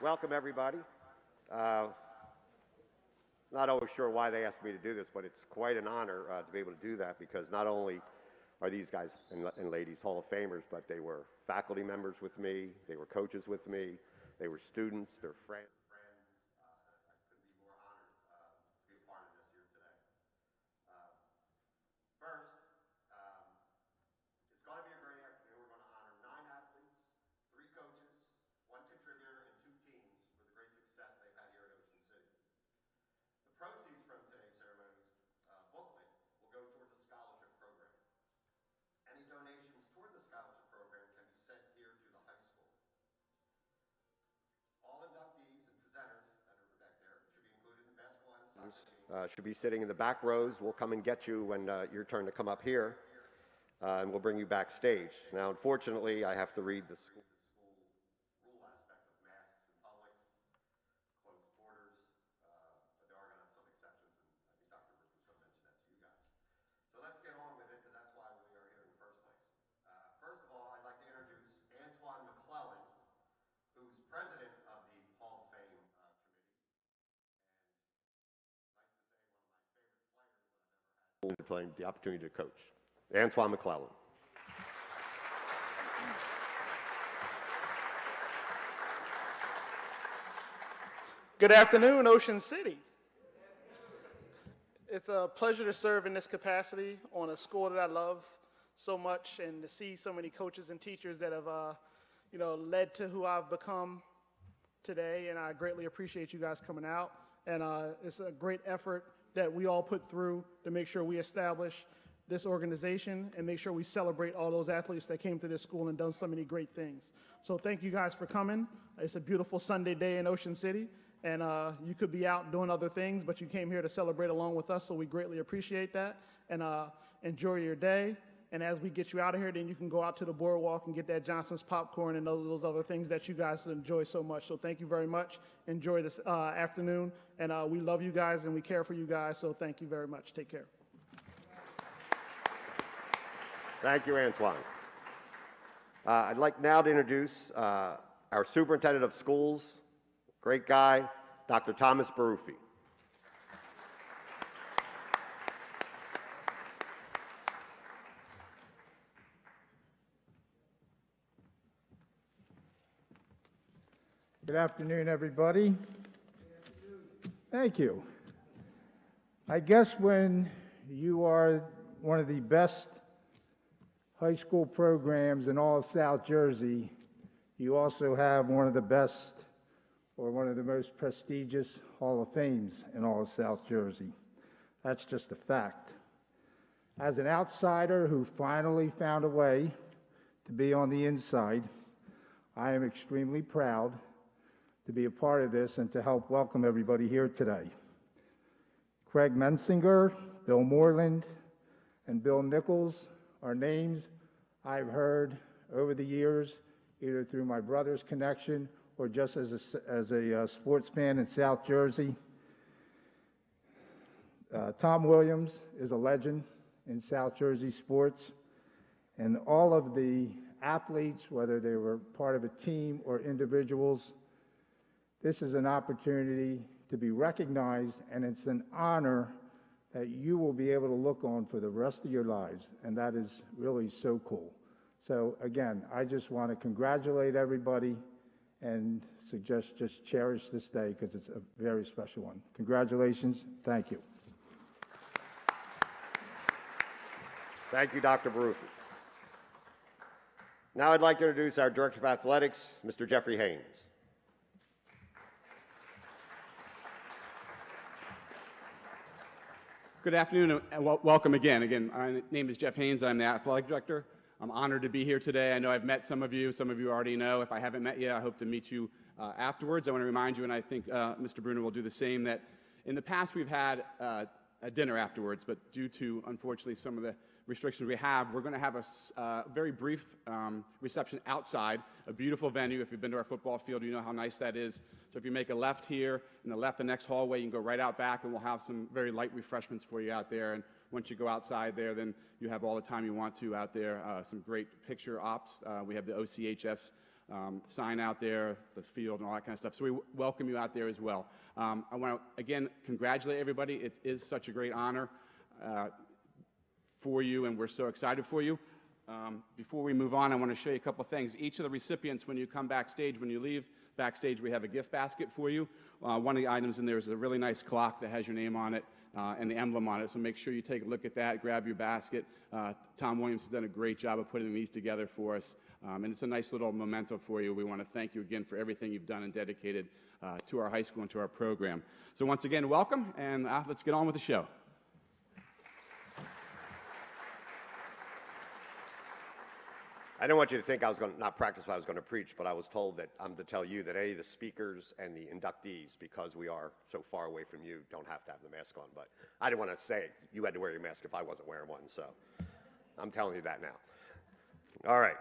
Welcome, everybody. Not always sure why they asked me to do this, but it's quite an honor to be able to do that because not only are these guys and ladies Hall of Famers, but they were faculty members with me, they were coaches with me, they were students, they're friends. I couldn't be more honored to be a part of this here today. First, it's going to be a great afternoon. We're going to honor 9 athletes, 3 coaches, 1 contributor, and 2 teams for the great success they've had here at Ocean City. The proceeds from today's ceremony's booklet will go towards a scholarship program. Any donations toward the scholarship program can be sent here to the high school. All inductees and presenters that are back there should be included in the basketball and soccer team. Should be sitting in the back rows. We'll come and get you when your turn to come up here, and we'll bring you backstage. Now, unfortunately, I have to read the school rule aspect of masks in public, close quarters, but there are going to have some exceptions, and I think Dr. Roof was going to mention that to you guys. So let's get on with it, because that's why we are here in the first place. First of all, I'd like to introduce Antoine McClellan, who's president of the Hall of Fame committee, and nice to say, one of my favorite players that I've ever had playing the opportunity to coach. Antoine McClellan. Good afternoon, Ocean City. It's a pleasure to serve in this capacity on a school that I love so much, and to see so many coaches and teachers that have, led to who I've become today. And I greatly appreciate you guys coming out. And it's a great effort that we all put through to make sure we establish this organization and make sure we celebrate all those athletes that came to this school and done so many great things. So thank you guys for coming. It's a beautiful Sunday day in Ocean City. And you could be out doing other things, but you came here to celebrate along with us, so we greatly appreciate that. And enjoy your day. And as we get you out of here, then you can go out to the boardwalk and get that Johnson's popcorn and those other things that you guys enjoy so much. So thank you very much. Enjoy this afternoon. And we love you guys and we care for you guys, so thank you very much. Take care. Thank you, Antoine. I'd like now to introduce our superintendent of schools, great guy, Dr. Thomas Baruffi. Good afternoon, everybody. Thank you. I guess when you are one of the best high school programs in all of South Jersey, you also have one of the best or one of the most prestigious Hall of Fames in all of South Jersey. That's just a fact. As an outsider who finally found a way to be on the inside, I am extremely proud to be a part of this and to help welcome everybody here today. Craig Mensinger, Bill Moreland, and Bill Nichols are names I've heard over the years, either through my brother's connection or just as a sports fan in South Jersey. Tom Williams is a legend in South Jersey sports, and all of the athletes, whether they were part of a team or individuals, this is an opportunity to be recognized, and it's an honor that you will be able to look on for the rest of your lives, and that is really so cool. So again, I just want to congratulate everybody and suggest just cherish this day because it's a very special one. Congratulations. Thank you. Thank you, Dr. Baruffi. Now I'd like to introduce our Director of Athletics, Mr. Jeffrey Haynes. Good afternoon and welcome again. My name is Jeff Haynes. I'm the Athletic Director. I'm honored to be here today. I know I've met some of you already know. If I haven't met you, I hope to meet you afterwards. I want to remind you, and I think Mr. Bruner will do the same, that in the past we've had a dinner afterwards, but due to, unfortunately, some of the restrictions we have, we're going to have a very brief reception outside, a beautiful venue. If you've been to our football field, you know how nice that is. So if you make a left here, and the next hallway, you can go right out back, and we'll have some very light refreshments for you out there. And once you go outside there, then you have all the time you want to out there. Some great picture ops. We have the OCHS sign out there, the field, and all that kind of stuff. So we welcome you out there as well. I want to, again, congratulate everybody. It is such a great honor for you, and we're so excited for you. Before we move on, I want to show you a couple things. Each of the recipients, when you come backstage, when you leave backstage, we have a gift basket for you. One of the items in there is a really nice clock that has your name on it and the emblem on it, so make sure you take a look at that, grab your basket. Tom Williams has done a great job of putting these together for us, and it's a nice little memento for you. We want to thank you again for everything you've done and dedicated to our high school and to our program. So once again, welcome, and let's get on with the show. I didn't want you to think I was going to not practice what I was going to preach, but I was told that I'm to tell you that any of the speakers and the inductees, because we are so far away from you, don't have to have the mask on. But I didn't want to say you had to wear your mask if I wasn't wearing one, so I'm telling you that now. All right.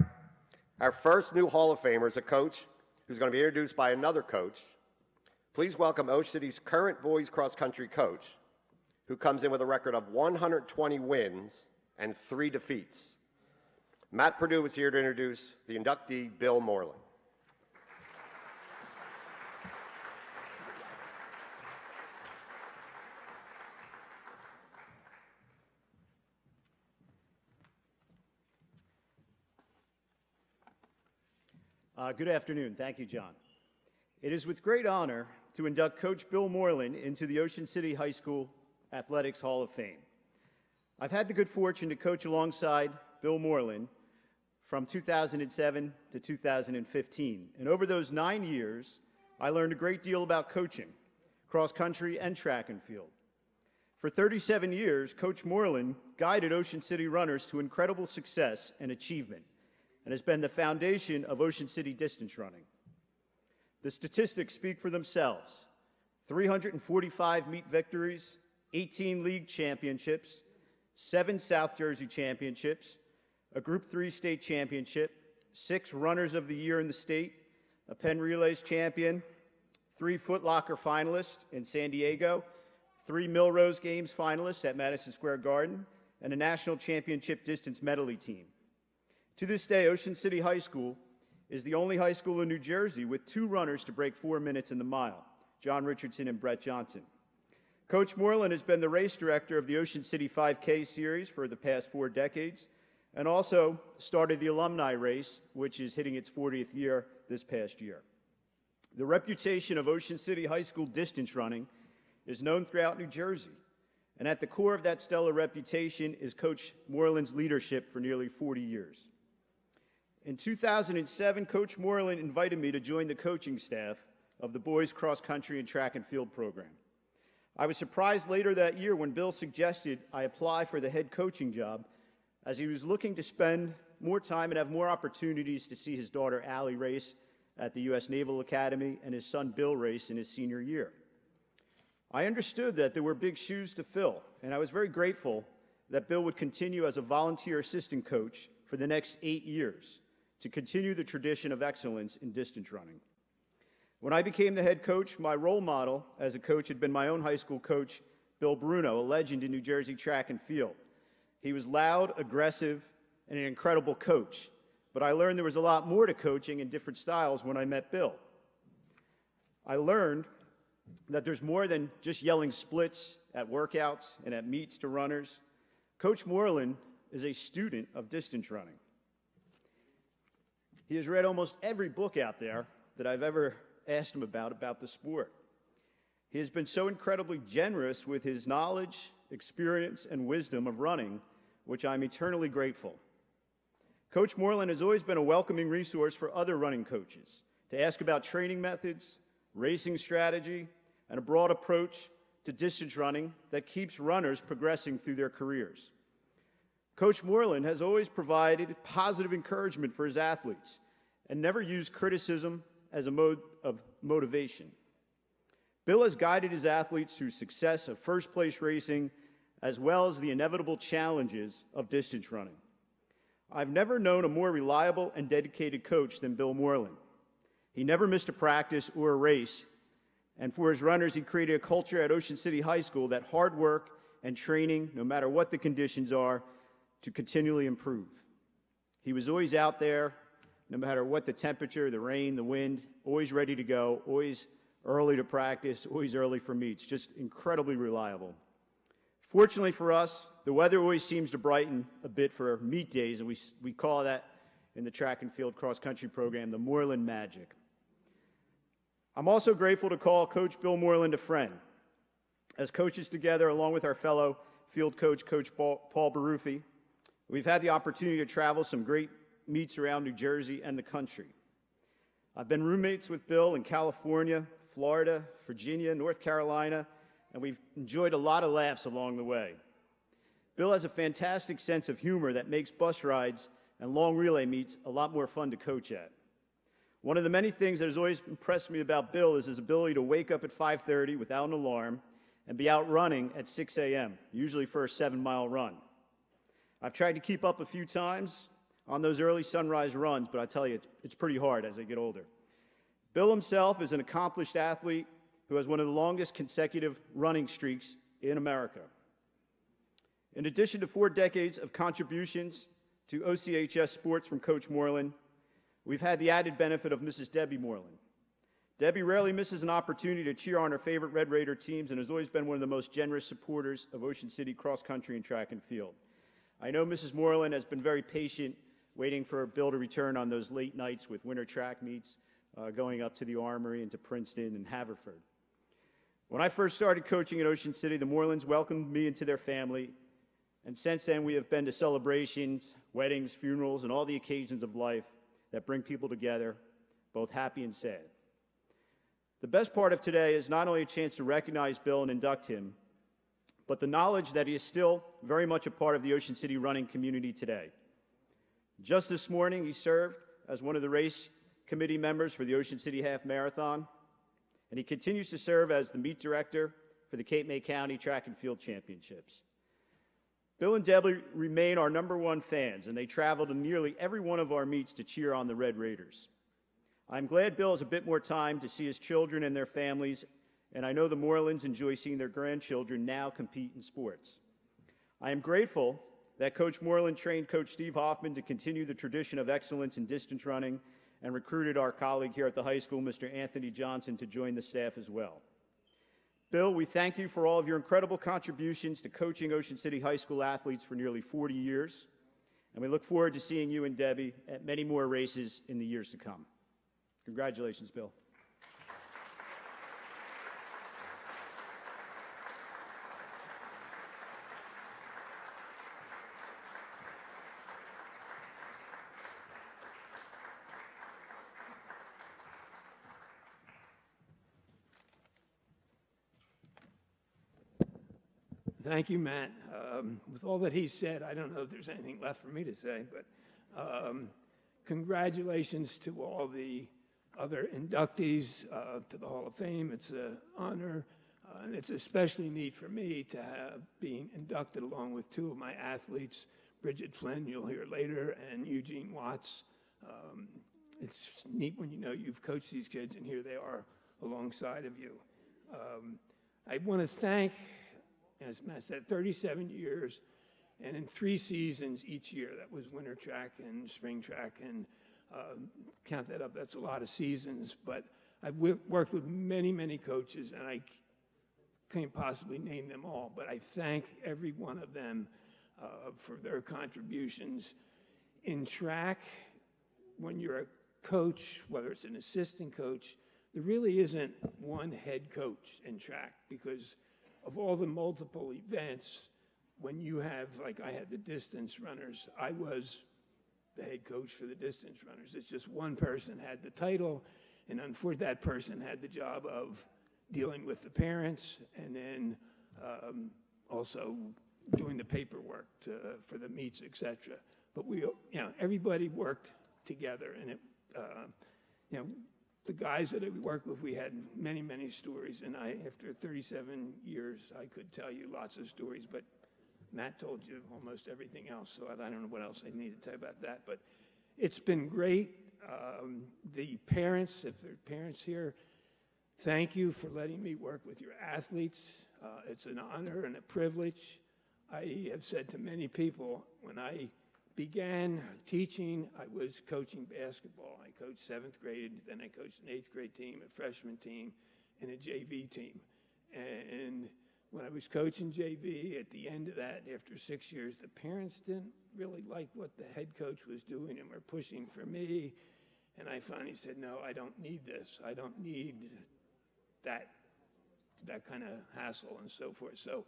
Our first new Hall of Famer is a coach who's going to be introduced by another coach. Please welcome Ocean City's current boys cross-country coach, who comes in with a record of 120 wins and 3 defeats. Matt Purdue is here to introduce the inductee, Bill Moreland. Good afternoon. Thank you, John. It is with great honor to induct Coach Bill Moreland into the Ocean City High School Athletics Hall of Fame. I've had the good fortune to coach alongside Bill Moreland from 2007 to 2015. And over those 9 years, I learned a great deal about coaching, cross country and track and field. For 37 years, Coach Moreland guided Ocean City runners to incredible success and achievement, and has been the foundation of Ocean City distance running. The statistics speak for themselves: 345 meet victories, 18 league championships, 7 South Jersey championships, a Group 3 state championship, 6 runners of the year in the state, a Penn Relays champion, 3 Foot Locker finalists in San Diego, 3 Millrose Games finalists at Madison Square Garden, and a national championship distance medley team. To this day, Ocean City High School is the only high school in New Jersey with 2 runners to break 4 minutes in the mile, John Richardson and Brett Johnson. Coach Moreland has been the race director of the Ocean City 5K series for the past 4 decades, and also started the alumni race, which is hitting its 40th year this past year. The reputation of Ocean City High School distance running is known throughout New Jersey, and at the core of that stellar reputation is Coach Moreland's leadership for nearly 40 years. In 2007, Coach Moreland invited me to join the coaching staff of the boys cross country and track and field program. I was surprised later that year when Bill suggested I apply for the head coaching job, as he was looking to spend more time and have more opportunities to see his daughter Allie race at the U.S. Naval Academy and his son Bill race in his senior year. I understood that there were big shoes to fill, and I was very grateful that Bill would continue as a volunteer assistant coach for the next 8 years to continue the tradition of excellence in distance running. When I became the head coach, my role model as a coach had been my own high school coach, Bill Bruno, a legend in New Jersey track and field. He was loud, aggressive, and an incredible coach, but I learned there was a lot more to coaching in different styles when I met Bill. I learned that there's more than just yelling splits at workouts and at meets to runners. Coach Moreland is a student of distance running. He has read almost every book out there that I've ever asked him about the sport. He has been so incredibly generous with his knowledge, experience, and wisdom of running, which I'm eternally grateful. Coach Moreland has always been a welcoming resource for other running coaches to ask about training methods, racing strategy, and a broad approach to distance running that keeps runners progressing through their careers. Coach Moreland has always provided positive encouragement for his athletes and never used criticism as a mode of motivation. Bill has guided his athletes through success of first-place racing as well as the inevitable challenges of distance running. I've never known a more reliable and dedicated coach than Bill Moreland. He never missed a practice or a race, and for his runners, he created a culture at Ocean City High School that hard work and training, no matter what the conditions are, to continually improve. He was always out there no matter what the temperature, the rain, the wind, always ready to go, always early to practice, always early for meets, just incredibly reliable. Fortunately for us, the weather always seems to brighten a bit for meet days, and we call that in the track and field cross-country program the Moreland Magic. I'm also grateful to call Coach Bill Moreland a friend. As coaches together, along with our fellow field coach, Coach Paul Baruffi, we've had the opportunity to travel some great meets around New Jersey and the country. I've been roommates with Bill in California, Florida, Virginia, North Carolina, and we've enjoyed a lot of laughs along the way. Bill has a fantastic sense of humor that makes bus rides and long relay meets a lot more fun to coach at. One of the many things that has always impressed me about Bill is his ability to wake up at 5:30 without an alarm and be out running at 6 a.m., usually for a 7-mile run. I've tried to keep up a few times on those early sunrise runs, but I tell you, it's pretty hard as I get older. Bill himself is an accomplished athlete who has one of the longest consecutive running streaks in America. In addition to 4 decades of contributions to OCHS sports from Coach Moreland, we've had the added benefit of Mrs. Debbie Moreland. Debbie rarely misses an opportunity to cheer on her favorite Red Raider teams and has always been one of the most generous supporters of Ocean City cross country and track and field. I know Mrs. Moreland has been very patient waiting for Bill to return on those late nights with winter track meets, going up to the Armory and to Princeton and Haverford. When I first started coaching at Ocean City, the Morelands welcomed me into their family, and since then we have been to celebrations, weddings, funerals, and all the occasions of life that bring people together, both happy and sad. The best part of today is not only a chance to recognize Bill and induct him, but the knowledge that he is still very much a part of the Ocean City running community today. Just this morning, he served as one of the race committee members for the Ocean City Half Marathon, and he continues to serve as the meet director for the Cape May County Track and Field Championships. Bill and Debbie remain our #1 fans, and they travel to nearly every one of our meets to cheer on the Red Raiders. I'm glad Bill has a bit more time to see his children and their families, and I know the Morelands enjoy seeing their grandchildren now compete in sports. I am grateful that Coach Moreland trained Coach Steve Hoffman to continue the tradition of excellence in distance running and recruited our colleague here at the high school, Mr. Anthony Johnson, to join the staff as well. Bill, we thank you for all of your incredible contributions to coaching Ocean City High School athletes for nearly 40 years, and we look forward to seeing you and Debbie at many more races in the years to come. Congratulations, Bill. Thank you, Matt. With all that he said, I don't know if there's anything left for me to say, but congratulations to all the other inductees to the Hall of Fame. It's an honor, and it's especially neat for me to have being inducted along with 2 of my athletes, Bridget Flynn, you'll hear later, and Eugene Watts. It's neat when you know you've coached these kids, and here they are alongside of you. I want to thank, as Matt said, 37 years, and in 3 seasons each year. That was winter track and spring track, and count that up, that's a lot of seasons. But I've worked with many, many coaches, and I can't possibly name them all, but I thank every one of them for their contributions. In track, when you're a coach, whether it's an assistant coach, there really isn't one head coach in track, because of all the multiple events, when you have, like I had the distance runners, I was the head coach for the distance runners. It's just one person had the title, and unfortunately that person had the job of dealing with the parents and then also doing the paperwork for the meets, etc. But we, everybody worked together, and it, the guys that we worked with, we had many, many stories, and after 37 years, I could tell you lots of stories, but Matt told you almost everything else, so I don't know what else I need to tell you about that. But it's been great. The parents, if there are parents here, thank you for letting me work with your athletes. It's an honor and a privilege. I have said to many people, when I began teaching, I was coaching basketball. I coached 7th grade, then I coached an 8th grade team, a freshman team, and a JV team. And when I was coaching JV, at the end of that, after 6 years, the parents didn't really like what the head coach was doing and were pushing for me. And I finally said, no, I don't need this. I don't need that kind of hassle and so forth. So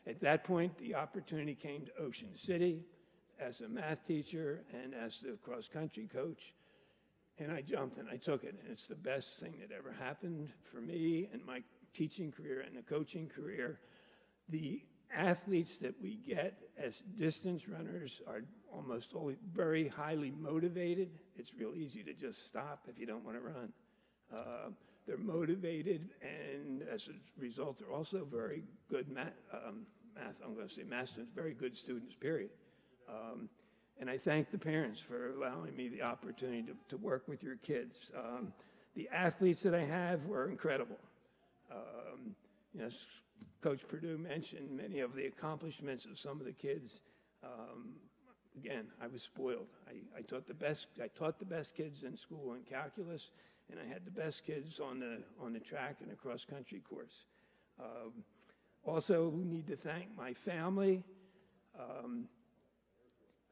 at that point, the opportunity came to Ocean City as a math teacher and as the cross-country coach. And I jumped and I took it. And it's the best thing that ever happened for me and my teaching career and the coaching career. The athletes that we get as distance runners are almost always very highly motivated. It's real easy to just stop if you don't want to run. They're motivated, and as a result, they're also very good math. I'm going to say math students, very good students, period. And I thank the parents for allowing me the opportunity to work with your kids. The athletes that I have were incredible. Yes, Coach Perdue mentioned many of the accomplishments of some of the kids. Again, I was spoiled. I taught the best kids in school in calculus, and I had the best kids on the track and the cross-country course. Also, need to thank my family,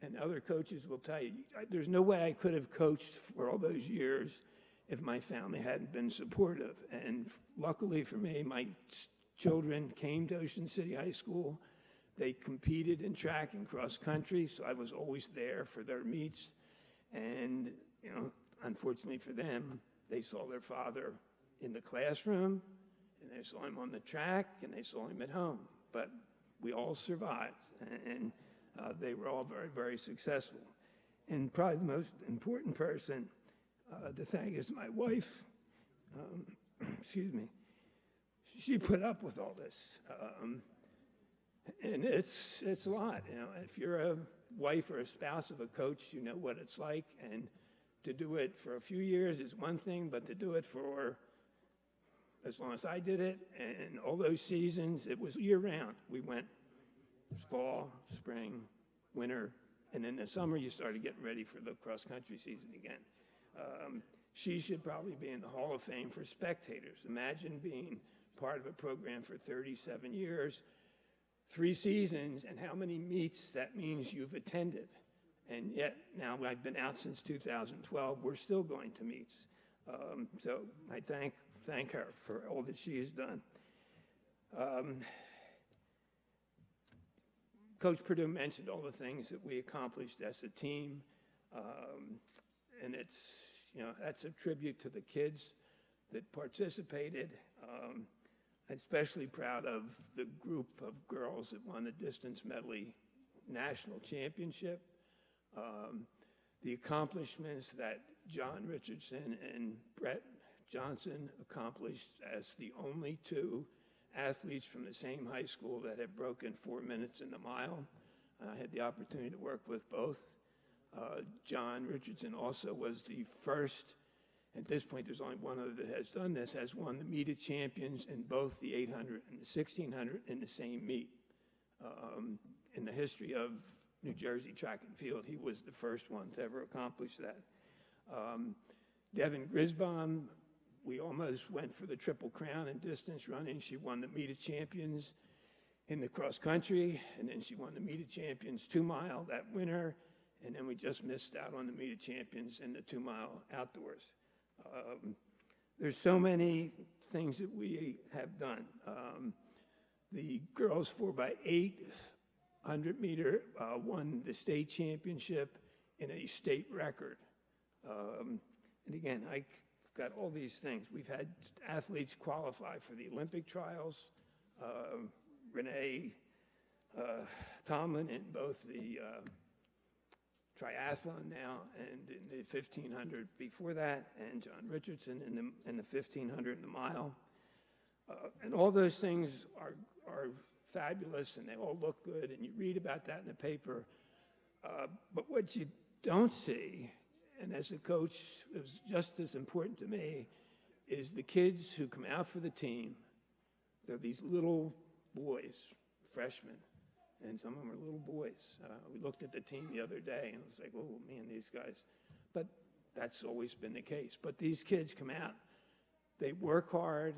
and other coaches will tell you, there's no way I could have coached for all those years if my family hadn't been supportive. And luckily for me, my children came to Ocean City High School. They competed in track and cross country, so I was always there for their meets. And, you know, unfortunately for them, they saw their father in the classroom, and they saw him on the track, and they saw him at home. But we all survived, and they were all very, very successful. And probably the most important person to thank is my wife. Excuse me. She put up with all this. And it's a lot. You know, if you're a wife or a spouse of a coach, you know what it's like. And to do it for a few years is one thing, but to do it for as long as I did it and all those seasons, it was year-round. We went fall, spring, winter, and in the summer you started getting ready for the cross-country season again. She should probably be in the Hall of Fame for spectators. Imagine being part of a program for 37 years, 3 seasons, and how many meets that means you've attended. And yet, now I've been out since 2012, we're still going to meets. So I thank her for all that she has done. Coach Perdue mentioned all the things that we accomplished as a team, and it's, you know, that's a tribute to the kids that participated. I'm especially proud of the group of girls that won the distance medley national championship. The accomplishments that John Richardson and Brett Johnson accomplished as the only 2 athletes from the same high school that have broken 4 minutes in the mile. I had the opportunity to work with both. John Richardson also was the first, at this point there's only one other that has done this, has won the meet of champions in both the 800 and the 1600 in the same meet. In the history of New Jersey track and field, he was the first one to ever accomplish that. Devin Grisbaum, we almost went for the Triple Crown in distance running. She won the meet of champions in the cross country, and then she won the meet of champions 2-mile that winter, and then we just missed out on the meet of champions in the 2-mile outdoors. There's so many things that we have done. The girls 4x8 100-meter won the state championship in a state record. And again, I've got all these things. We've had athletes qualify for the Olympic trials. Renee Tomlin in both the triathlon now and in the 1500 before that, and John Richardson in the 1500 in the mile. And all those things are fabulous, and they all look good, and you read about that in the paper. But what you don't see, and as a coach, it was just as important to me, is the kids who come out for the team. They're these little boys, freshmen, and some of them are little boys. We looked at the team the other day, and it was like, oh, man, these guys. But that's always been the case. But these kids come out, they work hard,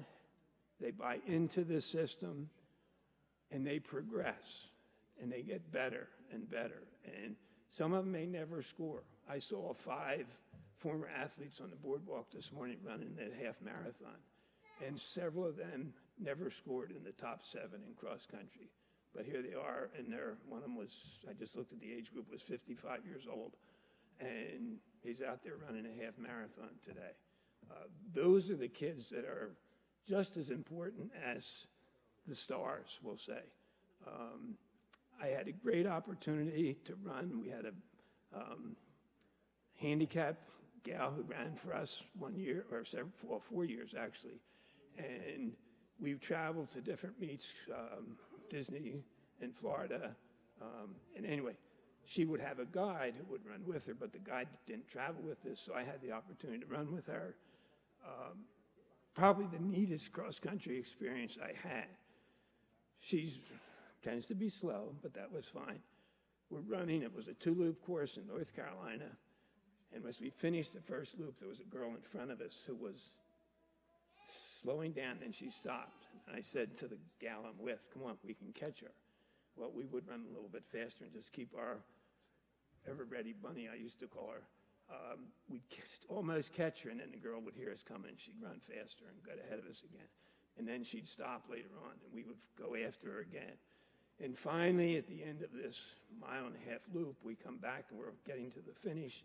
they buy into the system, and they progress, and they get better and better. And some of them may never score. I saw 5 former athletes on the boardwalk this morning running that half marathon, and several of them never scored in the top 7 in cross country. But here they are, and one of them was, I just looked at the age group, was 55 years old, and he's out there running a half marathon today. Those are the kids that are just as important as the stars, we'll say. I had a great opportunity to run. We had a handicapped gal who ran for us 1 year, or 4 years actually, and we've traveled to different meets, Disney in Florida, and anyway, she would have a guide who would run with her, but the guide didn't travel with us, so I had the opportunity to run with her. Probably the neatest cross-country experience I had. She tends to be slow, but that was fine. We're running, it was a 2-loop course in North Carolina, and as we finished the first loop, there was a girl in front of us who was slowing down, and she stopped. And I said to the gal I'm with, come on, we can catch her. Well, we would run a little bit faster and just keep our ever-ready bunny, I used to call her. We'd almost catch her, and then the girl would hear us coming, and she'd run faster and get ahead of us again. And then she'd stop later on, and we would go after her again. And finally, at the end of this 1.5-mile loop, we come back, and we're getting to the finish,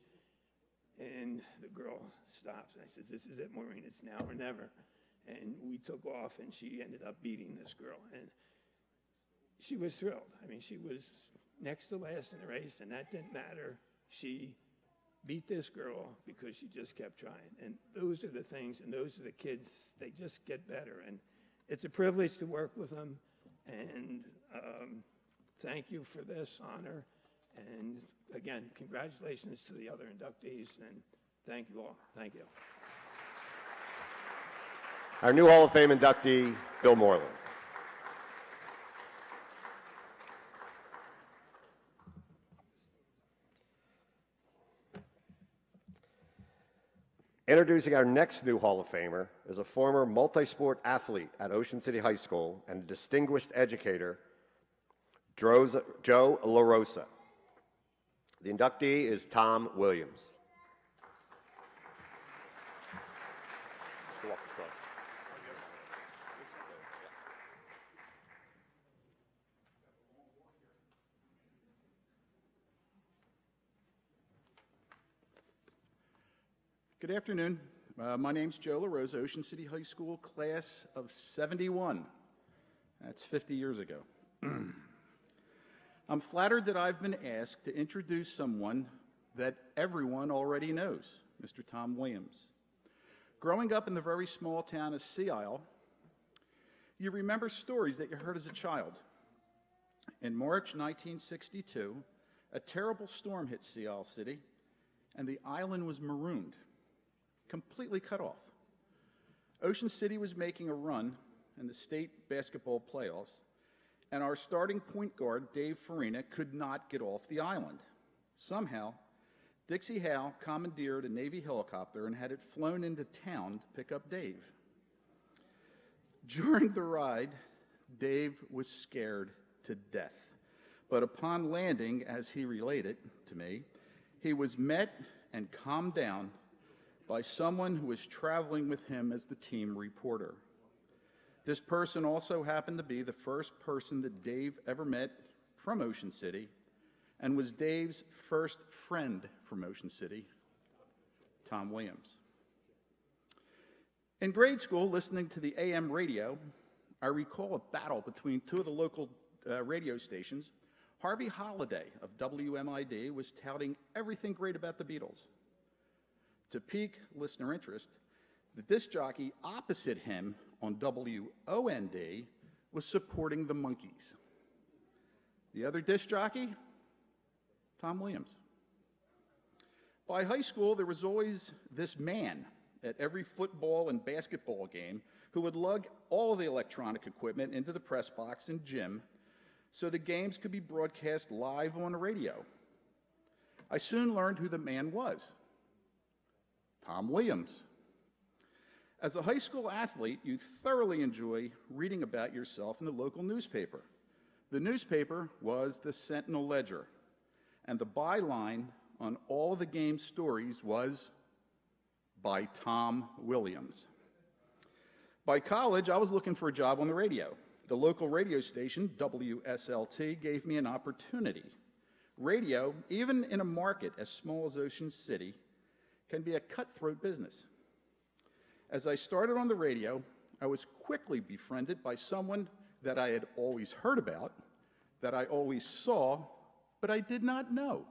and the girl stops. And I said, this is it, Maureen, it's now or never. And we took off, and she ended up beating this girl. And she was thrilled. I mean, she was next to last in the race, and that didn't matter. She beat this girl because she just kept trying. And those are the things, and those are the kids, they just get better. And it's a privilege to work with them. And thank you for this honor. And again, congratulations to the other inductees, and thank you all. Thank you. Our new Hall of Fame inductee, Bill Moreland. Introducing our next new Hall of Famer is a former multi-sport athlete at Ocean City High School and a distinguished educator, Joe LaRosa. The inductee is Tom Williams. Good afternoon. My name's Joe LaRosa, Ocean City High School, class of 71. That's 50 years ago. I'm flattered that I've been asked to introduce someone that everyone already knows, Mr. Tom Williams. Growing up in the very small town of Sea Isle, you remember stories that you heard as a child. In March 1962, a terrible storm hit Sea Isle City, and the island was marooned, completely cut off. Ocean City was making a run in the state basketball playoffs, and our starting point guard, Dave Farina, could not get off the island. Somehow, Dixie Howe commandeered a Navy helicopter and had it flown into town to pick up Dave. During the ride, Dave was scared to death. But upon landing, as he related to me, he was met and calmed down by someone who was traveling with him as the team reporter. This person also happened to be the first person that Dave ever met from Ocean City and was Dave's first friend from Ocean City, Tom Williams. In grade school, listening to the AM radio, I recall a battle between two of the local radio stations. Harvey Holliday of WMID was touting everything great about the Beatles. To pique listener interest, the disc jockey opposite him on WOND was supporting the Monkees. The other disc jockey, Tom Williams. By high school, there was always this man at every football and basketball game who would lug all the electronic equipment into the press box and gym so the games could be broadcast live on the radio. I soon learned who the man was, Tom Williams. As a high school athlete, you thoroughly enjoy reading about yourself in the local newspaper. The newspaper was the Sentinel Ledger, and the byline on all the game stories was by Tom Williams. By college, I was looking for a job on the radio. The local radio station, WSLT, gave me an opportunity. Radio, even in a market as small as Ocean City, can be a cutthroat business. As I started on the radio, I was quickly befriended by someone that I had always heard about, that I always saw, but I did not know,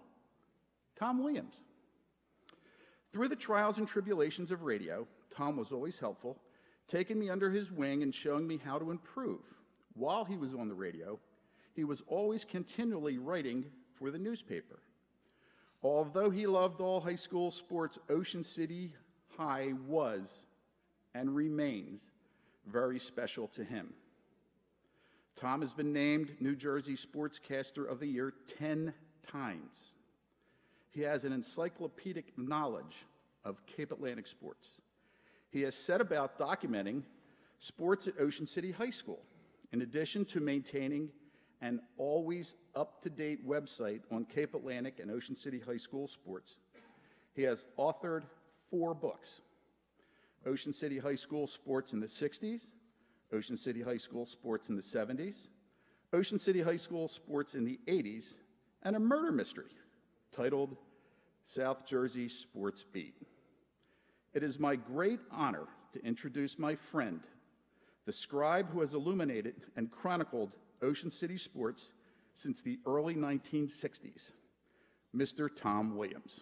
Tom Williams. Through the trials and tribulations of radio, Tom was always helpful, taking me under his wing and showing me how to improve. While he was on the radio, he was always continually writing for the newspaper. Although he loved all high school sports, Ocean City High was and remains very special to him. Tom has been named New Jersey Sportscaster of the Year 10 times. He has an encyclopedic knowledge of Cape Atlantic sports. He has set about documenting sports at Ocean City High School, in addition to maintaining an always up-to-date website on Cape Atlantic and Ocean City High School sports. He has authored 4 books: Ocean City High School Sports in the 60s, Ocean City High School Sports in the 70s, Ocean City High School Sports in the 80s, and a murder mystery titled South Jersey Sports Beat. It is my great honor to introduce my friend, the scribe who has illuminated and chronicled Ocean City sports since the early 1960s, Mr. Tom Williams.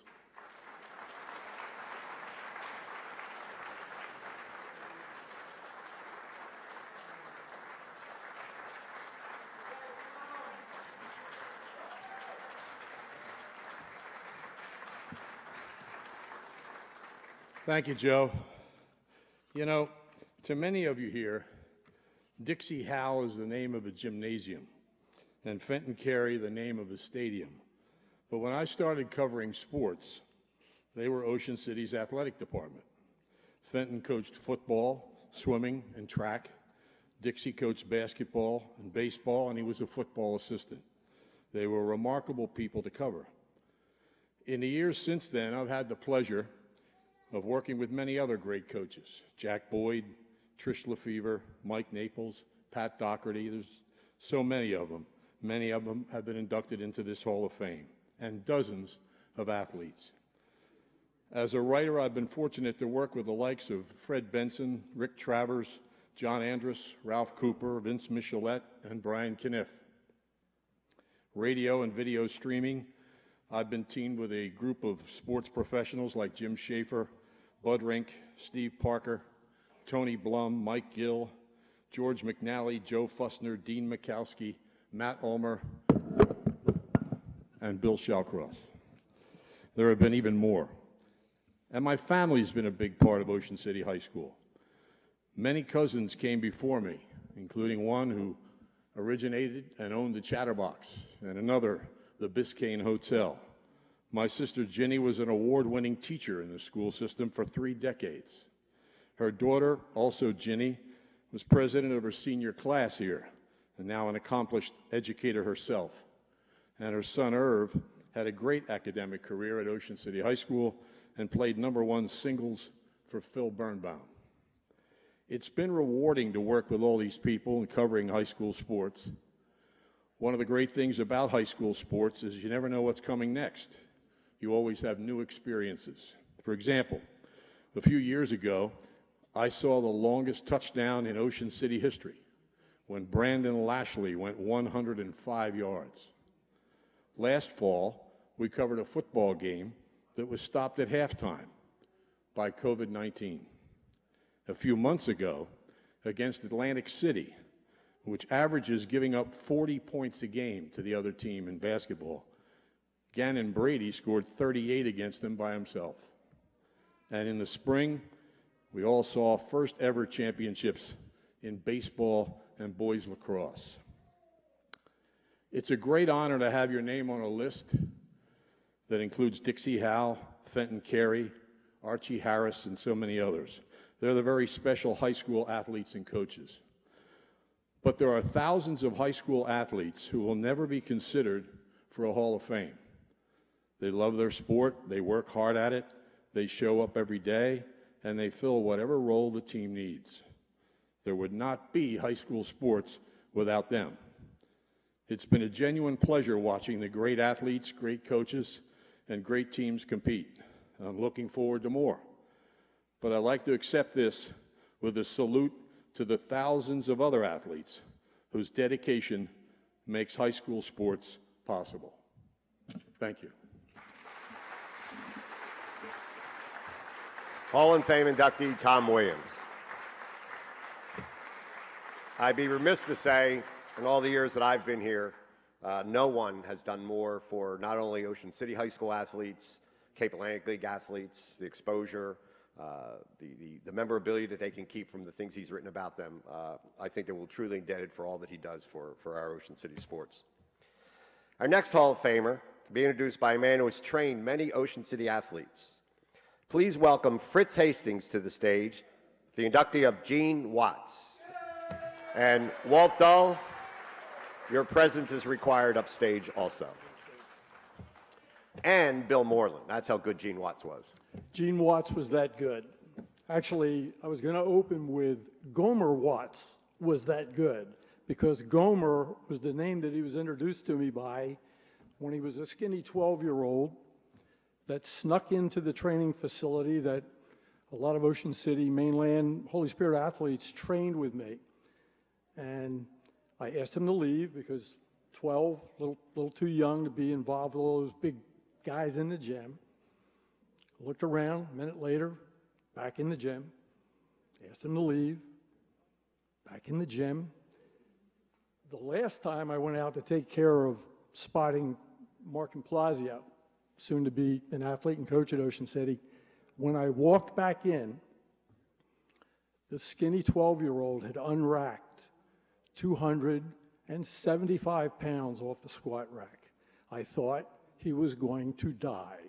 Thank you, Joe. You know, to many of you here, Dixie Howell is the name of a gymnasium, and Fenton Carey the name of a stadium. But when I started covering sports, they were Ocean City's athletic department. Fenton coached football, swimming, and track. Dixie coached basketball and baseball, and he was a football assistant. They were remarkable people to cover. In the years since then, I've had the pleasure of working with many other great coaches: Jack Boyd, Trish Lefevre, Mike Naples, Pat Doherty. There's so many of them. Many of them have been inducted into this Hall of Fame, and dozens of athletes. As a writer, I've been fortunate to work with the likes of Fred Benson, Rick Travers, John Andrus, Ralph Cooper, Vince Michelet, and Brian Kniff. Radio and video streaming, I've been teamed with a group of sports professionals like Jim Schaefer, Bud Rink, Steve Parker, Tony Blum, Mike Gill, George McNally, Joe Fussner, Dean Mikowski, Matt Ulmer, and Bill Shallcross. There have been even more. And my family's been a big part of Ocean City High School. Many cousins came before me, including one who originated and owned the Chatterbox, and another, the Biscayne Hotel. My sister Ginny was an award-winning teacher in the school system for 3 decades. Her daughter, also Ginny, was president of her senior class here, and now an accomplished educator herself. And her son, Irv, had a great academic career at Ocean City High School and played #1 singles for Phil Birnbaum. It's been rewarding to work with all these people and covering high school sports. One of the great things about high school sports is you never know what's coming next. You always have new experiences. For example, a few years ago, I saw the longest touchdown in Ocean City history when Brandon Lashley went 105 yards. Last fall, we covered a football game that was stopped at halftime by COVID-19. A few months ago, against Atlantic City, which averages giving up 40 points a game to the other team in basketball, Gannon Brady scored 38 against them by himself. And in the spring, we all saw first ever championships in baseball and boys lacrosse. It's a great honor to have your name on a list that includes Dixie Howe, Fenton Carey, Archie Harris, and so many others. They're the very special high school athletes and coaches. But there are thousands of high school athletes who will never be considered for a Hall of Fame. They love their sport, they work hard at it, they show up every day, and they fill whatever role the team needs. There would not be high school sports without them. It's been a genuine pleasure watching the great athletes, great coaches, and great teams compete. I'm looking forward to more. But I'd like to accept this with a salute to the thousands of other athletes whose dedication makes high school sports possible. Thank you. Hall of Fame inductee Tom Williams. I'd be remiss to say, in all the years that I've been here, no one has done more for not only Ocean City High School athletes, Cape Atlantic League athletes, the exposure, the memorability that they can keep from the things he's written about them. I think that we're truly indebted for all that he does for our Ocean City sports. Our next Hall of Famer, to be introduced by a man who has trained many Ocean City athletes. Please welcome Fritz Hastings to the stage, the inductee of Gene Watts. And Walt Dull, your presence is required upstage also. And Bill Moreland. That's how good Gene Watts was. Gene Watts was that good. Actually, I was going to open with Gomer Watts was that good, because Gomer was the name that he was introduced to me by when he was a skinny 12-year-old that snuck into the training facility that a lot of Ocean City mainland Holy Spirit athletes trained with me. And I asked him to leave because 12, little too young to be involved with all those big guys in the gym. I looked around, a minute later, back in the gym. Asked him to leave, back in the gym. The last time I went out to take care of spotting Mark Implazio, soon to be an athlete and coach at Ocean City, when I walked back in, the skinny 12-year-old had unracked 275 pounds off the squat rack. I thought he was going to die.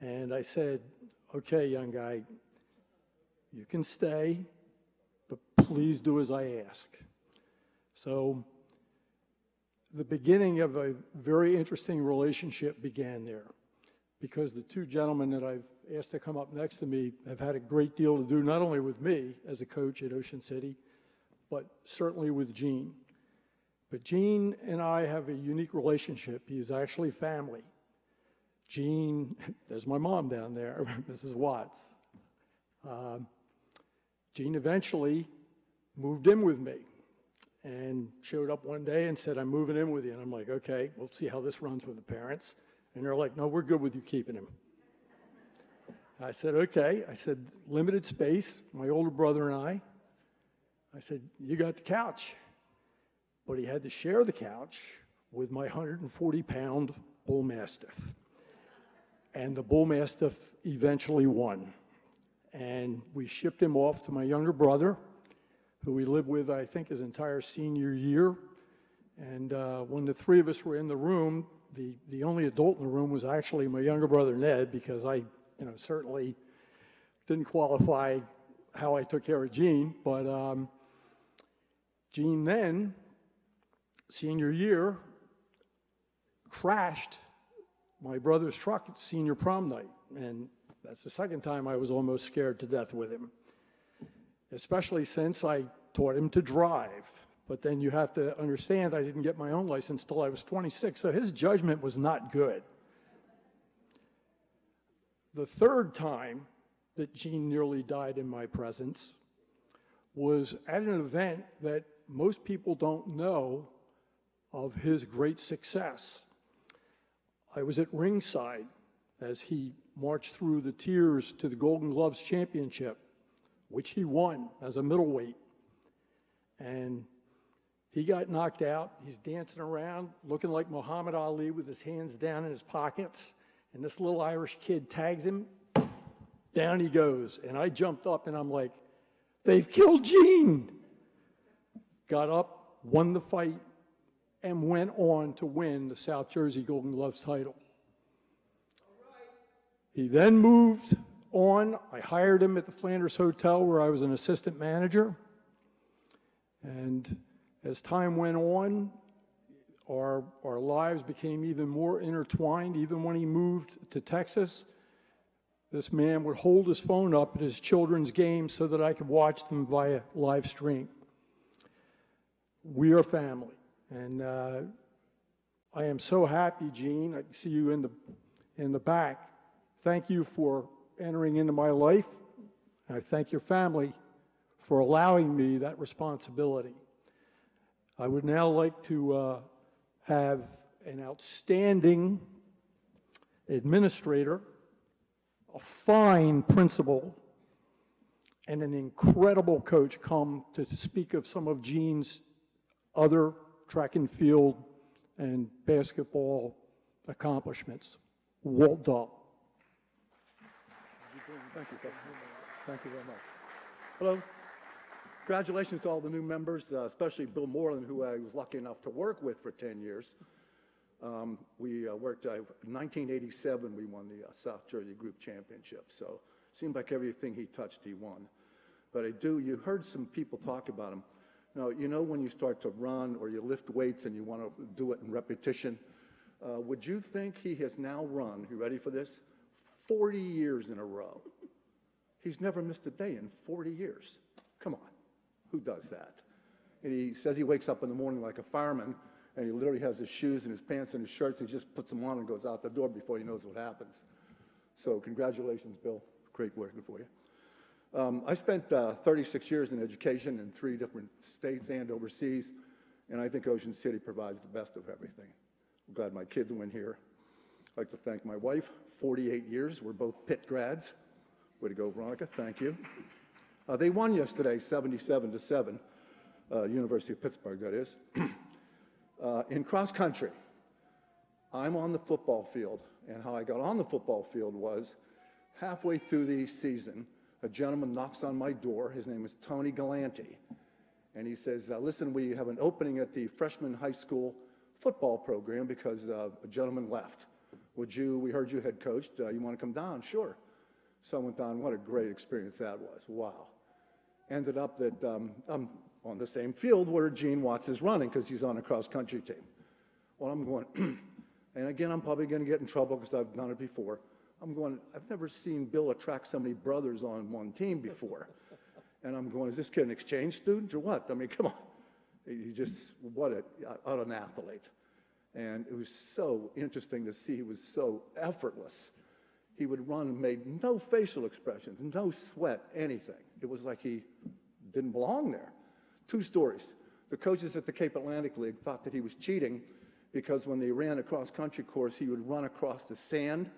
And I said, okay, young guy, you can stay, but please do as I ask. So the beginning of a very interesting relationship began there, because the two gentlemen that I've asked to come up next to me have had a great deal to do, not only with me as a coach at Ocean City, but certainly with Gene. But Gene and I have a unique relationship. He is actually family. Gene, there's my mom down there, Mrs. Watts. Gene eventually moved in with me and showed up one day and said, I'm moving in with you. And I'm like, okay, we'll see how this runs with the parents. And they're like, no, we're good with you keeping him. I said, okay. I said, limited space, my older brother and I said, you got the couch. But he had to share the couch with my 140-pound bull mastiff. And the bull mastiff eventually won. And we shipped him off to my younger brother, who we lived with, I think, his entire senior year. And when the three of us were in the room, the only adult in the room was actually my younger brother, Ned, because I certainly didn't qualify how I took care of Gene. But Gene then, senior year, crashed my brother's truck at senior prom night. And that's the second time I was almost scared to death with him, especially since I taught him to drive. But then you have to understand I didn't get my own license till I was 26, so his judgment was not good. The third time that Gene nearly died in my presence was at an event that most people don't know of his great success. I was at ringside as he marched through the tiers to the Golden Gloves Championship, which he won as a middleweight. And he got knocked out. He's dancing around, looking like Muhammad Ali with his hands down in his pockets. And this little Irish kid tags him. Down he goes. And I jumped up and I'm like, they've killed Gene. Got up, won the fight, and went on to win the South Jersey Golden Gloves title. He then moved on. I hired him at the Flanders Hotel where I was an assistant manager. And as time went on, our lives became even more intertwined. Even when he moved to Texas, this man would hold his phone up at his children's games so that I could watch them via live stream. We are family. And I am so happy, Gene. I see you in the back. Thank you for entering into my life. I thank your family for allowing me that responsibility. I would now like to have an outstanding administrator, a fine principal, and an incredible coach come to speak of some of Gene's other track and field and basketball accomplishments. Walt Dahl. Thank you, sir. Thank you very much. Hello. Congratulations to all the new members, especially Bill Moreland, who I was lucky enough to work with for 10 years. We worked, in 1987, we won the South Jersey Group Championship. So it seemed like everything he touched, he won. But you heard some people talk about him. Now, you know when you start to run or you lift weights and you want to do it in repetition, would you think he has now run, you ready for this, 40 years in a row? He's never missed a day in 40 years. Come on, who does that? And he says he wakes up in the morning like a fireman, and he literally has his shoes and his pants and his shirts, and he just puts them on and goes out the door before he knows what happens. So congratulations, Bill. Great working for you. I spent 36 years in education in 3 different states and overseas, and I think Ocean City provides the best of everything. I'm glad my kids went here. I'd like to thank my wife, 48 years. We're both Pitt grads. Way to go, Veronica. Thank you. They won yesterday, 77-7, University of Pittsburgh, that is. In cross country, I'm on the football field, and how I got on the football field was halfway through the season, a gentleman knocks on my door. His name is Tony Galanti, and he says, listen, we have an opening at the freshman high school football program because a gentleman left. We heard you head coached, you want to come down? Sure. So I went down. What a great experience that was. Wow. Ended up that I'm on the same field where Gene Watts is running because he's on a cross-country team. Well, I'm going, and again, I'm probably going to get in trouble because I've done it before. I'm going, I've never seen Bill attract so many brothers on one team before. And I'm going, is this kid an exchange student or what? I mean, come on. He just, what an athlete. And it was so interesting to see he was so effortless. He would run and made no facial expressions, no sweat, anything. It was like he didn't belong there. 2 stories. The coaches at the Cape Atlantic League thought that he was cheating because when they ran a cross-country course, he would run across the sand,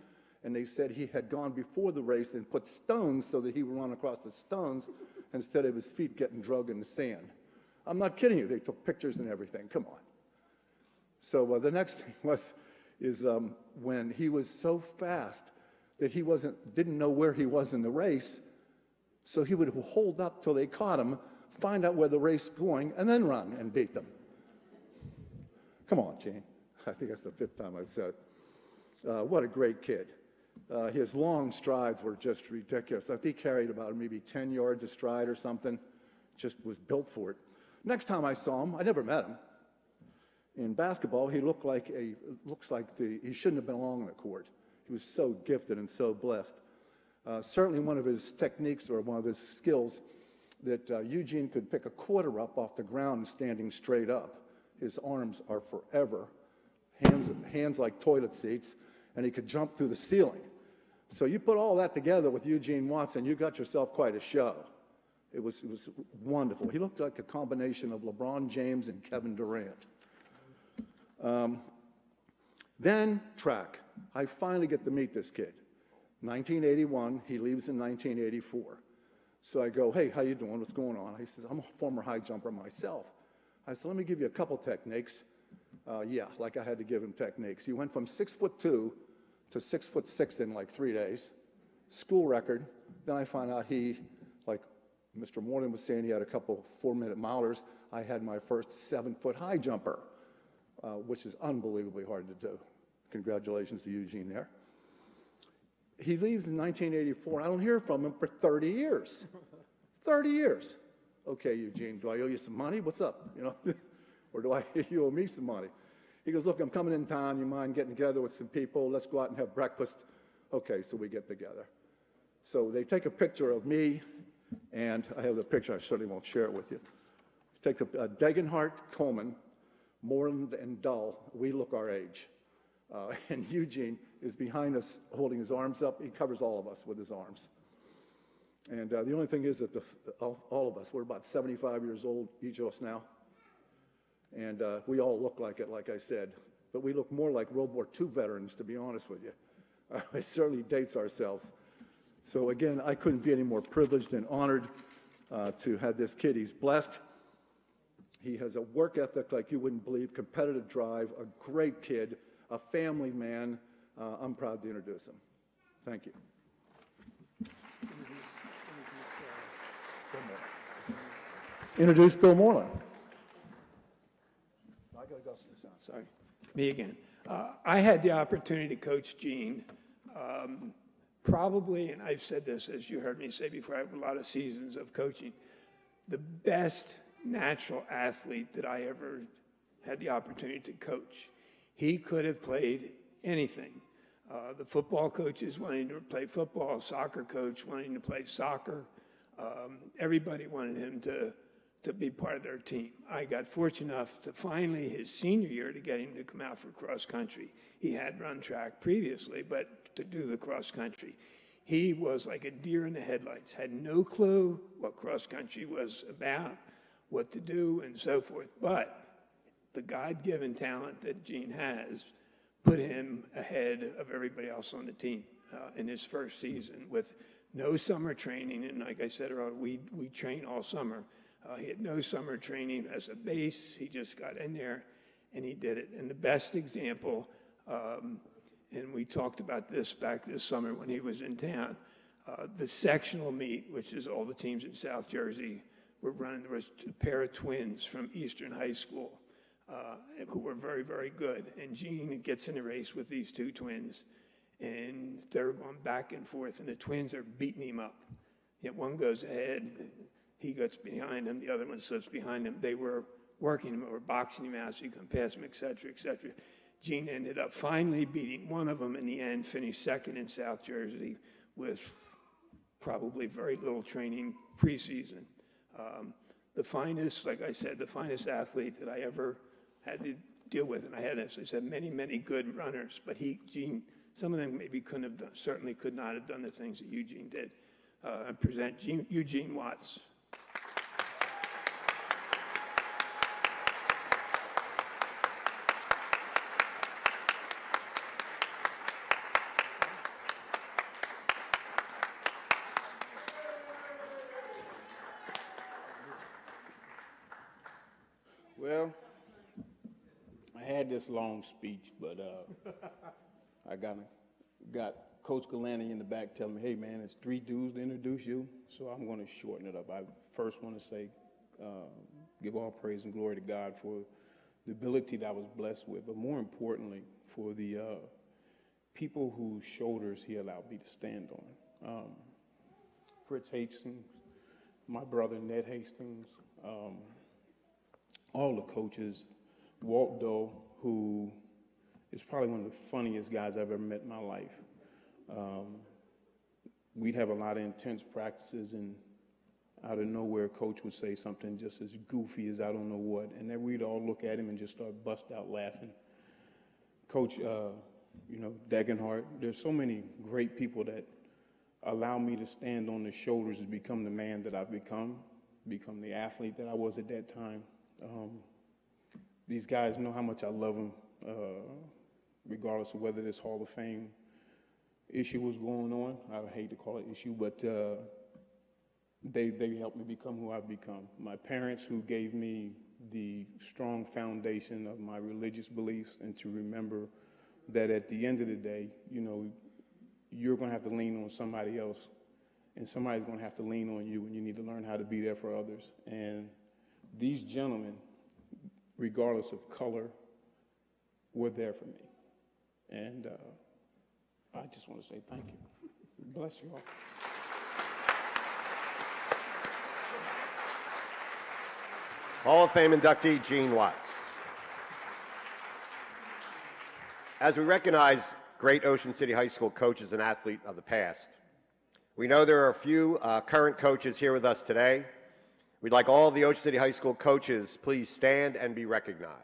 and they said he had gone before the race and put stones so that he would run across the stones instead of his feet getting drugged in the sand. I'm not kidding you. They took pictures and everything. Come on. So the next thing is when he was so fast that he didn't know where he was in the race, so he would hold up till they caught him, find out where the race is going, and then run and beat them. Come on, Gene. I think that's the 5th time I've said it. What a great kid. His long strides were just ridiculous. I think he carried about maybe 10 yards a stride or something. Just was built for it. Next time I saw him, I never met him. In basketball, he looks like he shouldn't have been along on the court. He was so gifted and so blessed. Certainly one of his techniques or one of his skills that Eugene could pick a quarter up off the ground standing straight up. His arms are forever, hands like toilet seats, and he could jump through the ceiling. So you put all that together with Eugene Watson, you got yourself quite a show. It was wonderful. He looked like a combination of LeBron James and Kevin Durant. Then track. I finally get to meet this kid. 1981, he leaves in 1984. So I go, hey, how you doing? What's going on? He says, I'm a former high jumper myself. I said, let me give you a couple techniques. Yeah, like I had to give him techniques. He went from 6'2" to 6'6" in like 3 days. School record. Then I found out like Mr. Moreland was saying, he had a couple 4-minute milers. I had my first 7-foot high jumper. which is unbelievably hard to do. Congratulations to Eugene there. He leaves in 1984. I don't hear from him for 30 years. 30 years. Okay, Eugene, do I owe you some money? What's up? You know, or do you owe me some money? He goes, look, I'm coming in town. You mind getting together with some people? Let's go out and have breakfast. Okay, so we get together. So they take a picture of me, and I have the picture. I certainly won't share it with you. Take a Degenhart, Coleman, Moreland, and Dull. We look our age. And Eugene is behind us holding his arms up. He covers all of us with his arms. And the only thing is that all of us, we're about 75 years old, each of us now. And we all look like it, like I said. But we look more like World War II veterans, to be honest with you. It certainly dates ourselves. So again, I couldn't be any more privileged and honored to have this kid. He's blessed. He has a work ethic like you wouldn't believe, competitive drive, a great kid, a family man. I'm proud to introduce him. Thank you. Introduce Bill Moreland. I gotta go sit down. Sorry, me again. I had the opportunity to coach Gene, probably, and I've said this, as you heard me say before, I have a lot of seasons of coaching, the best natural athlete that I ever had the opportunity to coach. He could have played anything. The football coaches wanting to play football, soccer coach wanting to play soccer. Everybody wanted him to be part of their team. I got fortunate enough to finally, his senior year, to get him to come out for cross country. He had run track previously, but to do the cross country. He was like a deer in the headlights, had no clue what cross country was about, what to do, and so forth. But the God-given talent that Gene has put him ahead of everybody else on the team in his first season with no summer training. And like I said earlier, we train all summer. He had no summer training as a base. He just got in there and he did it. And the best example, and we talked about this back this summer when he was in town, the sectional meet, which is all the teams in South Jersey, were running. There was a pair of twins from Eastern High School who were very, very good. And Gene gets in a race with these two twins, and they're going back and forth, and the twins are beating him up. Yet one goes ahead, he gets behind him, the other one slips behind him. They were working him, or boxing him out so you can pass him, et cetera, et cetera. Gene ended up finally beating one of them in the end, finished second in South Jersey with probably very little training preseason. The finest, like I said, the finest athlete that I ever had to deal with. And I had, as I said, many, many good runners. But Gene, some of them maybe couldn't have done, certainly could not have done the things that Eugene did. I present Eugene Watts. Well, I had this long speech, but I got Coach Galani in the back telling me, hey, man, it's 3 dudes to introduce you, so I'm going to shorten it up. I first want to say, give all praise and glory to God for the ability that I was blessed with, but more importantly, for the people whose shoulders he allowed me to stand on. Fritz Hastings, my brother Ned Hastings, all the coaches, Walt Doe, who is probably one of the funniest guys I've ever met in my life. We'd have a lot of intense practices, and out of nowhere, Coach would say something just as goofy as I don't know what, and then we'd all look at him and just start bust out laughing. Coach, Degenhart, there's so many great people that allow me to stand on the shoulders and become the man that I've become the athlete that I was at that time. These guys know how much I love them, regardless of whether this Hall of Fame issue was going on. I hate to call it issue, but they helped me become who I've become. My parents, who gave me the strong foundation of my religious beliefs, and to remember that at the end of the day, you're going to have to lean on somebody else, and somebody's going to have to lean on you, and you need to learn how to be there for others. And these gentlemen, regardless of color, were there for me. And I just want to say thank you. Bless you all. Hall of Fame inductee Gene Watts. As we recognize great Ocean City High School coaches and athletes of the past, we know there are a few current coaches here with us today. We'd like all of the Ocean City High School coaches please stand and be recognized.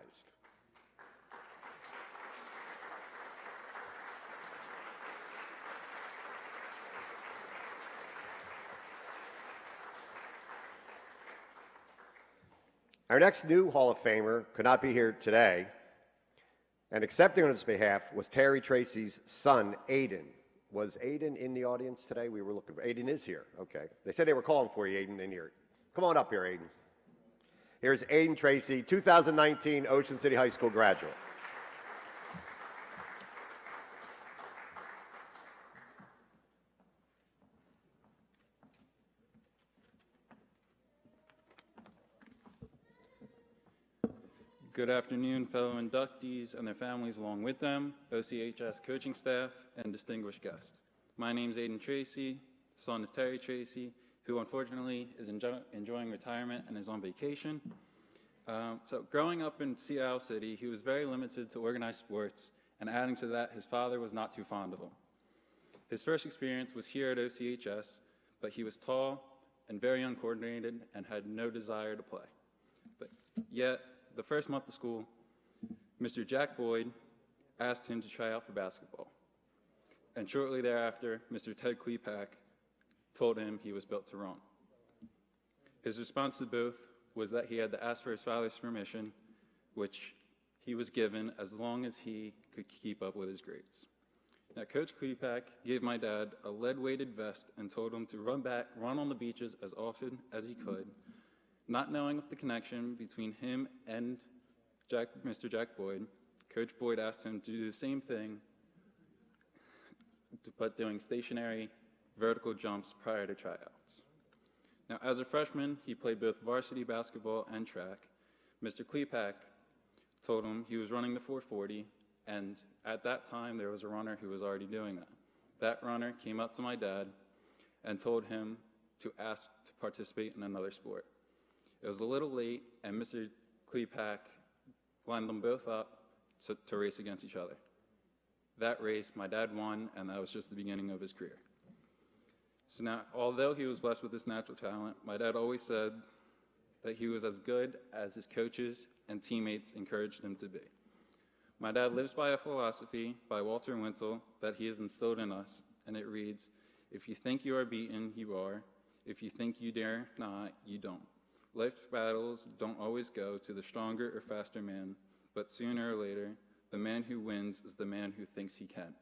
Our next new Hall of Famer could not be here today, and accepting on his behalf was Terry Tracy's son, Aiden. Was Aiden in the audience today? We were looking for Aiden. Is here. Okay. They said they were calling for you, Aiden, in here. Come on up here, Aiden. Here's Aiden Tracy, 2019 Ocean City High School graduate. Good afternoon, fellow inductees and their families along with them, OCHS coaching staff, and distinguished guests. My name is Aiden Tracy, son of Terry Tracy, who unfortunately is enjoying retirement and is on vacation. So growing up in Seattle City, he was very limited to organized sports, and adding to that, his father was not too fond of him. His first experience was here at OCHS, but he was tall and very uncoordinated and had no desire to play. But yet, the first month of school, Mr. Jack Boyd asked him to try out for basketball. And shortly thereafter, Mr. Ted Klepak told him he was built to run. His response to both was that he had to ask for his father's permission, which he was given as long as he could keep up with his grades. Now, Coach Klepak gave my dad a lead-weighted vest and told him to run on the beaches as often as he could. Not knowing of the connection between him and Mr. Jack Boyd, Coach Boyd asked him to do the same thing, but doing stationary vertical jumps prior to tryouts. Now, as a freshman, he played both varsity basketball and track. Mr. Klepak told him he was running the 440, and at that time, there was a runner who was already doing that. That runner came up to my dad and told him to ask to participate in another sport. It was a little late, and Mr. Klepak lined them both up to race against each other. That race, my dad won, and that was just the beginning of his career. So now, although he was blessed with this natural talent, my dad always said that he was as good as his coaches and teammates encouraged him to be. My dad lives by a philosophy by Walter Wintle that he has instilled in us, and it reads, "If you think you are beaten, you are. If you think you dare not, you don't. Life's battles don't always go to the stronger or faster man, but sooner or later, the man who wins is the man who thinks he can."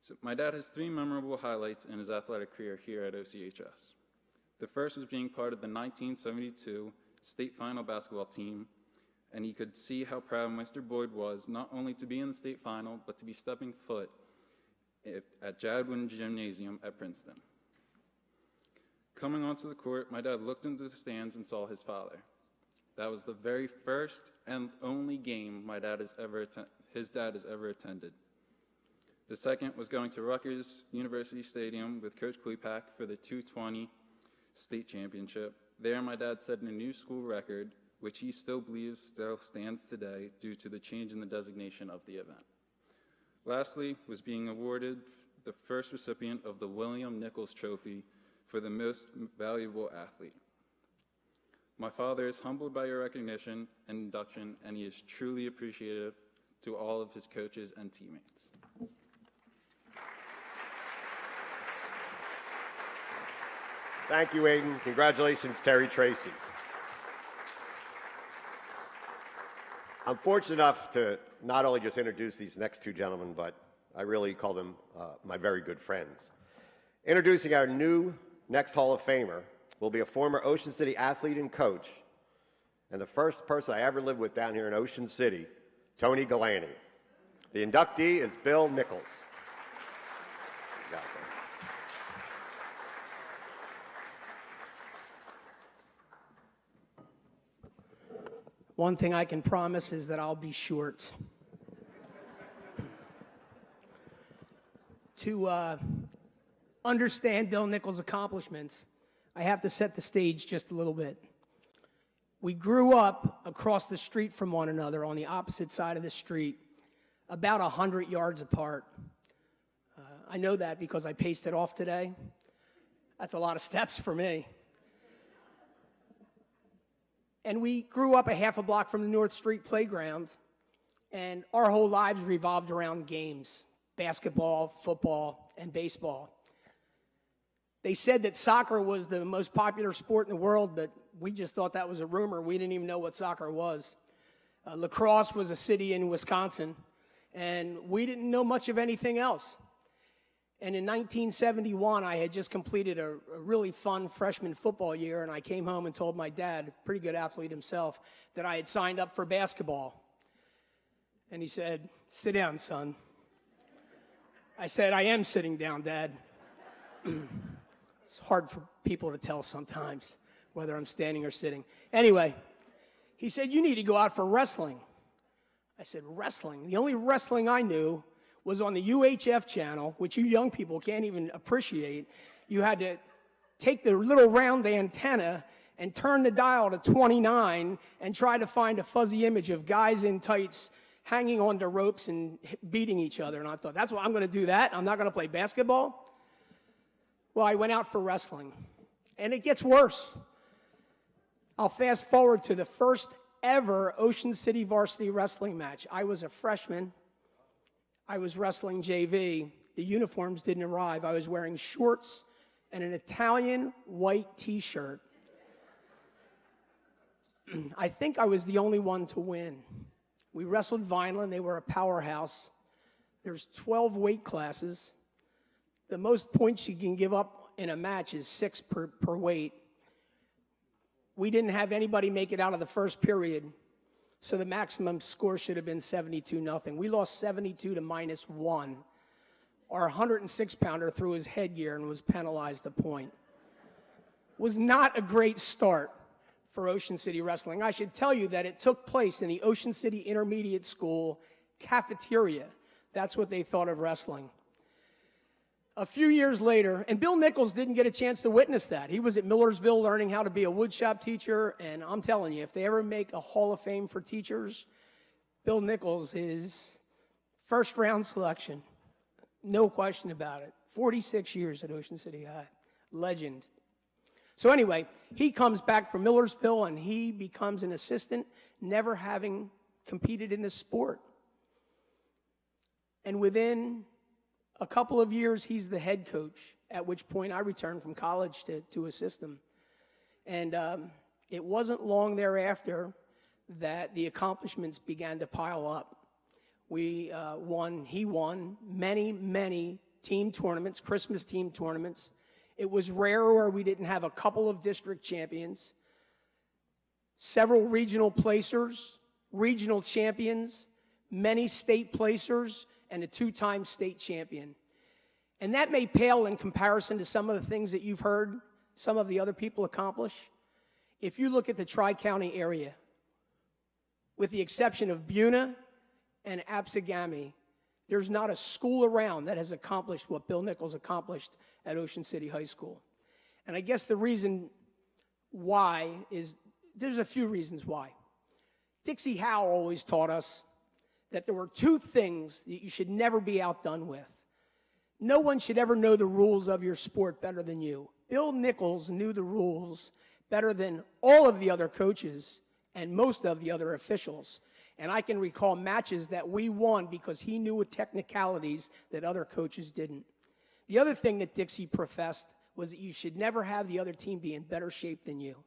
So my dad has 3 memorable highlights in his athletic career here at OCHS. The first was being part of the 1972 state final basketball team, and he could see how proud Mr. Boyd was not only to be in the state final, but to be stepping foot at Jadwin Gymnasium at Princeton. Coming onto the court, my dad looked into the stands and saw his father. That was the very first and only game his dad has ever attended. The second was going to Rutgers University Stadium with Coach Klepak for the 220 state championship. There, my dad set a new school record, which he still believes still stands today due to the change in the designation of the event. Lastly, was being awarded the first recipient of the William Nichols Trophy for the most valuable athlete. My father is humbled by your recognition and induction, and he is truly appreciative to all of his coaches and teammates. Thank you, Aiden. Congratulations, Terry Tracy. I'm fortunate enough to not only just introduce these next 2 gentlemen, but I really call them my very good friends. Introducing our new next Hall of Famer will be a former Ocean City athlete and coach, and the first person I ever lived with down here in Ocean City, Tony Galani. The inductee is Bill Nichols. One thing I can promise is that I'll be short. to understand Bill Nichols' accomplishments, I have to set the stage just a little bit. We grew up across the street from one another on the opposite side of the street, about 100 yards apart. I know that because I paced it off today. That's a lot of steps for me. And we grew up a half a block from the North Street playground, and our whole lives revolved around games, basketball, football, and baseball. They said that soccer was the most popular sport in the world, but we just thought that was a rumor. We didn't even know what soccer was. La Crosse was a city in Wisconsin, and we didn't know much of anything else. And in 1971, I had just completed a really fun freshman football year, and I came home and told my dad, pretty good athlete himself, that I had signed up for basketball. And he said, "Sit down, son." I said, "I am sitting down, Dad." It's hard for people to tell sometimes whether I'm standing or sitting. Anyway, he said, "You need to go out for wrestling." I said, "Wrestling?" The only wrestling I knew was on the UHF channel, which you young people can't even appreciate. You had to take the little round antenna and turn the dial to 29 and try to find a fuzzy image of guys in tights hanging onto ropes and beating each other. And I thought, that's what I'm going to do that. I'm not going to play basketball. Well, I went out for wrestling. And it gets worse. I'll fast forward to the first ever Ocean City varsity wrestling match. I was a freshman. I was wrestling JV. The uniforms didn't arrive. I was wearing shorts and an Italian white T-shirt. I think I was the only one to win. We wrestled Vineland. They were a powerhouse. There's 12 weight classes. The most points you can give up in a match is 6 per weight. We didn't have anybody make it out of the first period, so the maximum score should have been 72-0. We lost 72 to -1. Our 106-pounder threw his headgear and was penalized a point. Was not a great start for Ocean City Wrestling. I should tell you that it took place in the Ocean City Intermediate School cafeteria. That's what they thought of wrestling. A few years later, and Bill Nichols didn't get a chance to witness that. He was at Millersville learning how to be a woodshop teacher, and I'm telling you, if they ever make a Hall of Fame for teachers, Bill Nichols is first-round selection. No question about it. 46 years at Ocean City High. Legend. So anyway, he comes back from Millersville, and he becomes an assistant, never having competed in this sport. And within a couple of years, he's the head coach, at which point I returned from college to assist him. And it wasn't long thereafter that the accomplishments began to pile up. He won many team tournaments, Christmas team tournaments. It was rare where we didn't have a couple of district champions, several regional placers, regional champions, many state placers, and a 2-time state champion. And that may pale in comparison to some of the things that you've heard some of the other people accomplish. If you look at the Tri-County area, with the exception of Buna and Absegami, there's not a school around that has accomplished what Bill Nichols accomplished at Ocean City High School. And I guess the reason why is, there's a few reasons why. Dixie Howe always taught us that there were 2 things that you should never be outdone with. No one should ever know the rules of your sport better than you. Bill Nichols knew the rules better than all of the other coaches and most of the other officials. And I can recall matches that we won because he knew technicalities that other coaches didn't. The other thing that Dixie professed was that you should never have the other team be in better shape than you.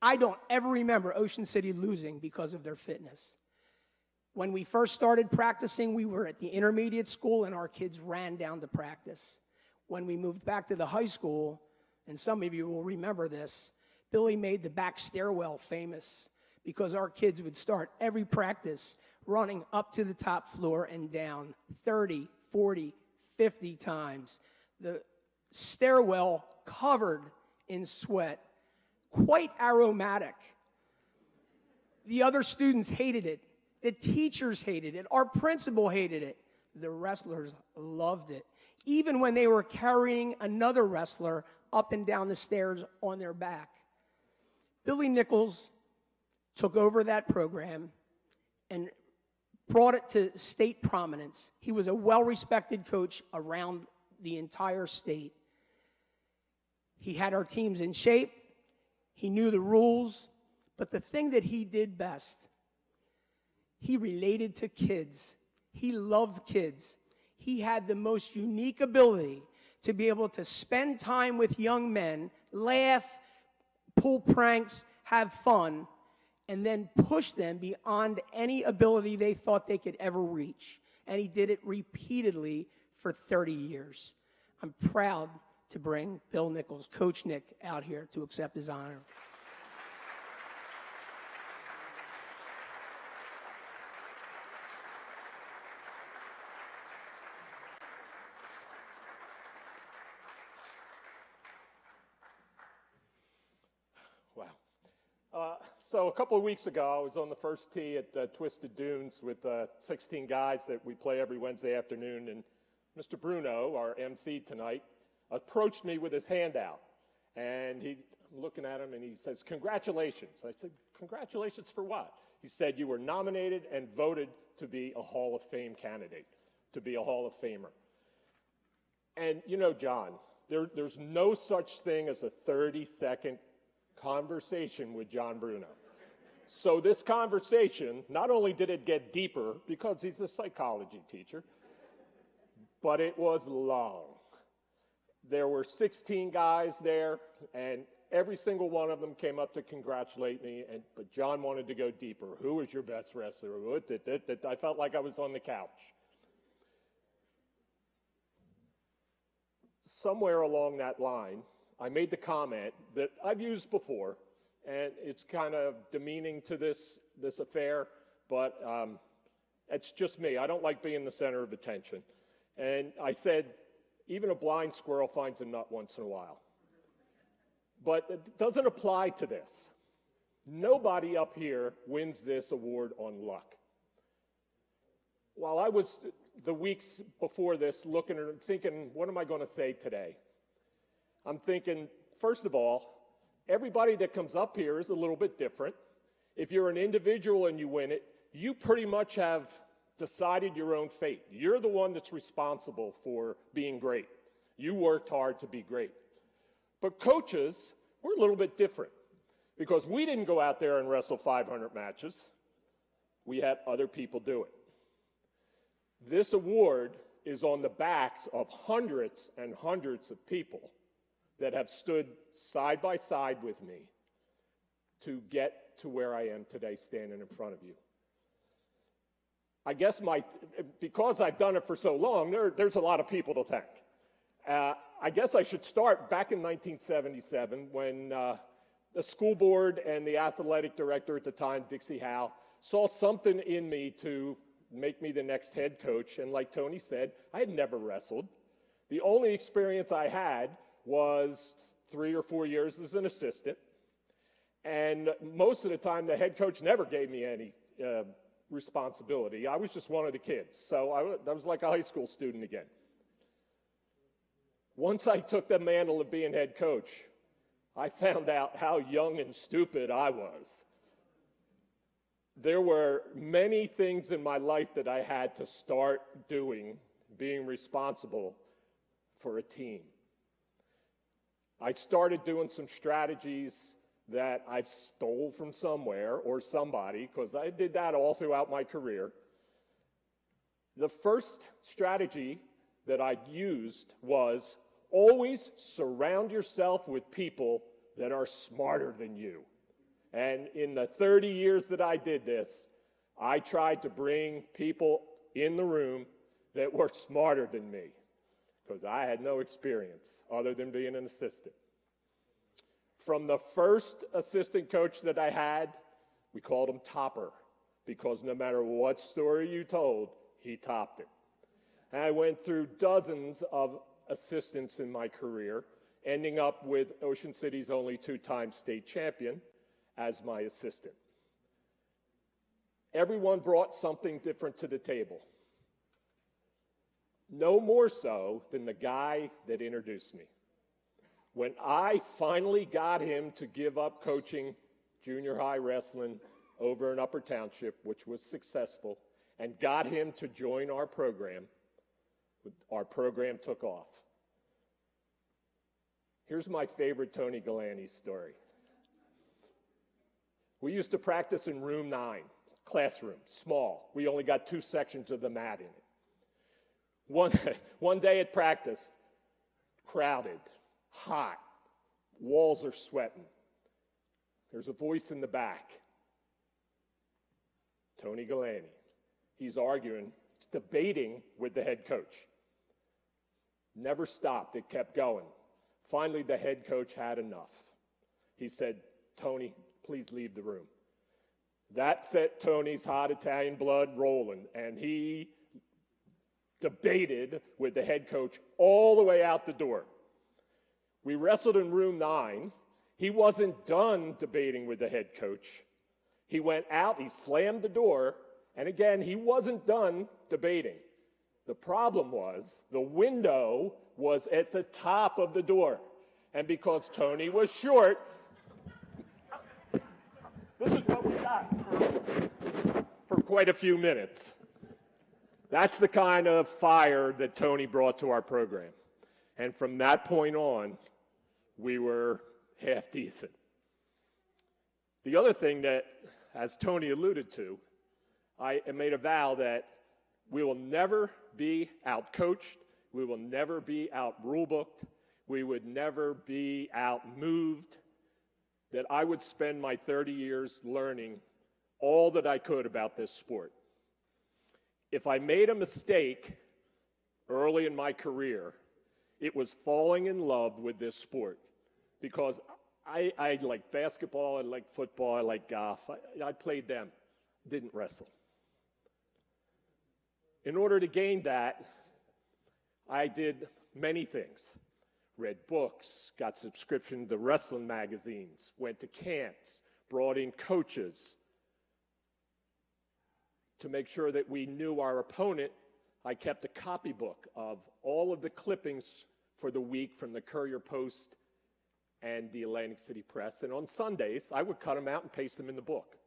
I don't ever remember Ocean City losing because of their fitness. When we first started practicing, we were at the intermediate school, and our kids ran down to practice. When we moved back to the high school, and some of you will remember this, Billy made the back stairwell famous because our kids would start every practice running up to the top floor and down 30, 40, 50 times. The stairwell covered in sweat, quite aromatic. The other students hated it. The teachers hated it. Our principal hated it. the wrestlers loved it, even when they were carrying another wrestler up and down the stairs on their back. Billy Nichols took over that program and brought it to state prominence. He was a well-respected coach around the entire state. He had our teams in shape. He knew the rules. But the thing that he did best, he related to kids. He loved kids. He had the most unique ability to be able to spend time with young men, laugh, pull pranks, have fun, and then push them beyond any ability they thought they could ever reach. And he did it repeatedly for 30 years. I'm proud to bring Bill Nichols, Coach Nick, out here to accept his honor. Wow. So a couple of weeks ago, I was on the first tee at Twisted Dunes with 16 guys that we play every Wednesday afternoon, and Mr. Bruno, our MC tonight, approached me with his hand out, and I'm looking at him, and he says, "Congratulations." I said, "Congratulations for what?" He said, "You were nominated and voted to be a Hall of Fame candidate, to be a Hall of Famer." And you know, John, there's no such thing as a 30-second conversation with John Bruno. So this conversation, not only did it get deeper because he's a psychology teacher, but it was long. There were 16 guys there, and every single one of them came up to congratulate me, but John wanted to go deeper. Who was your best wrestler? I felt like I was on the couch. Somewhere along that line, I made the comment that I've used before, and it's kind of demeaning to this affair, but it's just me. I don't like being the center of attention. And I said, even a blind squirrel finds a nut once in a while. But it doesn't apply to this. Nobody up here wins this award on luck. While I was, the weeks before this, looking and thinking, what am I going to say today? I'm thinking, first of all, everybody that comes up here is a little bit different. If you're an individual and you win it, you pretty much have decided your own fate. You're the one that's responsible for being great. You worked hard to be great. But coaches, we're a little bit different because we didn't go out there and wrestle 500 matches. We had other people do it. This award is on the backs of hundreds and hundreds of people that have stood side by side with me to get to where I am today standing in front of you. I guess because I've done it for so long, there's a lot of people to thank. I guess I should start back in 1977 when the school board and the athletic director at the time, Dixie Howe, saw something in me to make me the next head coach. And like Tony said, I had never wrestled. The only experience I had was 3 or 4 years as an assistant. And most of the time, the head coach never gave me any responsibility. I was just one of the kids. So I was like a high school student again. Once I took the mantle of being head coach, I found out how young and stupid I was. There were many things in my life that I had to start doing, being responsible for a team. I started doing some strategies that I've stole from somewhere or somebody, because I did that all throughout my career. The first strategy that I used was always surround yourself with people that are smarter than you. And in the 30 years that I did this, I tried to bring people in the room that were smarter than me, because I had no experience other than being an assistant. From the first assistant coach that I had, we called him Topper, because no matter what story you told, he topped it. And I went through dozens of assistants in my career, ending up with Ocean City's only 2-time state champion as my assistant. Everyone brought something different to the table. no more so than the guy that introduced me. When I finally got him to give up coaching junior high wrestling over in Upper Township, which was successful, and got him to join our program took off. Here's my favorite Tony Galante story. We used to practice in room 9, classroom, small. We only got 2 sections of the mat in it. One day at practice, crowded, hot, walls are sweating. There's a voice in the back. Tony Galante. He's arguing, he's debating with the head coach. Never stopped, it kept going. Finally, the head coach had enough. He said, "Tony, please leave the room." That set Tony's hot Italian blood rolling, and he debated with the head coach all the way out the door. We wrestled in room 9. He wasn't done debating with the head coach. He went out, he slammed the door, and again, he wasn't done debating. The problem was the window was at the top of the door. And because Tony was short, this is what we got for quite a few minutes. That's the kind of fire that Tony brought to our program. And from that point on, we were half decent. The other thing that, as Tony alluded to, I made a vow that we will never be out-coached, we will never be out-rule-booked, we would never be out-moved, that I would spend my 30 years learning all that I could about this sport. If I made a mistake early in my career, it was falling in love with this sport, because I like basketball, I like football, I like golf. I played them, didn't wrestle. In order to gain that, I did many things. Read books, got subscription to wrestling magazines, went to camps, brought in coaches. To make sure that we knew our opponent, I kept a copybook of all of the clippings for the week from the Courier-Post and the Atlantic City Press. And on Sundays, I would cut them out and paste them in the book.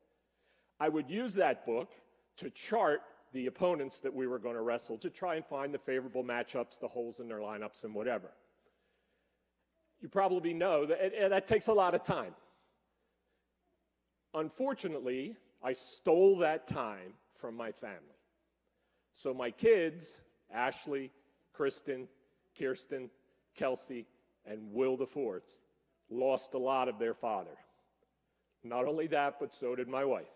I would use that book to chart the opponents that we were going to wrestle, to try and find the favorable matchups, the holes in their lineups, and whatever. You probably know that takes a lot of time. Unfortunately, I stole that time from my family. So my kids, Ashley, Kristen, Kirsten, Kelsey, and Will the Fourth, lost a lot of their father. Not only that, but so did my wife.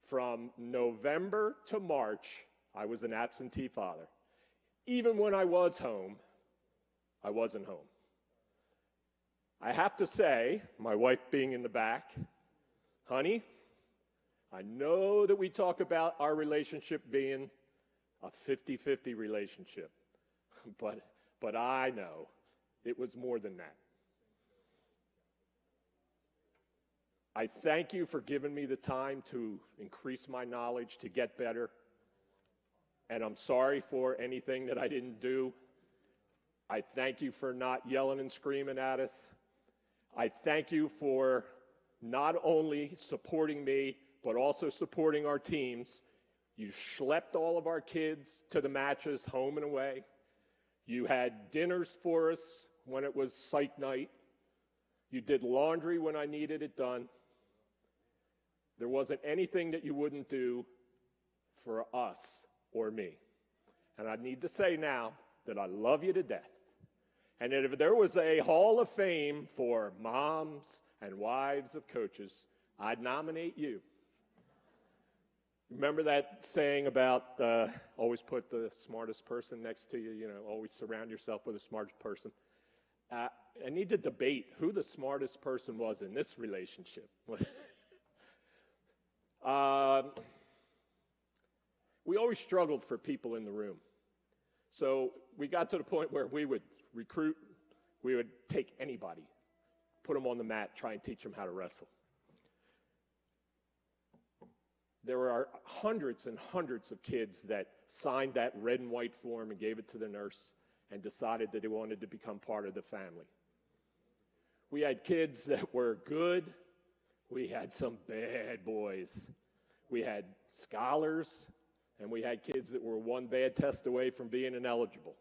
From November to March, I was an absentee father. Even when I was home, I wasn't home. I have to say, my wife being in the back, honey, I know that we talk about our relationship being a 50-50 relationship, but I know it was more than that. I thank you for giving me the time to increase my knowledge, to get better, and I'm sorry for anything that I didn't do. I thank you for not yelling and screaming at us. I thank you for not only supporting me, but also supporting our teams. You schlepped all of our kids to the matches, home and away. You had dinners for us when it was psych night. You did laundry when I needed it done. There wasn't anything that you wouldn't do for us or me. And I need to say now that I love you to death. And that if there was a hall of fame for moms and wives of coaches, I'd nominate you. Remember that saying about always put the smartest person next to you, always surround yourself with the smartest person. I need to debate who the smartest person was in this relationship. We always struggled for people in the room. So we got to the point where we would recruit, we would take anybody, put them on the mat, try and teach them how to wrestle. There are hundreds and hundreds of kids that signed that red and white form and gave it to the nurse and decided that they wanted to become part of the family. We had kids that were good. We had some bad boys. We had scholars, and we had kids that were one bad test away from being ineligible.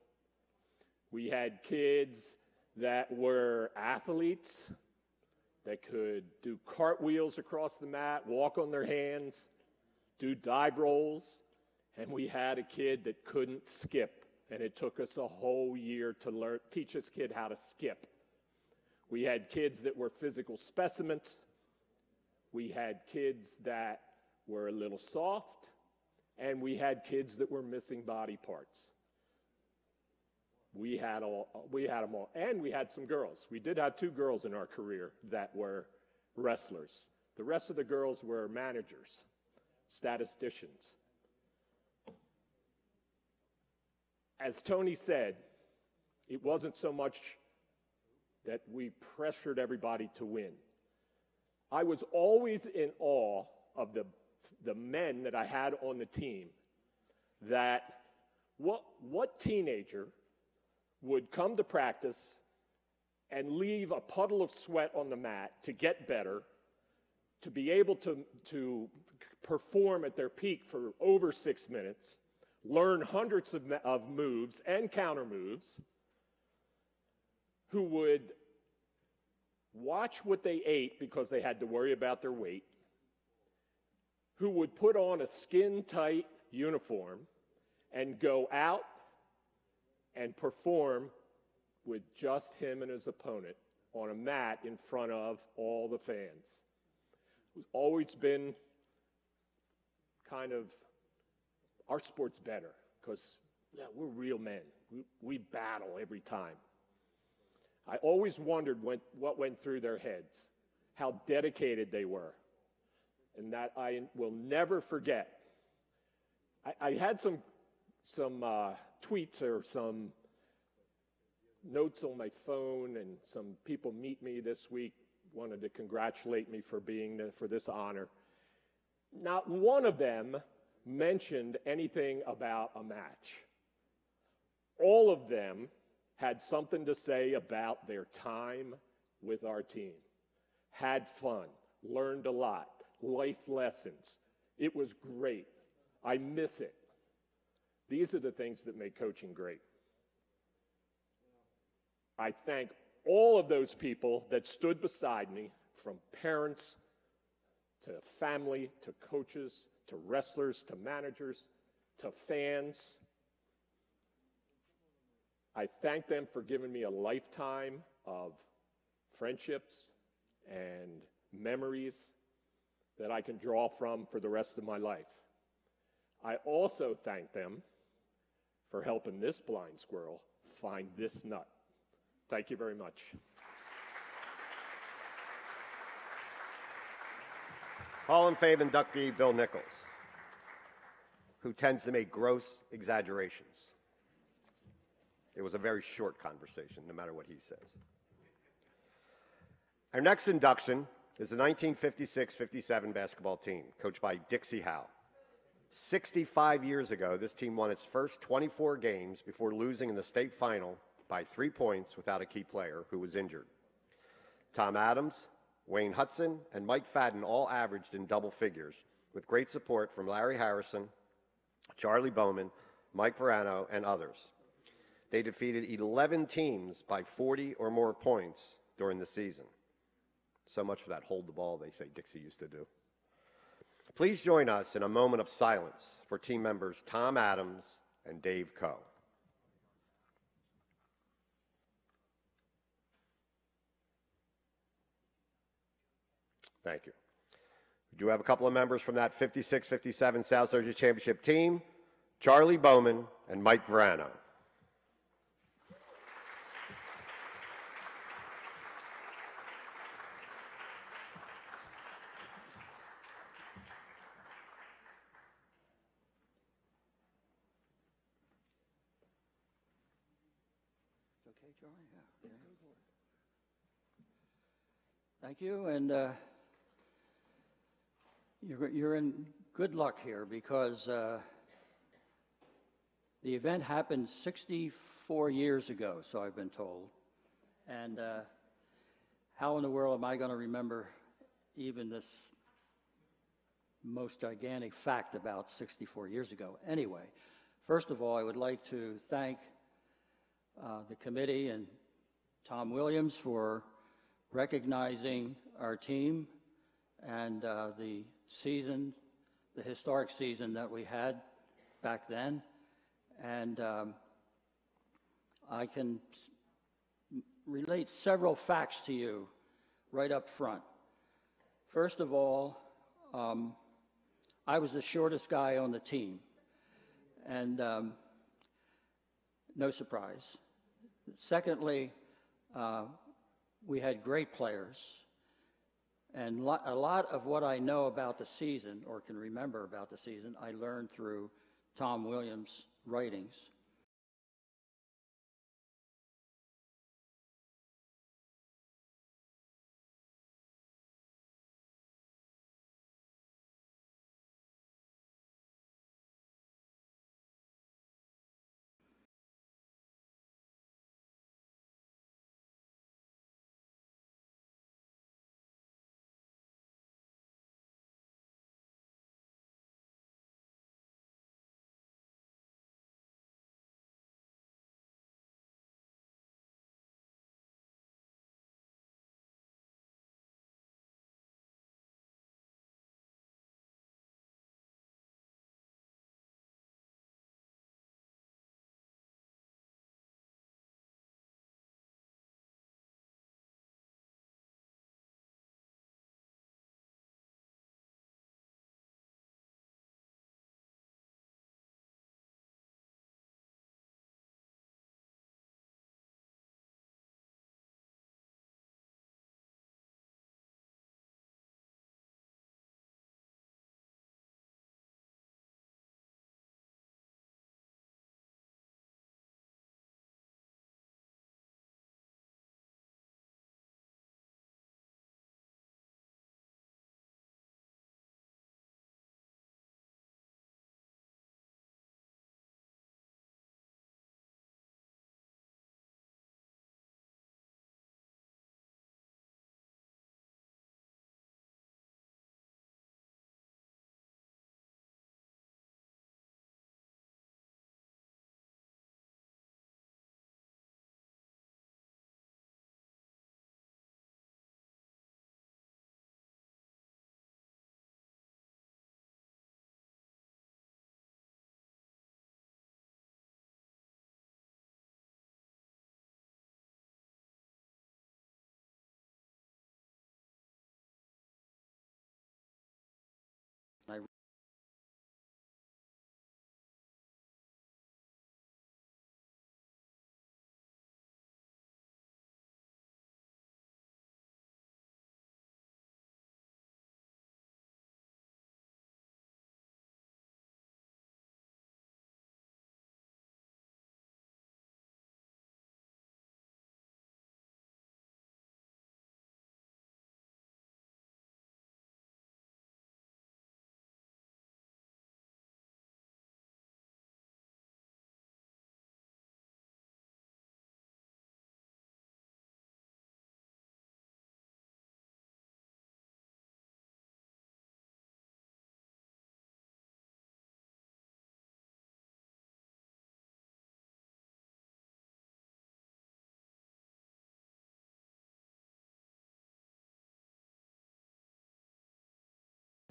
We had kids that were athletes that could do cartwheels across the mat, walk on their hands, do dive rolls, and we had a kid that couldn't skip, and it took us a whole year to teach this kid how to skip. We had kids that were physical specimens. We had kids that were a little soft, and we had kids that were missing body parts. We had them all, and we had some girls. We did have 2 girls in our career that were wrestlers. The rest of the girls were managers, statisticians. As Tony said, it wasn't so much that we pressured everybody to win. I was always in awe of the men that I had on the team, that what teenager would come to practice and leave a puddle of sweat on the mat to get better, to be able to perform at their peak for over 6 minutes, learn hundreds of moves and counter moves, who would watch what they ate because they had to worry about their weight, who would put on a skin-tight uniform and go out and perform with just him and his opponent on a mat in front of all the fans. It's always been kind of, our sport's better because we're real men. We battle every time. I always wondered what went through their heads, how dedicated they were, and that I will never forget. I had some tweets or some notes on my phone, and some people meet me this week, wanted to congratulate me for for this honor. Not one of them mentioned anything about a match. All of them had something to say about their time with our team. Had fun, learned a lot, life lessons. It was great. I miss it. These are the things that make coaching great. I thank all of those people that stood beside me, from parents to family to coaches to wrestlers to managers to fans. I thank them for giving me a lifetime of friendships and memories that I can draw from for the rest of my life. I also thank them for helping this blind squirrel find this nut. Thank you very much. Hall of Fame inductee Bill Nichols, who tends to make gross exaggerations. It was a very short conversation, no matter what he says. Our next induction is the 1956-57 basketball team, coached by Dixie Howe. 65 years ago, this team won its first 24 games before losing in the state final by 3 points without a key player who was injured. Tom Adams, Wayne Hudson, and Mike Fadden all averaged in double figures, with great support from Larry Harrison, Charlie Bowman, Mike Verano, and others. They defeated 11 teams by 40 or more points during the season. So much for that hold the ball they say Dixie used to do. Please join us in a moment of silence for team members Tom Adams and Dave Coe. Thank you. We do have a couple of members from that 56-57 South Jersey Championship team, Charlie Bowman and Mike Verano. Okay, Charlie? Yeah. Thank you, and you're in good luck here because the event happened 64 years ago, so I've been told. And how in the world am I going to remember even this most gigantic fact about 64 years ago? Anyway, first of all, I would like to thank the committee and Tom Williams for recognizing our team and the season, the historic season that we had back then. And I can relate several facts to you right up front. First of all, I was the shortest guy on the team, and no surprise. Secondly, we had great players, and a lot of what I know about the season, or can remember about the season, I learned through Tom Williams' writings.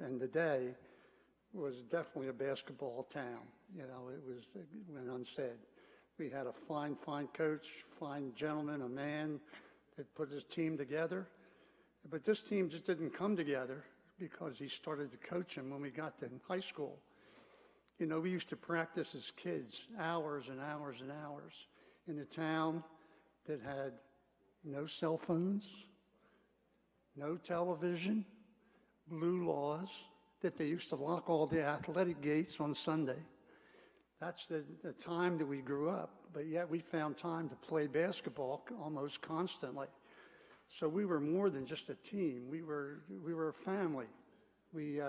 And the day was definitely a basketball town. You know, it went unsaid. We had a fine, fine coach, fine gentleman, a man that put his team together. But this team just didn't come together because he started to coach him when we got to high school. You know, we used to practice as kids, hours and hours and hours, in a town that had no cell phones, no television, blue laws, that they used to lock all the athletic gates on Sunday. That's the time that we grew up, but yet we found time to play basketball almost constantly. So we were more than just a team. We were a family. We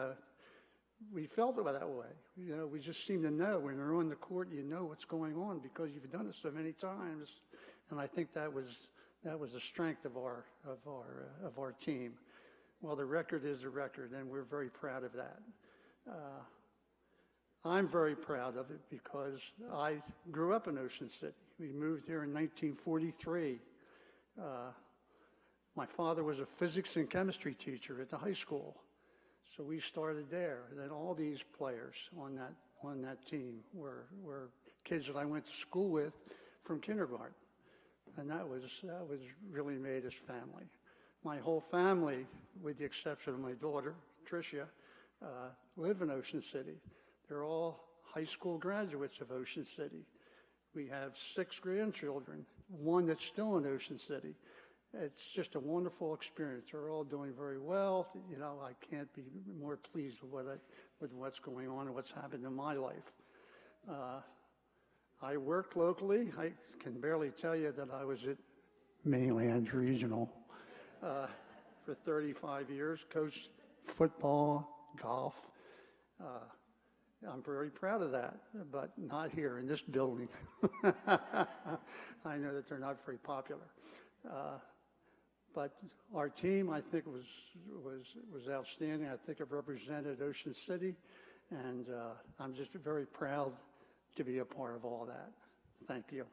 we felt it that way. You know, we just seem to know when you're on the court, you know what's going on because you've done it so many times. And I think that was the strength of our team. Well, the record is a record, and we're very proud of that. I'm very proud of it because I grew up in Ocean City. We moved here in 1943. My father was a physics and chemistry teacher at the high school, so we started there. And then all these players on that team were kids that I went to school with from kindergarten, and that was really made us family. My whole family, with the exception of my daughter Tricia, live in Ocean City. They're all high school graduates of Ocean City. We have 6 grandchildren, one that's still in Ocean City. It's just a wonderful experience. They're all doing very well. You know, I can't be more pleased with what's going on and what's happened in my life. I work locally. I can barely tell you that I was at Mainland Regional for 35 years, coached football, golf. I'm very proud of that, but not here in this building. I know that they're not very popular. But our team, I think, was outstanding. I think it represented Ocean City, and I'm just very proud to be a part of all that. Thank you.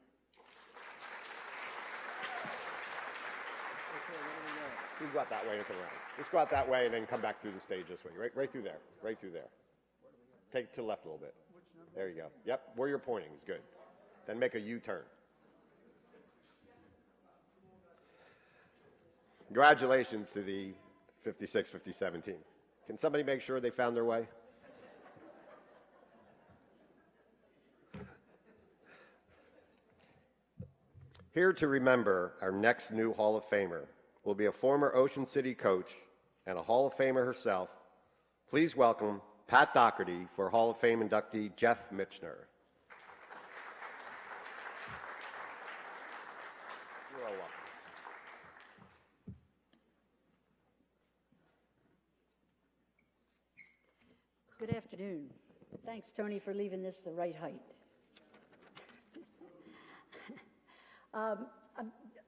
You go out that way and come around. Just go out that way and then come back through the stage this way. Right through there. Right through there. Take to the left a little bit. There you go. Yep, where you're pointing is good. Then make a U-turn. Congratulations to the 56-57 team. Can somebody make sure they found their way? Here to remember our next new Hall of Famer will be a former Ocean City coach and a Hall of Famer herself. Please welcome Pat Doherty for Hall of Fame inductee Jeff Michener. You're all welcome. Good afternoon. Thanks, Tony, for leaving this the right height. I'm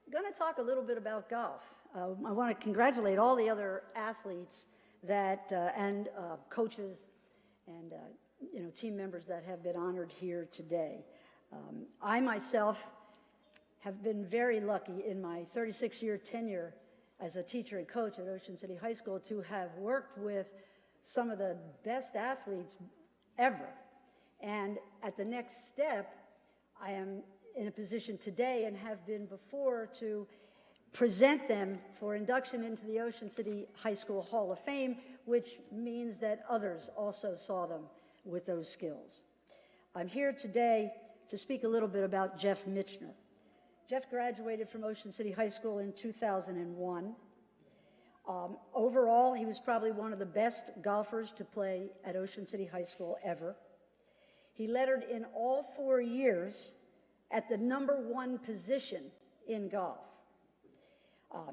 going to talk a little bit about golf. I want to congratulate all the other athletes that and coaches and team members that have been honored here today. I myself have been very lucky in my 36-year tenure as a teacher and coach at Ocean City High School to have worked with some of the best athletes ever. And at the next step, I am in a position today and have been before to present them for induction into the Ocean City High School Hall of Fame, which means that others also saw them with those skills. I'm here today to speak a little bit about Jeff Michener. Jeff graduated from Ocean City High School in 2001. Overall, he was probably one of the best golfers to play at Ocean City High School ever. He lettered in all 4 years at the #1 position in golf.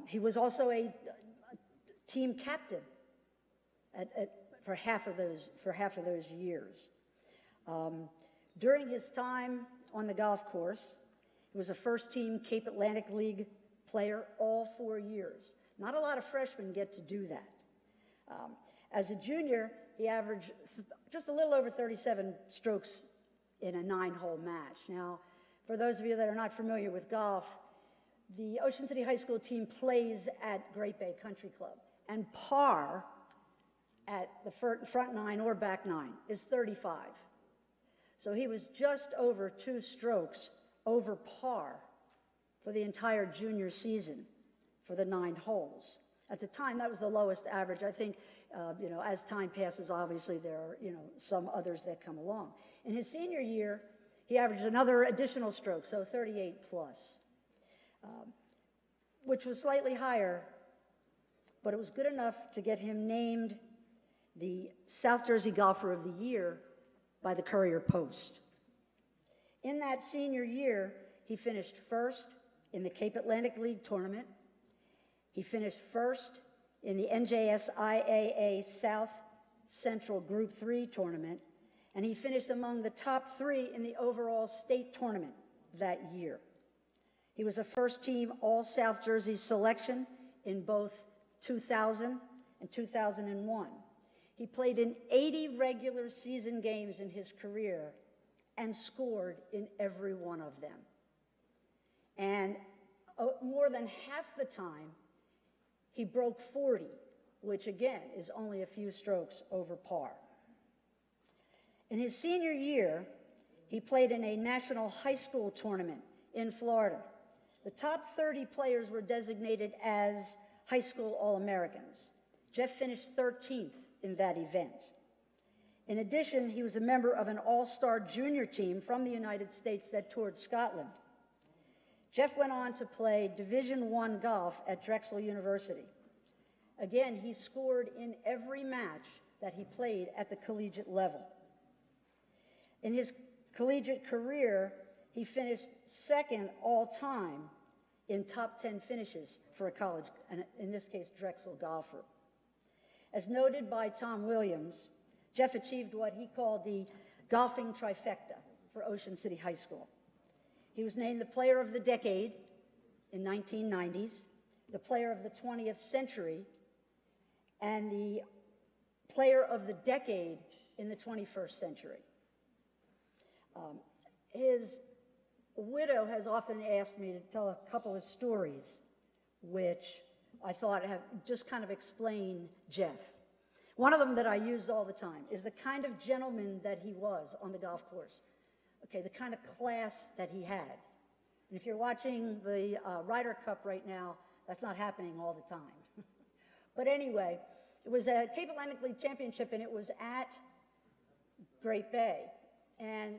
He was also a team captain for half of those years. During his time on the golf course, he was a first-team Cape Atlantic League player all 4 years. Not a lot of freshmen get to do that. As a junior, he averaged just a little over 37 strokes in a 9-hole match. Now, for those of you that are not familiar with golf, the Ocean City High School team plays at Great Bay Country Club, and par at the front 9 or back 9 is 35. So he was just over 2 strokes over par for the entire junior season for the 9 holes. At the time, that was the lowest average. I think, as time passes, obviously there are, some others that come along. In his senior year, he averaged another additional stroke, so 38 plus, which was slightly higher, but it was good enough to get him named the South Jersey Golfer of the Year by the Courier Post. In that senior year, he finished first in the Cape Atlantic League tournament. He finished first in the NJSIAA South Central Group 3 tournament, and he finished among the top 3 in the overall state tournament that year. He was a first-team All-South Jersey selection in both 2000 and 2001. He played in 80 regular season games in his career and scored in every one of them. And more than half the time, he broke 40, which again is only a few strokes over par. In his senior year, he played in a national high school tournament in Florida. The top 30 players were designated as high school All-Americans. Jeff finished 13th in that event. In addition, he was a member of an all-star junior team from the United States that toured Scotland. Jeff went on to play Division I golf at Drexel University. Again, he scored in every match that he played at the collegiate level. In his collegiate career, he finished second all-time in top 10 finishes for a college, and in this case, Drexel golfer. As noted by Tom Williams, Jeff achieved what he called the golfing trifecta for Ocean City High School. He was named the Player of the Decade in 1990s, the Player of the 20th Century, and the Player of the Decade in the 21st century. His widow has often asked me to tell a couple of stories which I thought have just kind of explain Jeff. One of them that I use all the time is the kind of gentleman that he was on the golf course. Okay, the kind of class that he had. And if you're watching the Ryder Cup right now, that's not happening all the time. But anyway, it was a Cape Atlantic League Championship, and it was at Great Bay. And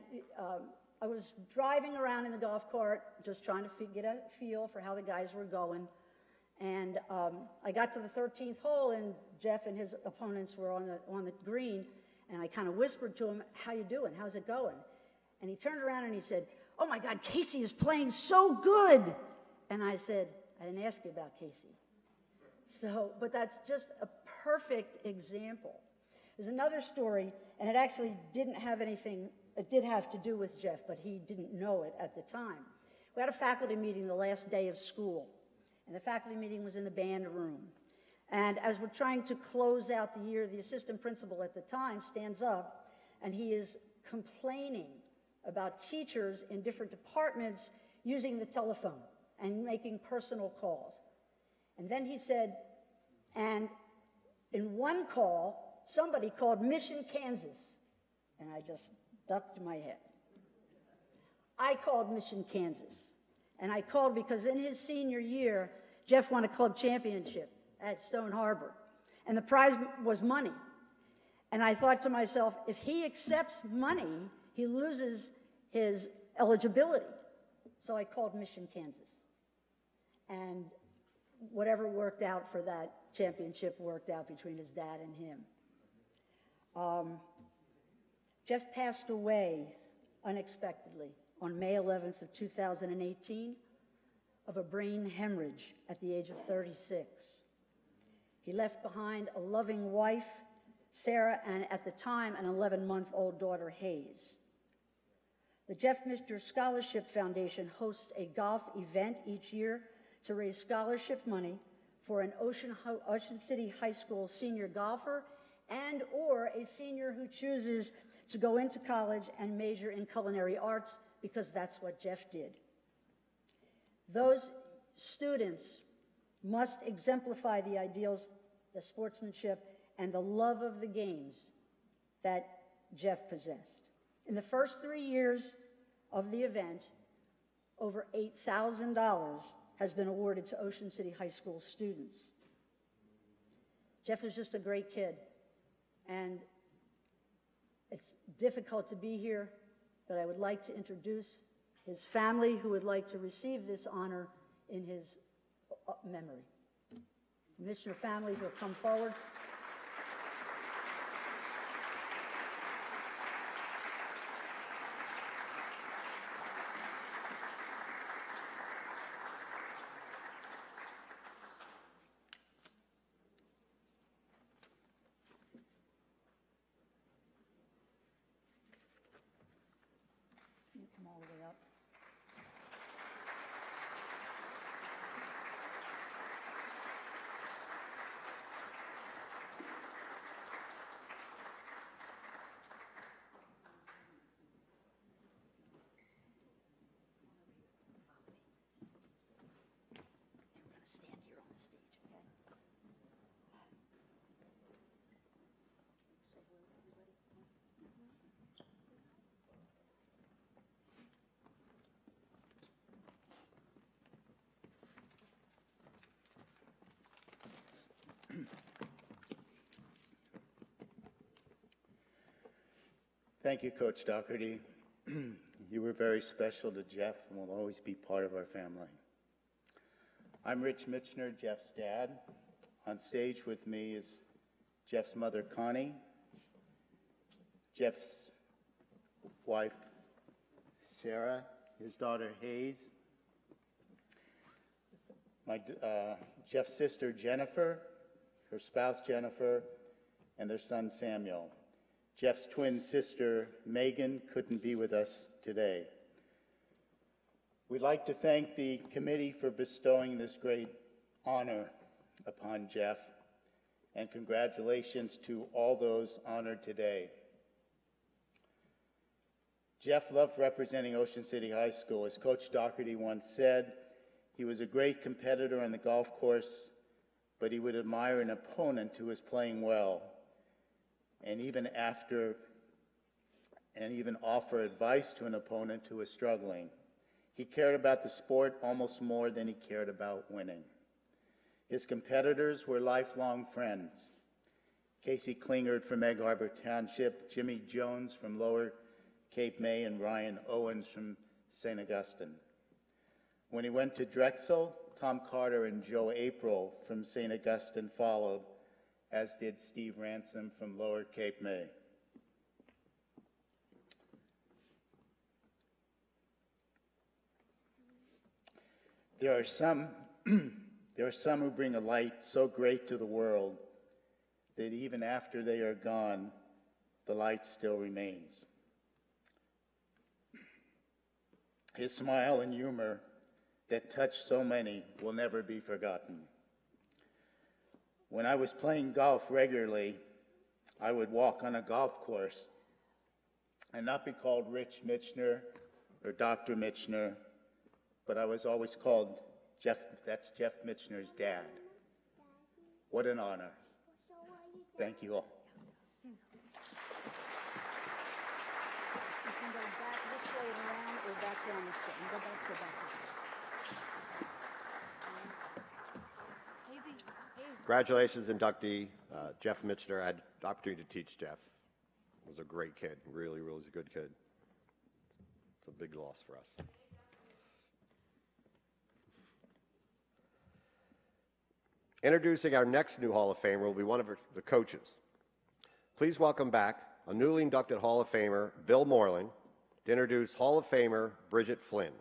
I was driving around in the golf cart, just trying to get a feel for how the guys were going. And I got to the 13th hole, and Jeff and his opponents were on the green, and I kind of whispered to him, "How you doing? How's it going?" And he turned around and he said, "Oh my God, Casey is playing so good." And I said, "I didn't ask you about Casey." So, but that's just a perfect example. There's another story, and it actually didn't have anything, it did have to do with Jeff, but he didn't know it at the time. We had a faculty meeting the last day of school, and the faculty meeting was in the band room. And as we're trying to close out the year, the assistant principal at the time stands up, and he is complaining about teachers in different departments using the telephone and making personal calls. And then he said, and in one call, somebody called Mission, Kansas. And I just ducked my head. I called Mission, Kansas. And I called because in his senior year, Jeff won a club championship at Stone Harbor. And the prize was money. And I thought to myself, if he accepts money, he loses his eligibility. So I called Mission, Kansas. And whatever worked out for that championship worked out between his dad and him. Jeff passed away unexpectedly on May 11th of 2018 of a brain hemorrhage at the age of 36. He left behind a loving wife, Sarah, and at the time, an 11-month-old daughter, Hayes. The Jeff Mister Scholarship Foundation hosts a golf event each year to raise scholarship money for an Ocean City High School senior golfer and or a senior who chooses to go into college and major in culinary arts, because that's what Jeff did. Those students must exemplify the ideals, the sportsmanship, and the love of the games that Jeff possessed. In the first 3 years of the event, over $8,000 has been awarded to Ocean City High School students. Jeff was just a great kid, and it's difficult to be here, but I would like to introduce his family who would like to receive this honor in his memory. Commissioner families will come forward. all the way up. We're going to stand here on the stage, okay? Say hello to everybody. Thank you, Coach Doherty. You were very special to Jeff and will always be part of our family. I'm Rich Mitchner, Jeff's dad. On stage with me is Jeff's mother, Connie, Jeff's wife, Sarah, his daughter, Hayes, Jeff's sister, Jennifer, her spouse, Jennifer, and their son, Samuel. Jeff's twin sister, Megan, couldn't be with us today. We'd like to thank the committee for bestowing this great honor upon Jeff, and congratulations to all those honored today. Jeff loved representing Ocean City High School. As Coach Doherty once said, he was a great competitor on the golf course, but he would admire an opponent who was playing well, and even offer advice to an opponent who was struggling. He cared about the sport almost more than he cared about winning. His competitors were lifelong friends. Casey Klingert from Egg Harbor Township, Jimmy Jones from Lower Cape May, and Ryan Owens from St. Augustine. When he went to Drexel, Tom Carter and Joe April from St. Augustine followed, as did Steve Ransom from Lower Cape May. There are some who bring a light so great to the world that even after they are gone, the light still remains. His smile and humor that touched so many will never be forgotten. When I was playing golf regularly, I would walk on a golf course and not be called Rich Mitchner or Dr. Mitchner, but I was always called Jeff. That's Jeff Mitchner's dad. What an honor. Thank you all. You can go back this way and around or back down the stairs. Go back this way. Congratulations, inductee Jeff Mitchner. I had the opportunity to teach Jeff. He was a great kid. Really, really was a good kid. It's a big loss for us. Introducing our next new Hall of Famer will be one of the coaches. Please welcome back a newly inducted Hall of Famer, Bill Moreland, to introduce Hall of Famer Bridget Flynn.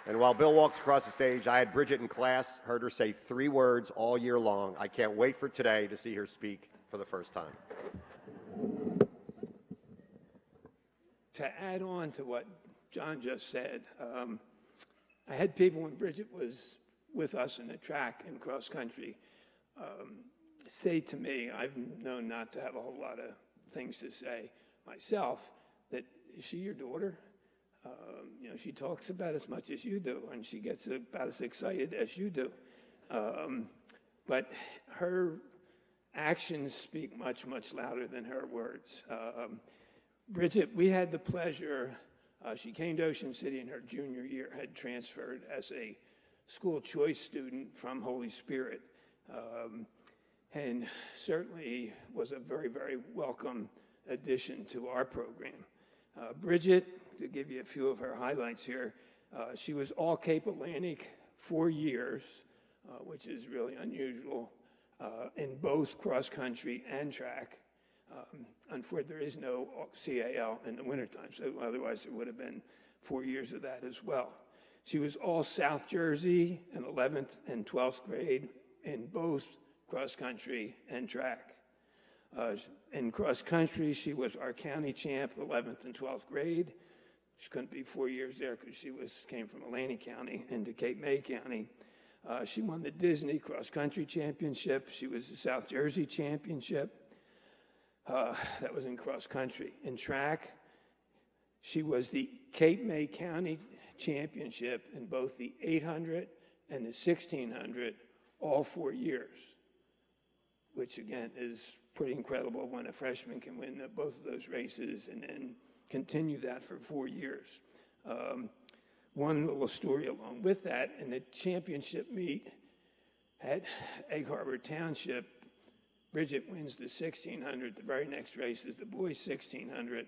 And while Bill walks across the stage, I had Bridget in class, heard her say 3 words all year long. I can't wait for today to see her speak for the first time. To add on to what John just said, I had people when Bridget was with us in the track and cross country say to me, I've known not to have a whole lot of things to say myself, that, is she your daughter? She talks about as much as you do, and she gets about as excited as you do. But her actions speak much, much louder than her words. Bridget, we had the pleasure, she came to Ocean City in her junior year, had transferred as a school choice student from Holy Spirit, and certainly was a very, very welcome addition to our program. Bridget, to give you a few of her highlights here, she was All Cape Atlantic 4 years, which is really unusual, in both cross country and track. Unfortunately, there is no CAL in the wintertime, so otherwise there would have been 4 years of that as well. She was all South Jersey in 11th and 12th grade in both cross country and track. In cross country, she was our county champ, 11th and 12th grade. She couldn't be 4 years there because she came from Allegheny County into Cape May County. She won the Disney cross country championship. She was the South Jersey championship. That was in cross country. In track, she was the Cape May County championship in both the 800 and the 1600 all 4 years, which again is pretty incredible when a freshman can win both of those races and then continue that for 4 years. One little story along with that, in the championship meet at Egg Harbor Township, Bridget wins the 1600. The very next race is the boys 1600.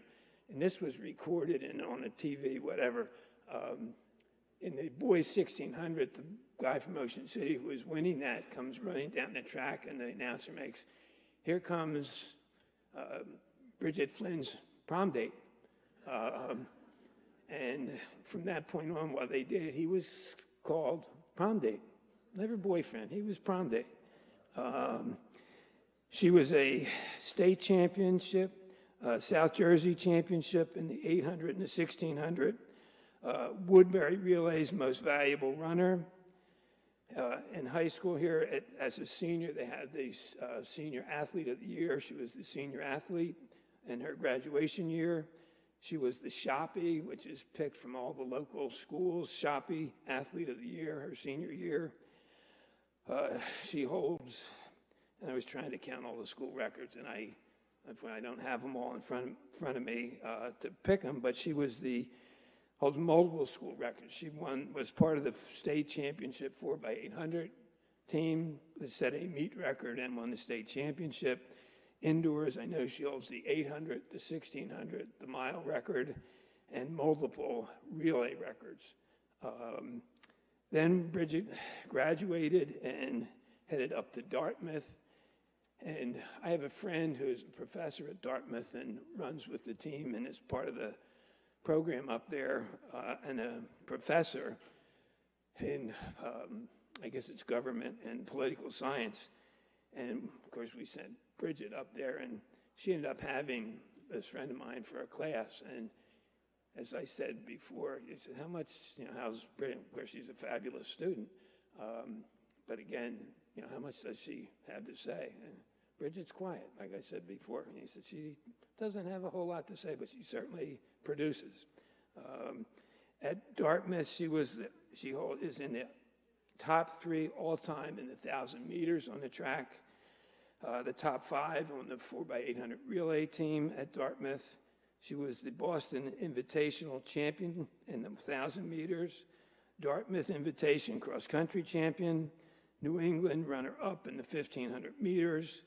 And this was recorded and on the TV, whatever. In the boys 1600, the guy from Ocean City who was winning that comes running down the track, and the announcer makes, "Here comes Bridget Flynn's prom date." And from that point on, while they did, he was called prom date. Never boyfriend, he was prom date. She was a state championship, South Jersey championship in the 800 and the 1600. Woodbury Relay's most valuable runner. In high school here, as a senior, they had the senior athlete of the year. She was the senior athlete in her graduation year. She was the Shoppy, which is picked from all the local schools, Shoppy Athlete of the Year, her senior year. She holds, and I was trying to count all the school records, and I don't have them all in front of me to pick them, but she holds multiple school records. She was part of the state championship 4x800 team that set a meet record and won the state championship. Indoors, I know she holds the 800, the 1600, the mile record, and multiple relay records. Then Bridget graduated and headed up to Dartmouth. And I have a friend who is a professor at Dartmouth and runs with the team and is part of the program up there, and a professor in, I guess it's government and political science. And of course, we sent Bridget up there, and she ended up having this friend of mine for a class. And as I said before, he said, how's Bridget? Of course, she's a fabulous student. But again, how much does she have to say? And Bridget's quiet, like I said before. And he said, she doesn't have a whole lot to say, but she certainly produces. At Dartmouth, she is in the top 3 all-time in the 1,000 meters on the track, the top 5 on the 4x800 relay team at Dartmouth. She was the Boston Invitational champion in the 1,000 meters, Dartmouth Invitation cross-country champion, New England runner-up in the 1,500 meters.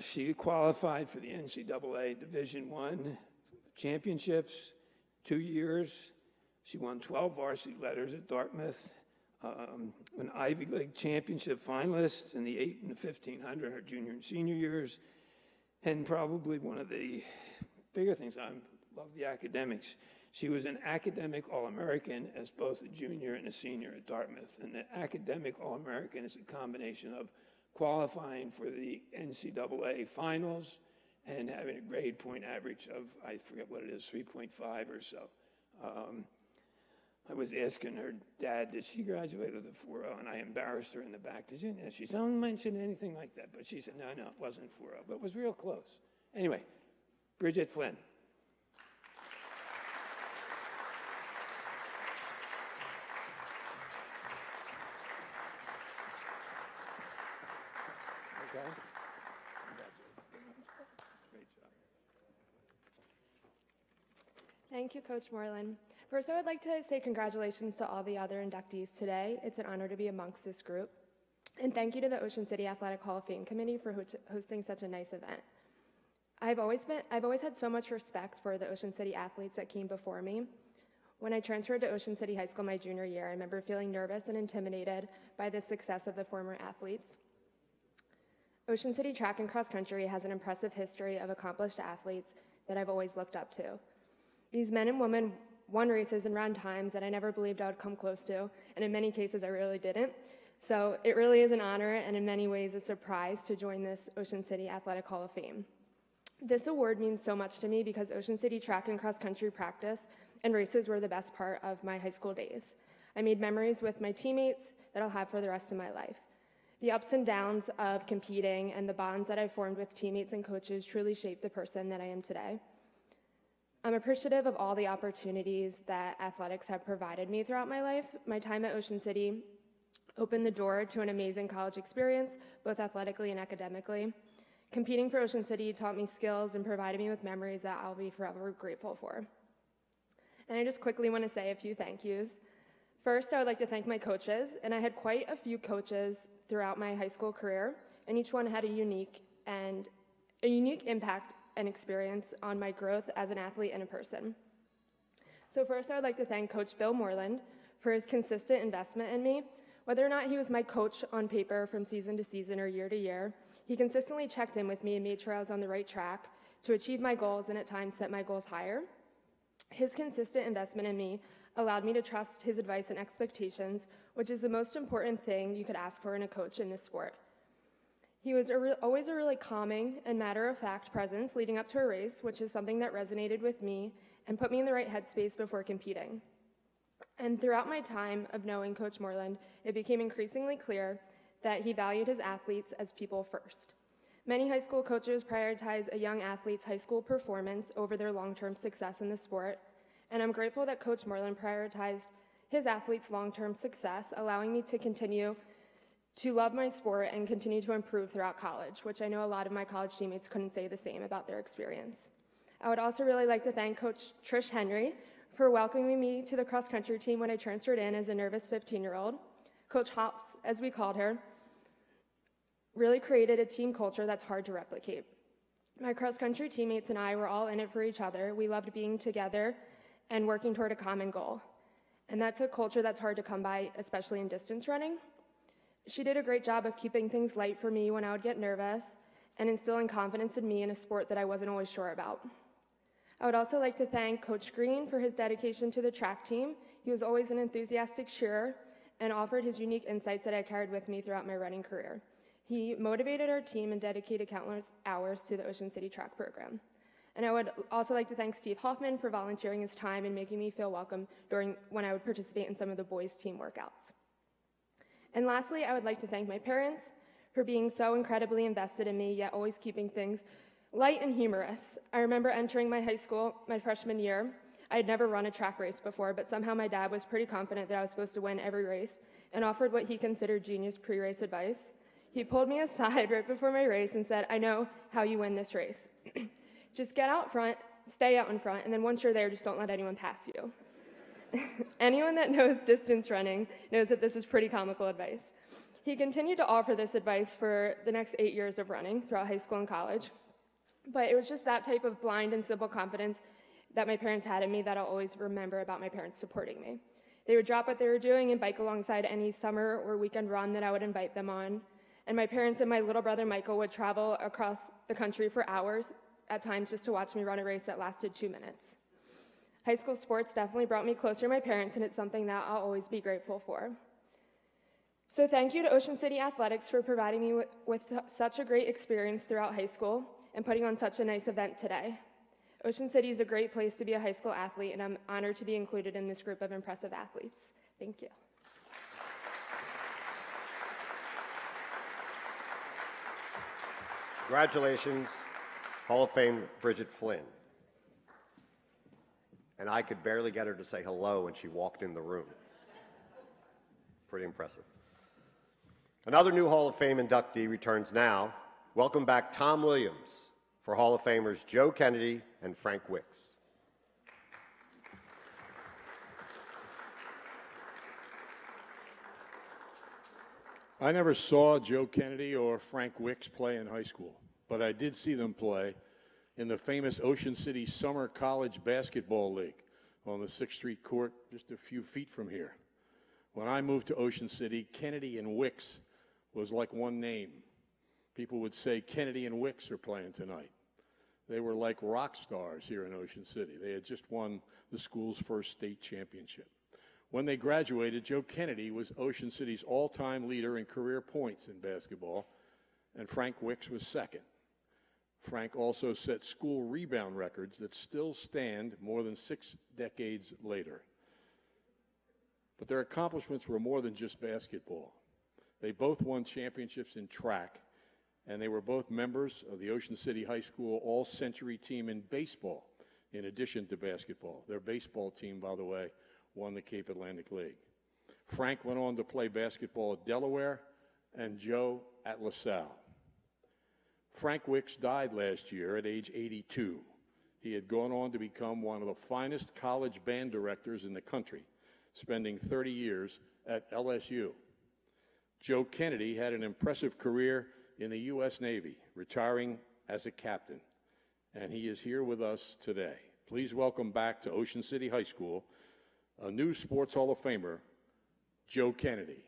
She qualified for the NCAA Division I championships 2 years. She won 12 varsity letters at Dartmouth. An Ivy League championship finalist in the 8 and the 1,500, her junior and senior years. And probably one of the bigger things, I love the academics. She was an academic All-American as both a junior and a senior at Dartmouth. And the academic All-American is a combination of qualifying for the NCAA finals and having a grade point average of, I forget what it is, 3.5 or so. I was asking her dad, did she graduate with a 4.0? And I embarrassed her in the back. Did you? And she said, don't mention anything like that. But she said, no, it wasn't 4.0. But it was real close. Anyway, Bridget Flynn. Okay. Great job. Thank you, Coach Moreland. First, I would like to say congratulations to all the other inductees today. It's an honor to be amongst this group. And thank you to the Ocean City Athletic Hall of Fame Committee for hosting such a nice event. I've always had so much respect for the Ocean City athletes that came before me. When I transferred to Ocean City High School my junior year, I remember feeling nervous and intimidated by the success of the former athletes. Ocean City Track and Cross Country has an impressive history of accomplished athletes that I've always looked up to. These men and women won races and ran times that I never believed I would come close to, and in many cases I really didn't. So it really is an honor and in many ways a surprise to join this Ocean City Athletic Hall of Fame. This award means so much to me because Ocean City track and cross country practice and races were the best part of my high school days. I made memories with my teammates that I'll have for the rest of my life. The ups and downs of competing and the bonds that I formed with teammates and coaches truly shaped the person that I am today. I'm appreciative of all the opportunities that athletics have provided me throughout my life. My time at Ocean City opened the door to an amazing college experience, both athletically and academically. Competing for Ocean City taught me skills and provided me with memories that I'll be forever grateful for. And I just quickly want to say a few thank yous. First, I would like to thank my coaches, and I had quite a few coaches throughout my high school career, and each one had a unique impact and experience on my growth as an athlete and a person. So first, I would like to thank Coach Bill Moreland for his consistent investment in me. Whether or not he was my coach on paper from season to season or year to year, he consistently checked in with me and made sure I was on the right track to achieve my goals and at times set my goals higher. His consistent investment in me allowed me to trust his advice and expectations, which is the most important thing you could ask for in a coach in this sport. He was always a really calming and matter-of-fact presence leading up to a race, which is something that resonated with me and put me in the right headspace before competing. And throughout my time of knowing Coach Moreland, it became increasingly clear that he valued his athletes as people first. Many high school coaches prioritize a young athlete's high school performance over their long-term success in the sport, and I'm grateful that Coach Moreland prioritized his athletes' long-term success, allowing me to continue to love my sport and continue to improve throughout college, which I know a lot of my college teammates couldn't say the same about their experience. I would also really like to thank Coach Trish Henry for welcoming me to the cross-country team when I transferred in as a nervous 15-year-old. Coach Hops, as we called her, really created a team culture that's hard to replicate. My cross-country teammates and I were all in it for each other. We loved being together and working toward a common goal. And that's a culture that's hard to come by, especially in distance running. She did a great job of keeping things light for me when I would get nervous and instilling confidence in me in a sport that I wasn't always sure about. I would also like to thank Coach Green for his dedication to the track team. He was always an enthusiastic cheerer and offered his unique insights that I carried with me throughout my running career. He motivated our team and dedicated countless hours to the Ocean City track program. And I would also like to thank Steve Hoffman for volunteering his time and making me feel welcome when I would participate in some of the boys' team workouts. And lastly, I would like to thank my parents for being so incredibly invested in me, yet always keeping things light and humorous. I remember entering my high school my freshman year. I had never run a track race before, but somehow my dad was pretty confident that I was supposed to win every race and offered what he considered genius pre-race advice. He pulled me aside right before my race and said, "I know how you win this race. Just get out front, stay out in front, and then once you're there, just don't let anyone pass you." Anyone that knows distance running knows that this is pretty comical advice. He continued to offer this advice for the next 8 years of running throughout high school and college. But it was just that type of blind and simple confidence that my parents had in me that I'll always remember about my parents supporting me. They would drop what they were doing and bike alongside any summer or weekend run that I would invite them on. And my parents and my little brother Michael would travel across the country for hours, at times just to watch me run a race that lasted 2 minutes. High school sports definitely brought me closer to my parents, and it's something that I'll always be grateful for. So thank you to Ocean City Athletics for providing me with such a great experience throughout high school and putting on such a nice event today. Ocean City is a great place to be a high school athlete, and I'm honored to be included in this group of impressive athletes. Thank you. Congratulations, Hall of Fame Bridget Flynn. And I could barely get her to say hello when she walked in the room. Pretty impressive. Another new Hall of Fame inductee returns now. Welcome back Tom Williams for Hall of Famers Joe Kennedy and Frank Wicks. I never saw Joe Kennedy or Frank Wicks play in high school, but I did see them play in the famous Ocean City Summer College Basketball League on the 6th Street court just a few feet from here. When I moved to Ocean City, Kennedy and Wicks was like one name. People would say, "Kennedy and Wicks are playing tonight." They were like rock stars here in Ocean City. They had just won the school's first state championship. When they graduated, Joe Kennedy was Ocean City's all-time leader in career points in basketball, and Frank Wicks was second. Frank also set school rebound records that still stand more than 6 decades later. But their accomplishments were more than just basketball. They both won championships in track, and they were both members of the Ocean City High School All-Century team in baseball, in addition to basketball. Their baseball team, by the way, won the Cape Atlantic League. Frank went on to play basketball at Delaware, and Joe at LaSalle. Frank Wicks died last year at age 82. He had gone on to become one of the finest college band directors in the country, spending 30 years at LSU. Joe Kennedy had an impressive career in the U.S. Navy, retiring as a captain, and he is here with us today. Please welcome back to Ocean City High School a new Sports Hall of Famer, Joe Kennedy.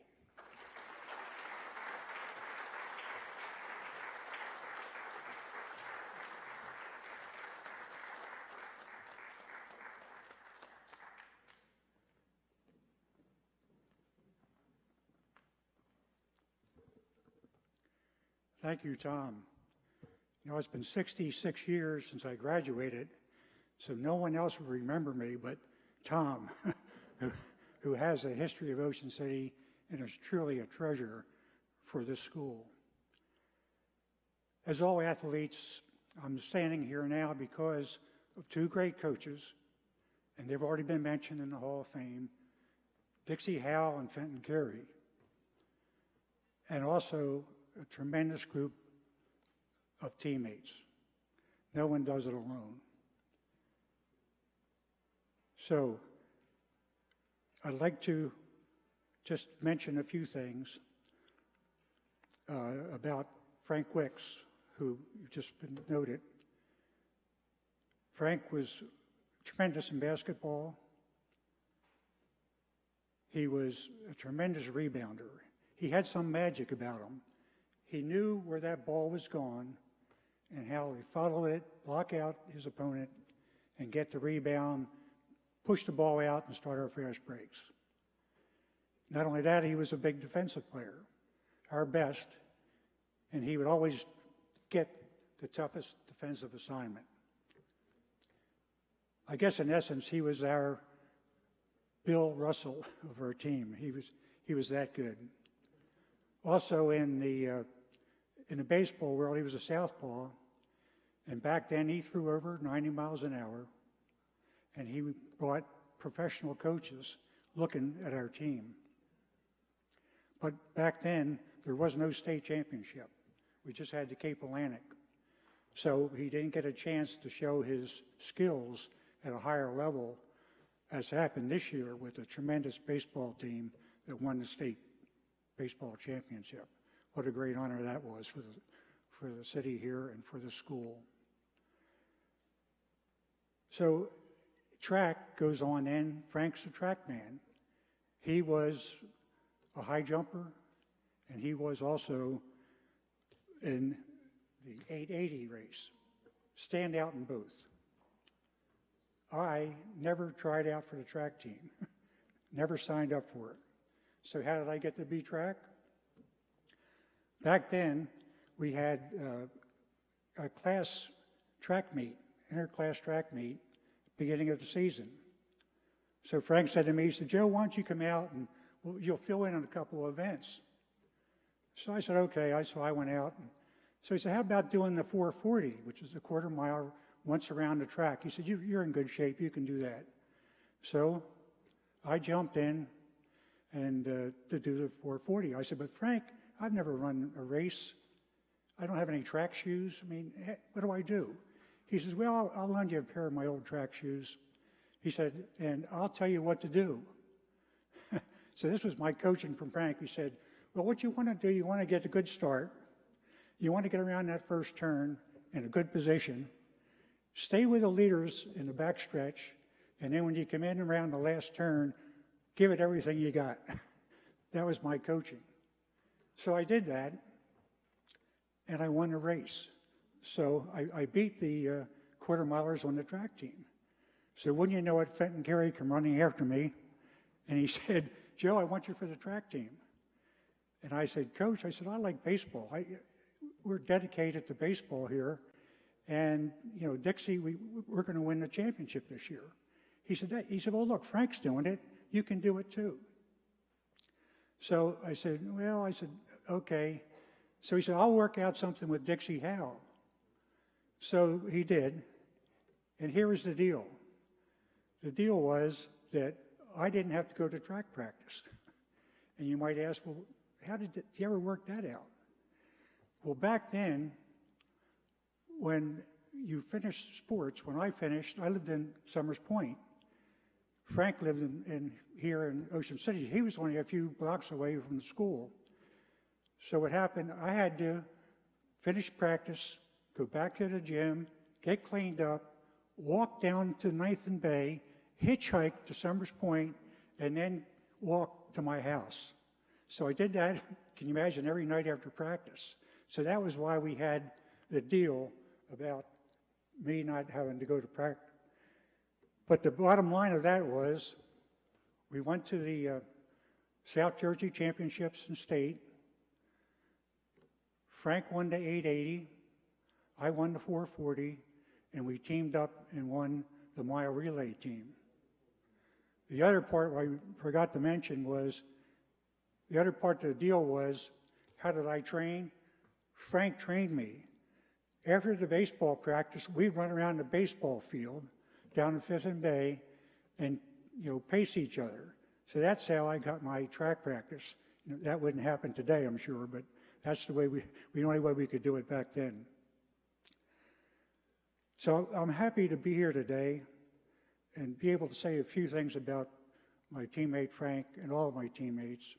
Thank you, Tom. You know, it's been 66 years since I graduated, so no one else will remember me but Tom, who has a history of Ocean City and is truly a treasure for this school. As all athletes, I'm standing here now because of 2 great coaches, and they've already been mentioned in the Hall of Fame, Dixie Howell and Fenton Carey, and also a tremendous group of teammates. No one does it alone. So I'd like to just mention a few things about Frank Wicks, who just been noted. Frank was tremendous in basketball. He was a tremendous rebounder. He had some magic about him. He knew where that ball was gone and how he followed it, block out his opponent, and get the rebound, push the ball out, and start our fast breaks. Not only that, he was a big defensive player, our best, and he would always get the toughest defensive assignment. I guess in essence, he was our Bill Russell of our team. He was that good. Also in the baseball world, he was a southpaw, and back then he threw over 90 miles an hour, and he brought professional coaches looking at our team. But back then, there was no state championship. We just had the Cape Atlantic. So he didn't get a chance to show his skills at a higher level, as happened this year with a tremendous baseball team that won the state baseball championship. What a great honor that was for the city here and for the school. So track goes on then. Frank's a track man. He was a high jumper, and he was also in the 880 race. Stand out in both. I never tried out for the track team. Never signed up for it. So how did I get to be track? Back then, we had a class track meet, inter-class track meet, beginning of the season. So Frank said to me, he said, "Joe, why don't you come out and you'll fill in on a couple of events." So I said, okay. So I went out. So he said, how about doing the 440, which is a quarter mile once around the track? He said, you're in good shape. You can do that. So I jumped in and to do the 440. I said, but Frank, I've never run a race. I don't have any track shoes. I mean, what do I do? He says, well, I'll lend you a pair of my old track shoes. He said, and I'll tell you what to do. So this was my coaching from Frank. He said, well, what you want to do, you want to get a good start. You want to get around that first turn in a good position. Stay with the leaders in the back stretch. And then when you come in around the last turn, give it everything you got. That was my coaching. So I did that, and I won the race. So I beat the quarter milers on the track team. So wouldn't you know it, Fenton Carey come running after me, And he said, Joe, I want you for the track team. And I said, Coach, I said, I like baseball. We're dedicated to baseball here. And, you know, Dixie, we're going to win the championship this year. He said, well, look, Frank's doing it. You can do it too. So I said, well, okay. So he said, I'll work out something with Dixie Howell. So he did. And here was the deal. The deal was that I didn't have to go to track practice. And you might ask, well, how did you ever work that out? Well, back then, when you finished sports, when I finished, I lived in Summers Point. Frank lived here in Ocean City. He was only a few blocks away from the school. So what happened, I had to finish practice, go back to the gym, get cleaned up, walk down to Ninth and Bay, hitchhike to Summers Point, and then walk to my house. So I did that, can you imagine, every night after practice. So that was why we had the deal about me not having to go to practice. But the bottom line of that was we went to the South Jersey Championships in state. Frank won the 880, I won the 440, and we teamed up and won the mile relay team. The other part I forgot to mention was, the other part of the deal was, how did I train? Frank trained me. After the baseball practice, we'd run around the baseball field down in Fifth and Bay and, you know, pace each other. So that's how I got my track practice. You know, that wouldn't happen today, I'm sure, but that's the way the only way we could do it back then. So I'm happy to be here today and be able to say a few things about my teammate Frank and all of my teammates,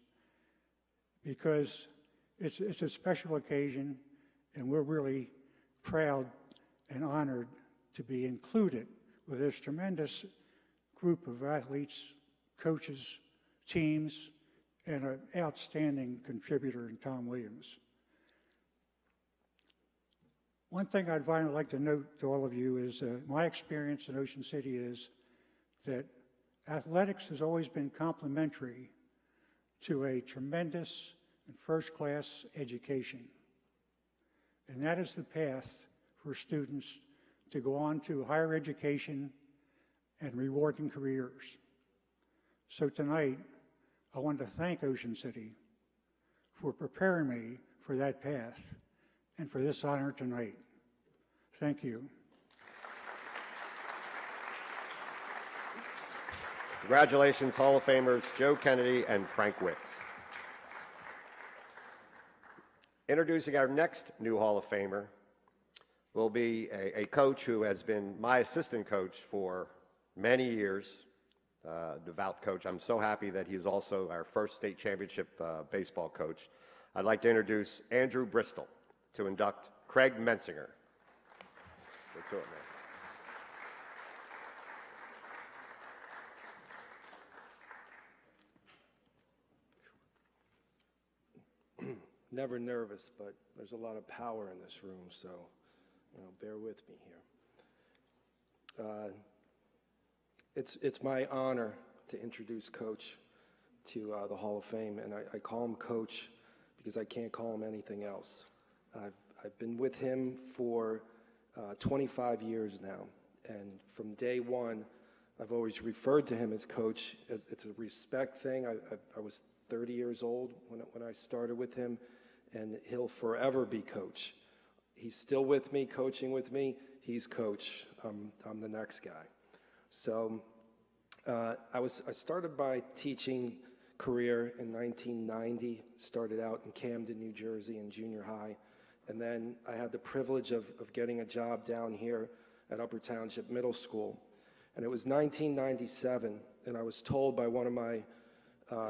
because it's a special occasion and we're really proud and honored to be included with this tremendous group of athletes, coaches, teams, and an outstanding contributor in Tom Williams. One thing I'd finally like to note to all of you is my experience in Ocean City is that athletics has always been complementary to a tremendous and first-class education. And that is the path for students to go on to higher education and rewarding careers. So tonight, I want to thank Ocean City for preparing me for that path and for this honor tonight. Thank you. Congratulations, Hall of Famers Joe Kennedy and Frank Wicks. Introducing our next new Hall of Famer will be a coach who has been my assistant coach for many years, devout coach. I'm so happy that he's also our first state championship baseball coach. I'd like to introduce Andrew Bristol to induct Craig Mensinger. Get to it, man. Never nervous, but there's a lot of power in this room, so bear with me here. It's my honor to introduce Coach to the Hall of Fame, and I call him Coach because I can't call him anything else. I've been with him for 25 years now, and from day one, I've always referred to him as Coach. It's a respect thing. I was 30 years old when I started with him, and he'll forever be Coach. He's still with me, coaching with me. He's Coach. I'm the next guy. So I started my teaching career in 1990. Started out in Camden, New Jersey, in junior high, and then I had the privilege of getting a job down here at Upper Township Middle School. And it was 1997, and I was told by one of my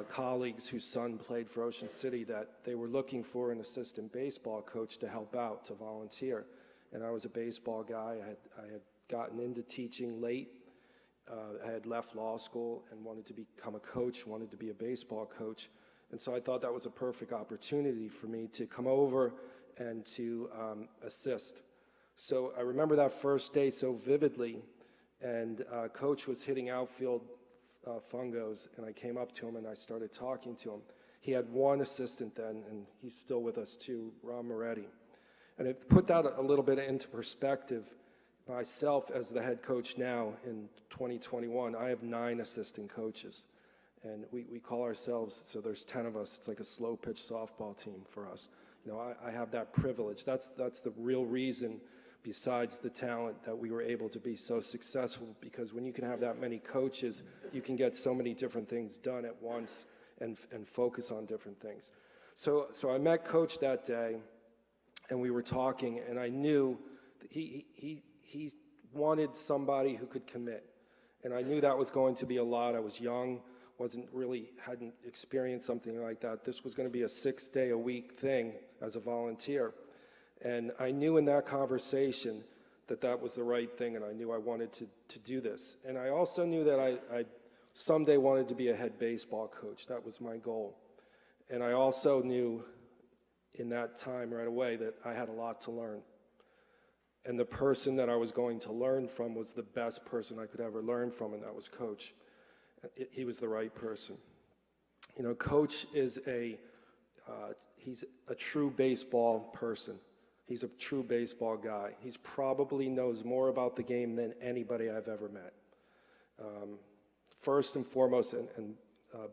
colleagues whose son played for Ocean City that they were looking for an assistant baseball coach to help out, to volunteer. And I was a baseball guy. I had gotten into teaching late. I had left law school and wanted to become a coach, wanted to be a baseball coach. And so I thought that was a perfect opportunity for me to come over and to assist. So I remember that first day so vividly, and Coach was hitting outfield Fungos, and I came up to him and I started talking to him. He had one assistant then, and he's still with us too, Ron Moretti. And to put that a little bit into perspective, myself as the head coach now in 2021, I have 9 assistant coaches. And we call ourselves, so there's 10 of us, it's like a slow pitch softball team for us. You know, I have that privilege. That's the real reason, besides the talent, that we were able to be so successful, because when you can have that many coaches, you can get so many different things done at once and focus on different things. So I met Coach that day, and we were talking, and I knew that he wanted somebody who could commit. And I knew that was going to be a lot. I was young, hadn't experienced something like that. This was going to be a 6-day-a-week thing as a volunteer. And I knew in that conversation that was the right thing, and I knew I wanted to do this. And I also knew that I someday wanted to be a head baseball coach. That was my goal. And I also knew in that time right away that I had a lot to learn. And the person that I was going to learn from was the best person I could ever learn from, and that was Coach. He was the right person. You know, Coach is he's a true baseball person. He's a true baseball guy. He's probably knows more about the game than anybody I've ever met. First and foremost, and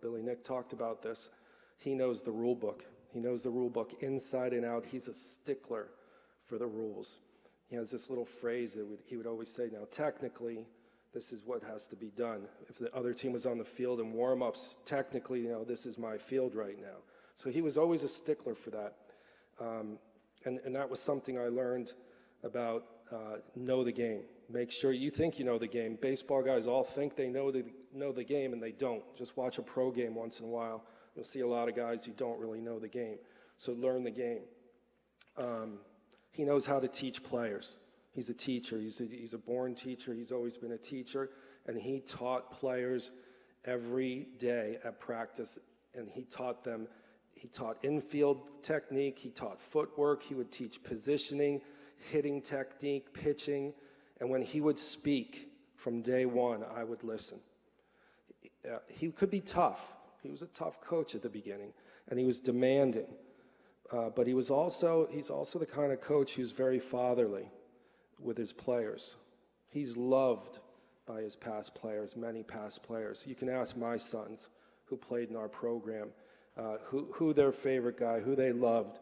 Billy Nick talked about this, he knows the rule book. He knows the rule book inside and out. He's a stickler for the rules. He has this little phrase that he would always say, now technically, this is what has to be done. If the other team was on the field in warm-ups, technically, this is my field right now. So he was always a stickler for that. And that was something I learned about know the game. Make sure you think you know the game. Baseball guys all think they know the game, and they don't. Just watch a pro game once in a while. You'll see a lot of guys who don't really know the game. So learn the game. He knows how to teach players. He's a teacher. He's a born teacher. He's always been a teacher. And he taught players every day at practice. And he taught them, he taught infield technique. He taught footwork. He would teach positioning, hitting technique, pitching. And when he would speak from day one, I would listen. He could be tough. He was a tough coach at the beginning, and he was demanding. But he's also the kind of coach who's very fatherly with his players. He's loved by his past players, many past players. You can ask my sons who played in our program, who their favorite guy, who they loved.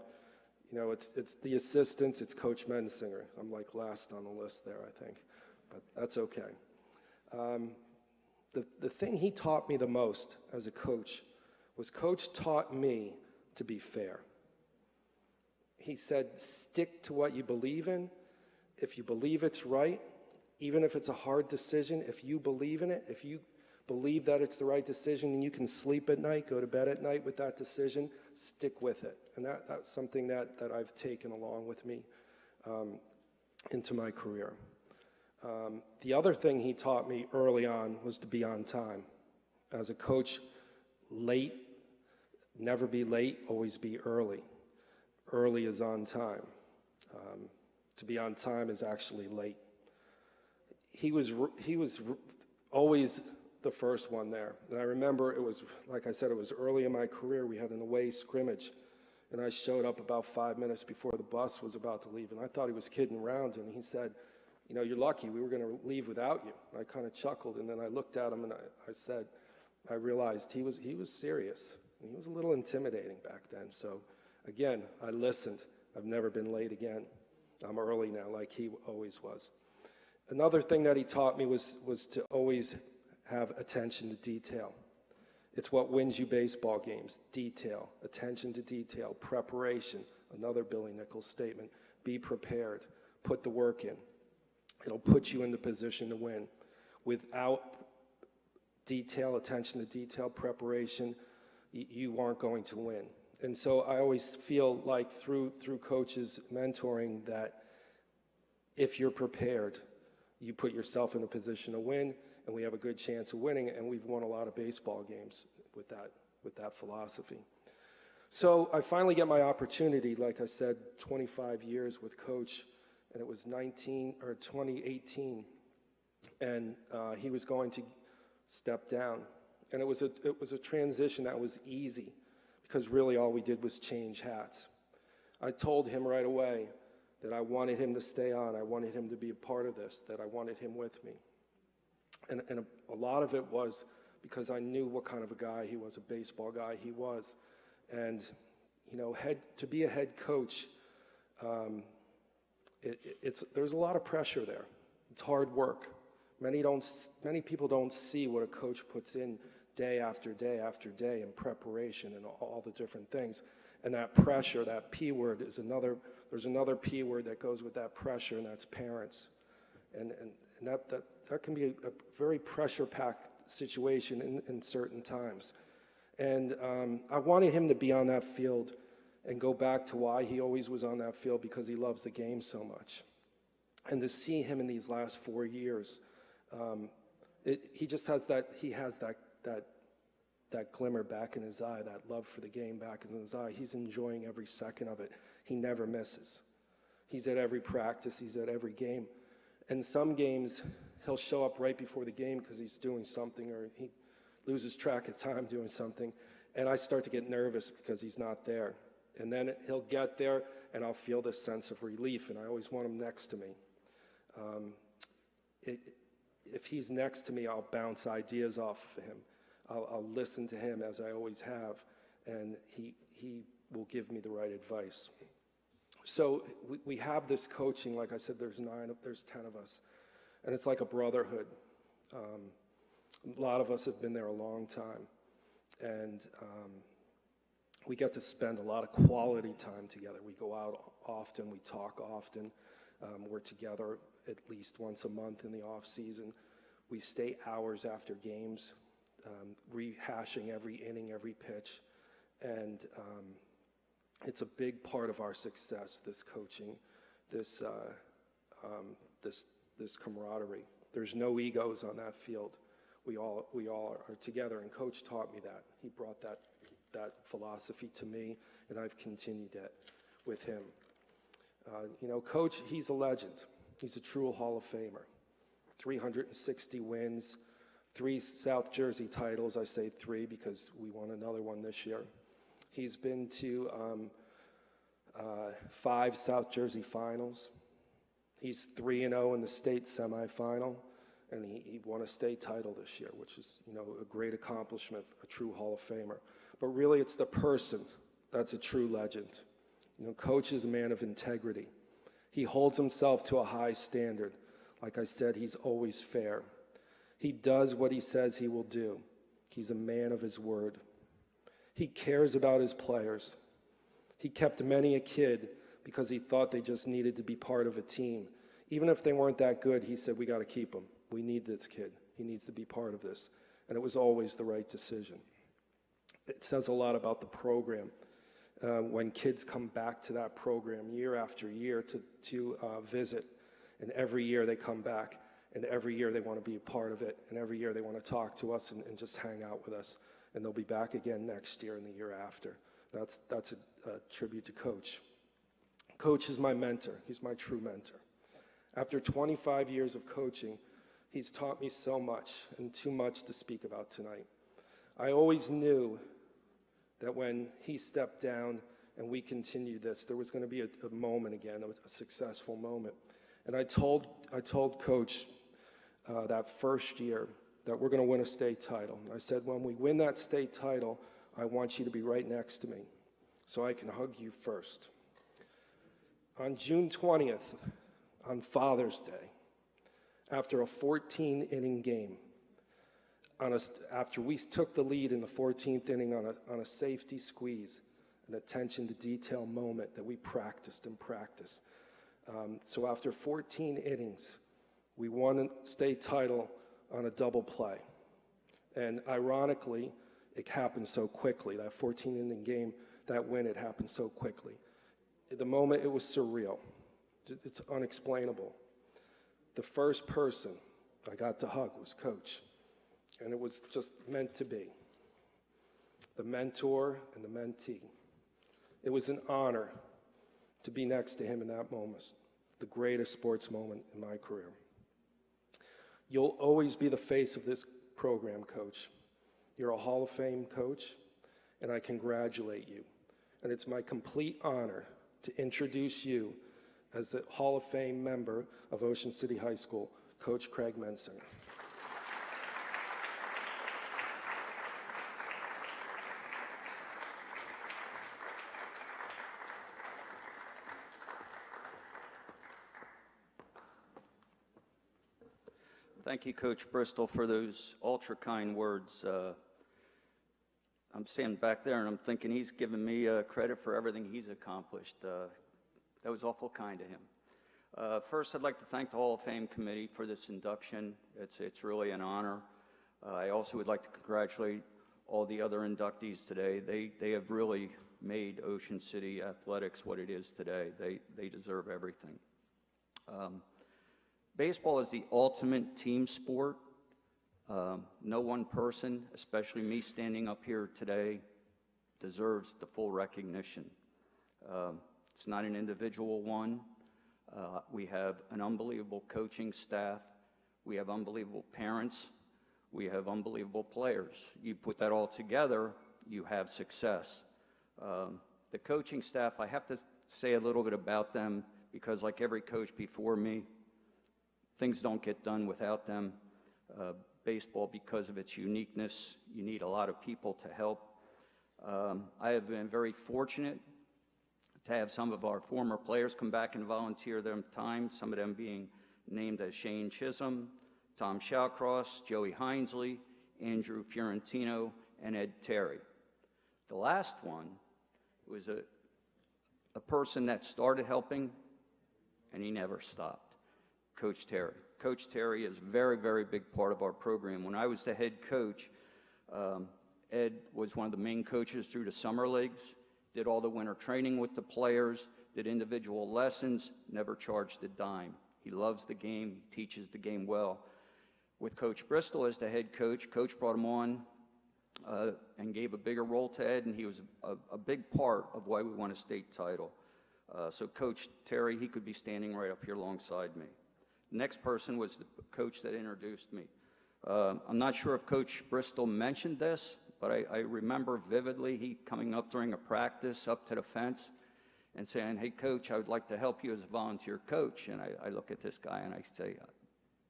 You know, it's the assistants, it's Coach Mensinger. I'm like last on the list there, I think, but that's okay. The thing he taught me the most as a coach was Coach taught me to be fair. He said, stick to what you believe in. If you believe it's right, even if it's a hard decision, if you believe in it, if you believe that it's the right decision and you can sleep at night, go to bed at night with that decision, stick with it. And that's something that I've taken along with me into my career. The other thing he taught me early on was to be on time. As a coach, never be late, always be early. Early is on time. To be on time is actually late. He was always the first one there. And I remember it was, like I said, it was early in my career. We had an away scrimmage, and I showed up about 5 minutes before the bus was about to leave, and I thought he was kidding around, and he said, you know, you're lucky, we were going to leave without you. And I kind of chuckled, and then I looked at him, and I realized he was serious. And he was a little intimidating back then. So again, I listened. I've never been late again. I'm early now, like he always was. Another thing that he taught me was to always have attention to detail. It's what wins you baseball games. Detail, attention to detail, preparation. Another Billy Nichols statement. Be prepared. Put the work in. It'll put you in the position to win. Without detail, attention to detail, preparation, you aren't going to win. And so I always feel like through coaches mentoring that if you're prepared, you put yourself in a position to win, and we have a good chance of winning, and we've won a lot of baseball games with that philosophy. So I finally get my opportunity, like I said, 25 years with Coach, and it was 2018, and he was going to step down And it was a transition that was easy because really all we did was change hats. I told him right away that I wanted him to stay on. I wanted him to be a part of this, that I wanted him with me. And a lot of it was because I knew what kind of a guy he was, a baseball guy he was. And, you know, to be a head coach, there's a lot of pressure there. It's hard work. Many people don't see what a coach puts in day after day after day in preparation and all the different things. And that pressure, that P word, there's another P word that goes with that pressure, and that's parents. And that can be a very pressure-packed situation in certain times. And I wanted him to be on that field and go back to why he always was on that field, because he loves the game so much. And to see him in these last 4 years, he just has that glimmer back in his eye, that love for the game back in his eye. He's enjoying every second of it. He never misses. He's at every practice. He's at every game. And some games, he'll show up right before the game because he's doing something, or he loses track of time doing something. And I start to get nervous because he's not there. And then he'll get there, and I'll feel this sense of relief, and I always want him next to me. If he's next to me, I'll bounce ideas off of him. I'll listen to him as I always have, and he will give me the right advice. So we have this coaching. Like I said, there's 10 of us, and it's like a brotherhood. A lot of us have been there a long time, and we get to spend a lot of quality time together. We go out often, we talk often. We're together at least once a month in the off season. We stay hours after games, rehashing every inning, every pitch, and it's a big part of our success, this coaching, this camaraderie. There's no egos on that field. We all are together, and Coach taught me that. He brought that philosophy to me, and I've continued it with him. You know, Coach, he's a legend. He's a true Hall of Famer. 360 wins, 3 South Jersey titles. I say 3 because we won another one this year. He's been to 5 South Jersey finals. He's 3-0 in the state semifinal, and he won a state title this year, which is, you know, a great accomplishment, a true Hall of Famer. But really, it's the person that's a true legend. You know, Coach is a man of integrity. He holds himself to a high standard. Like I said, he's always fair. He does what he says he will do. He's a man of his word. He cares about his players. He kept many a kid because he thought they just needed to be part of a team. Even if they weren't that good, he said, we got to keep him. We need this kid. He needs to be part of this. And it was always the right decision. It says a lot about the program. When kids come back to that program year after year to visit, and every year they come back, and every year they want to be a part of it, and every year they want to talk to us and just hang out with us, and they'll be back again next year and the year after. That's a tribute to Coach. Coach is my mentor. He's my true mentor. After 25 years of coaching, he's taught me so much, and too much to speak about tonight. I always knew that when he stepped down and we continued this, there was going to be a moment again, a successful moment. And I told Coach that first year that we're going to win a state title. And I said, when we win that state title, I want you to be right next to me so I can hug you first. On June 20th, on Father's Day, after a 14-inning game, after we took the lead in the 14th inning on a safety squeeze, an attention to detail moment that we practiced and practiced. So after 14 innings, we won a state title on a double play. And ironically, it happened so quickly. That 14-inning game, that win, it happened so quickly. At the moment, it was surreal. It's unexplainable. The first person I got to hug was Coach. And it was just meant to be. The mentor and the mentee. It was an honor to be next to him in that moment, the greatest sports moment in my career. You'll always be the face of this program, Coach. You're a Hall of Fame coach, and I congratulate you. And it's my complete honor to introduce you as the Hall of Fame member of Ocean City High School, Coach Craig Mensinger. Thank you, Coach Bristol, for those ultra kind words. I'm standing back there and I'm thinking he's giving me credit for everything he's accomplished. That was awful kind to him. First, I'd like to thank the Hall of Fame committee for this induction. It's really an honor. I also would like to congratulate all the other inductees today. They have really made Ocean City Athletics what it is today. They deserve everything. Baseball is the ultimate team sport. No one person, especially me standing up here today, deserves the full recognition. It's not an individual one. We have an unbelievable coaching staff. We have unbelievable parents. We have unbelievable players. You put that all together, you have success. The coaching staff, I have to say a little bit about them because like every coach before me, things don't get done without them. Baseball, because of its uniqueness, you need a lot of people to help. I have been very fortunate to have some of our former players come back and volunteer their time, some of them being named as Shane Chisholm, Tom Shawcross, Joey Hinesley, Andrew Fiorentino, and Ed Terry. The last one was a person that started helping, and he never stopped. Coach Terry. Coach Terry is a very, very big part of our program. When I was the head coach, Ed was one of the main coaches through the summer leagues, did all the winter training with the players, did individual lessons, never charged a dime. He loves the game, he teaches the game well. With Coach Bristol as the head coach, Coach brought him on and gave a bigger role to Ed, and he was a big part of why we won a state title. So Coach Terry, he could be standing right up here alongside me. The next person was the coach that introduced me. I'm not sure if Coach Bristol mentioned this, but I remember vividly he coming up during a practice up to the fence and saying, "Hey, Coach, I would like to help you as a volunteer coach." And I look at this guy and I say,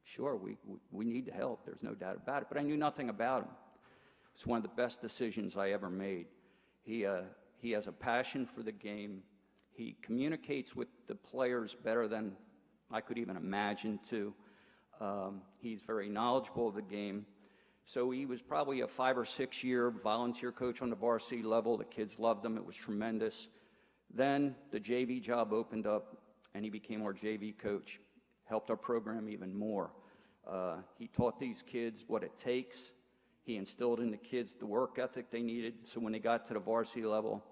"Sure, we need help. There's no doubt about it." But I knew nothing about him. It's one of the best decisions I ever made. He has a passion for the game. He communicates with the players better than I could even imagine to. He's very knowledgeable of the game. So he was probably a 5 or 6 year volunteer coach on the varsity level. The kids loved him. It was tremendous. Then the JV job opened up and he became our JV coach, helped our program even more. He taught these kids what it takes. He instilled in the kids the work ethic they needed. So when they got to the varsity level,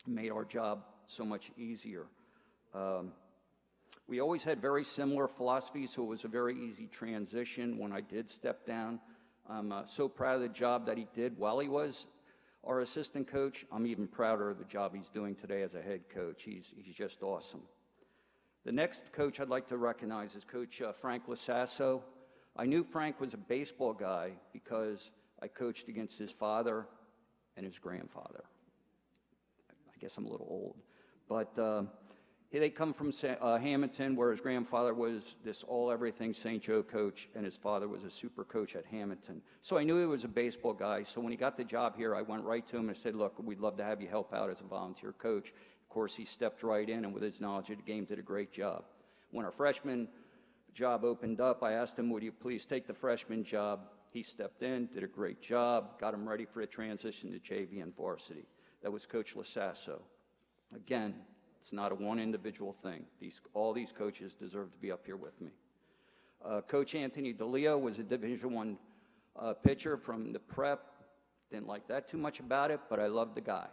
it made our job so much easier. We always had very similar philosophies, so it was a very easy transition when I did step down. I'm so proud of the job that he did while he was our assistant coach. I'm even prouder of the job he's doing today as a head coach. He's just awesome. The next coach I'd like to recognize is Coach Frank Lasasso. I knew Frank was a baseball guy because I coached against his father and his grandfather. I guess I'm a little old, but they come from Hamilton, where his grandfather was this all-everything St. Joe coach, and his father was a super coach at Hamilton. So I knew he was a baseball guy. So when he got the job here, I went right to him and said, "Look, we'd love to have you help out as a volunteer coach." Of course, he stepped right in, and with his knowledge of the game, did a great job. When our freshman job opened up, I asked him, "Would you please take the freshman job?" He stepped in, did a great job, got him ready for the transition to JV and varsity. That was Coach Lasasso. Again, it's not a one individual thing. All these coaches deserve to be up here with me. Coach Anthony DeLeo was a Division I pitcher from the prep. Didn't like that too much about it, but I loved the guy.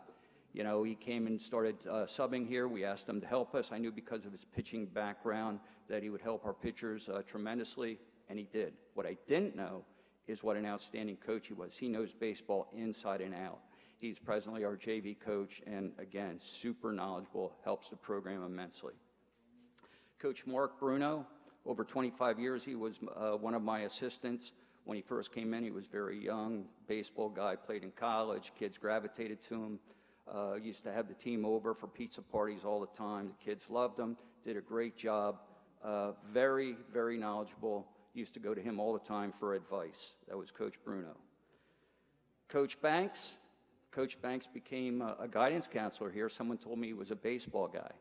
You know, he came and started subbing here. We asked him to help us. I knew because of his pitching background that he would help our pitchers tremendously, and he did. What I didn't know is what an outstanding coach he was. He knows baseball inside and out. He's presently our JV coach, and again, super knowledgeable, helps the program immensely. Coach Mark Bruno, over 25 years, he was one of my assistants When he first came in, he was very young, baseball guy, played in college, kids gravitated to him. Used to have the team over for pizza parties all the time. The kids loved him, did a great job. Very, very knowledgeable. Used to go to him all the time for advice. That was Coach Bruno. Coach Banks became a guidance counselor here. Someone told me he was a baseball guy.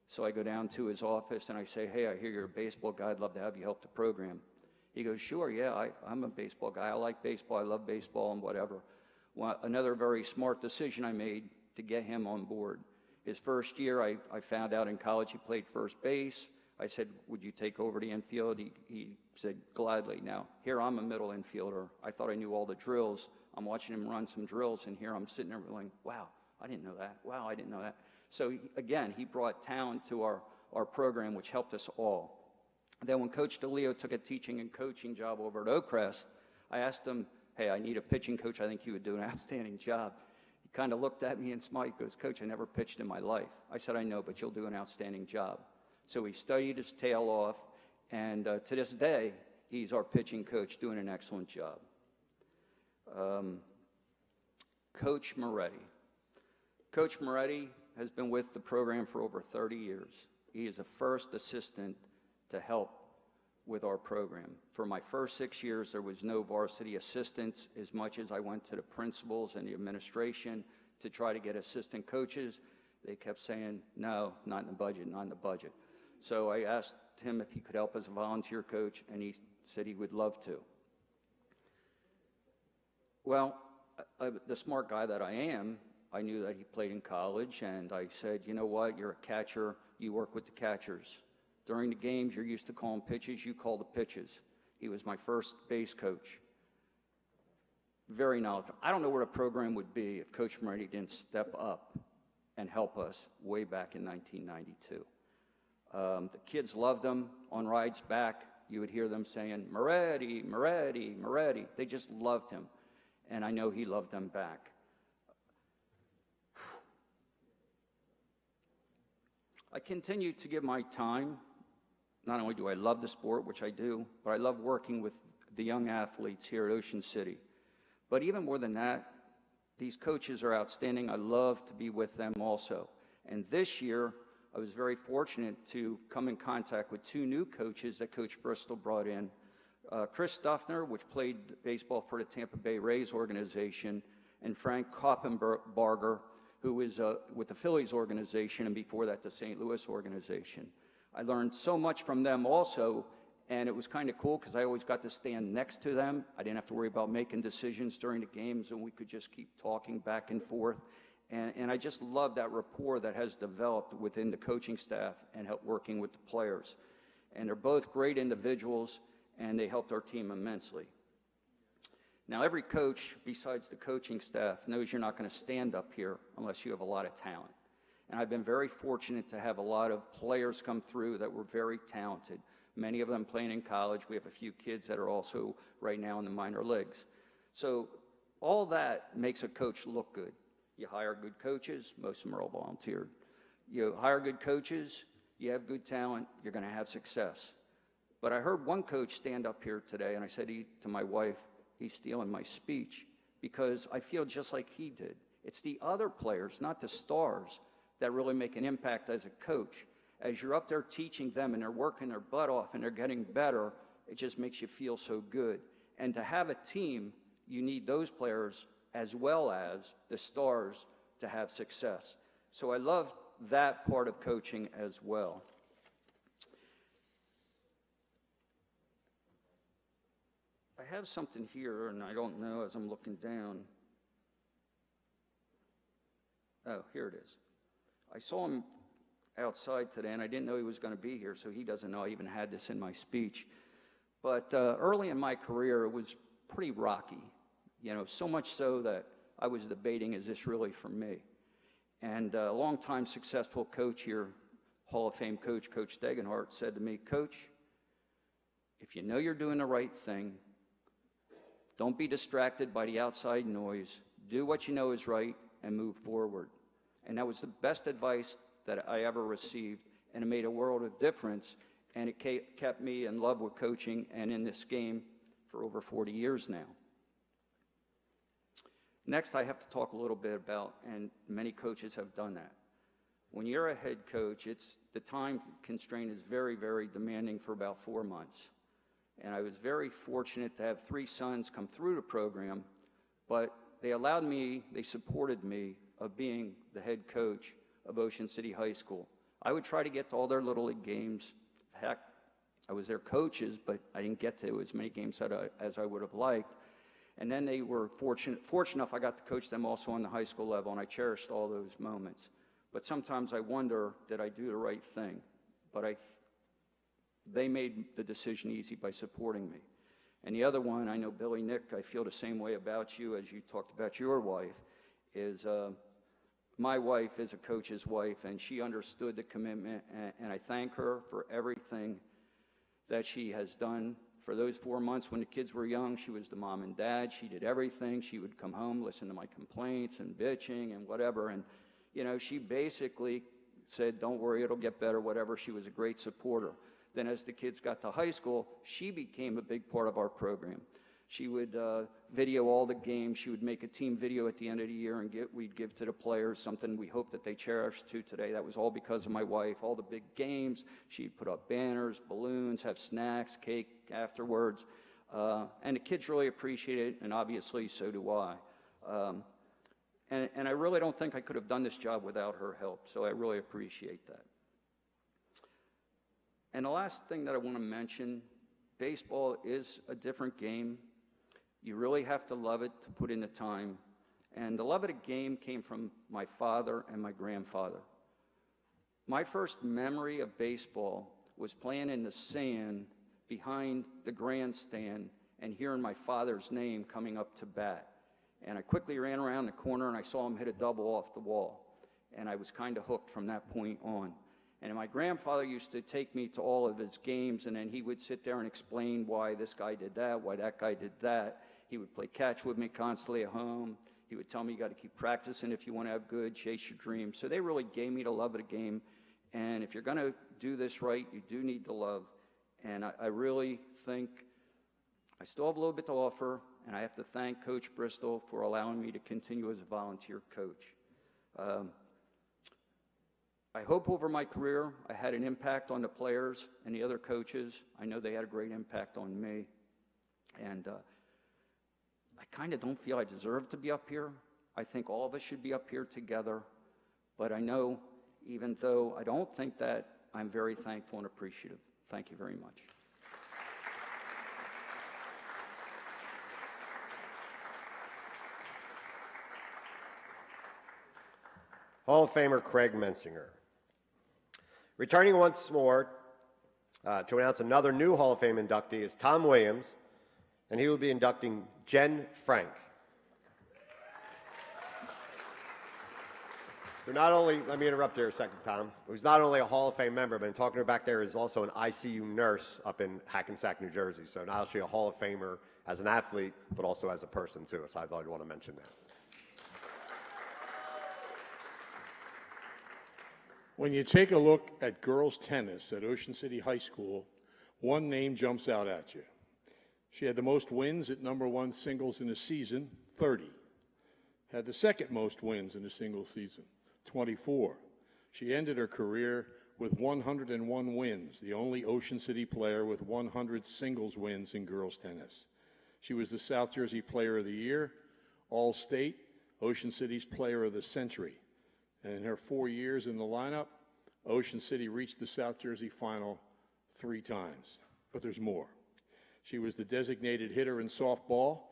So I go down to his office and I say, hey, I hear you're a baseball guy. I'd love to have you help the program. He goes, sure, yeah, I'm a baseball guy. I like baseball. I love baseball and whatever. Well, another very smart decision I made to get him on board. His first year, I found out in college he played first base. I said, would you take over the infield? He said, gladly. Now, here I'm a middle infielder. I thought I knew all the drills. I'm watching him run some drills, and here I'm sitting there going, wow, I didn't know that. Wow, I didn't know that. So, again, he brought talent to our program, which helped us all. Then when Coach DeLeo took a teaching and coaching job over at Oakcrest, I asked him, hey, I need a pitching coach. I think you would do an outstanding job. He kind of looked at me and smiled. He goes, Coach, I never pitched in my life. I said, I know, but you'll do an outstanding job. So he studied his tail off, and to this day, he's our pitching coach, doing an excellent job. Coach Moretti. Coach Moretti has been with the program for over 30 years. He is the first assistant to help with our program. For my first 6 years, there was no varsity assistants. As much as I went to the principals and the administration to try to get assistant coaches, they kept saying, no, not in the budget, not in the budget. So I asked him if he could help as a volunteer coach, and he said he would love to. Well, the smart guy that I am, I knew that he played in college, and I said, you know what, you're a catcher, you work with the catchers. During the games, you're used to calling pitches, you call the pitches. He was my first base coach. Very knowledgeable. I don't know where the program would be if Coach Moretti didn't step up and help us way back in 1992. The kids loved him. On rides back, you would hear them saying, Moretti, Moretti, Moretti. They just loved him, and I know he loved them back. I continue to give my time. Not only do I love the sport, which I do, but I love working with the young athletes here at Ocean City. But even more than that, these coaches are outstanding. I love to be with them also. And this year, I was very fortunate to come in contact with two new coaches that Coach Bristol brought in. Chris Duffner, which played baseball for the Tampa Bay Rays organization, and Frank Koppenbarger, who is with the Phillies organization, and before that, the St. Louis organization. I learned so much from them also, and it was kind of cool because I always got to stand next to them. I didn't have to worry about making decisions during the games, and we could just keep talking back and forth. And I just love that rapport that has developed within the coaching staff and help working with the players. And they're both great individuals, and they helped our team immensely. Now, every coach, besides the coaching staff, knows you're not going to stand up here unless you have a lot of talent. And I've been very fortunate to have a lot of players come through that were very talented, many of them playing in college. We have a few kids that are also right now in the minor leagues. So all that makes a coach look good. You hire good coaches, most of them are all volunteered. You hire good coaches, you have good talent, you're going to have success. But I heard one coach stand up here today, and I said to my wife, he's stealing my speech, because I feel just like he did. It's the other players, not the stars, that really make an impact as a coach. As you're up there teaching them and they're working their butt off and they're getting better, it just makes you feel so good. And to have a team, you need those players as well as the stars to have success. So I love that part of coaching as well. I have something here, and I don't know as I'm looking down. Oh, here it is. I saw him outside today, and I didn't know he was going to be here, so he doesn't know I even had this in my speech. But early in my career, it was pretty rocky, so much so that I was debating, is this really for me? And a longtime successful coach here, Hall of Fame coach, Coach Degenhart, said to me, Coach, if you know you're doing the right thing, don't be distracted by the outside noise. Do what you know is right and move forward. And that was the best advice that I ever received, and it made a world of difference, and it kept me in love with coaching and in this game for over 40 years now. Next, I have to talk a little bit about, and many coaches have done that. When you're a head coach, the time constraint is very, very demanding for about 4 months. And I was very fortunate to have 3 sons come through the program, but they supported me of being the head coach of Ocean City High School. I would try to get to all their Little League games. Heck, I was their coaches, but I didn't get to as many games as I would have liked. And then they were fortunate enough I got to coach them also on the high school level, and I cherished all those moments. But sometimes I wonder, did I do the right thing? But they made the decision easy by supporting me. And the other one, I know Billy Nick, I feel the same way about you as you talked about your wife, is my wife is a coach's wife, and she understood the commitment, and I thank her for everything that she has done. For those 4 months when the kids were young, she was the mom and dad. She did everything. She would come home, listen to my complaints and bitching and whatever. And, she basically said, don't worry, it'll get better, whatever. She was a great supporter. Then as the kids got to high school, she became a big part of our program. She would video all the games. She would make a team video at the end of the year, and we'd give to the players, something we hope that they cherish to today. That was all because of my wife. All the big games, she'd put up banners, balloons, have snacks, cake afterwards. And the kids really appreciate it, and obviously so do I. And I really don't think I could have done this job without her help, so I really appreciate that. And the last thing that I want to mention, baseball is a different game. You really have to love it to put in the time. And the love of the game came from my father and my grandfather. My first memory of baseball was playing in the sand behind the grandstand and hearing my father's name coming up to bat. And I quickly ran around the corner and I saw him hit a double off the wall. And I was kind of hooked from that point on. And my grandfather used to take me to all of his games, and then he would sit there and explain why this guy did that, why that guy did that. He would play catch with me constantly at home. He would tell me you got to keep practicing if you want to have good, chase your dreams. So they really gave me the love of the game. And if you're going to do this right, you do need the love. And I really think I still have a little bit to offer, and I have to thank Coach Bristol for allowing me to continue as a volunteer coach. I hope over my career I had an impact on the players and the other coaches. I know they had a great impact on me. And I kind of don't feel I deserve to be up here. I think all of us should be up here together. But I know, even though I don't think that, I'm very thankful and appreciative. Thank you very much. Hall of Famer Craig Mensinger. Returning once more to announce another new Hall of Fame inductee is Tom Williams, and he will be inducting Jen Frank. Who not only, let me interrupt there a second, Tom, who's not only a Hall of Fame member, but talking to her back there is also an ICU nurse up in Hackensack, New Jersey. So not only a Hall of Famer as an athlete, but also as a person too. So I thought I'd want to mention that. When you take a look at girls' tennis at Ocean City High School, one name jumps out at you. She had the most wins at #1 singles in a season, 30. Had the second most wins in a single season, 24. She ended her career with 101 wins, the only Ocean City player with 100 singles wins in girls' tennis. She was the South Jersey Player of the Year, All-State, Ocean City's Player of the Century. And in her 4 years in the lineup, Ocean City reached the South Jersey final 3 times. But there's more. She was the designated hitter in softball,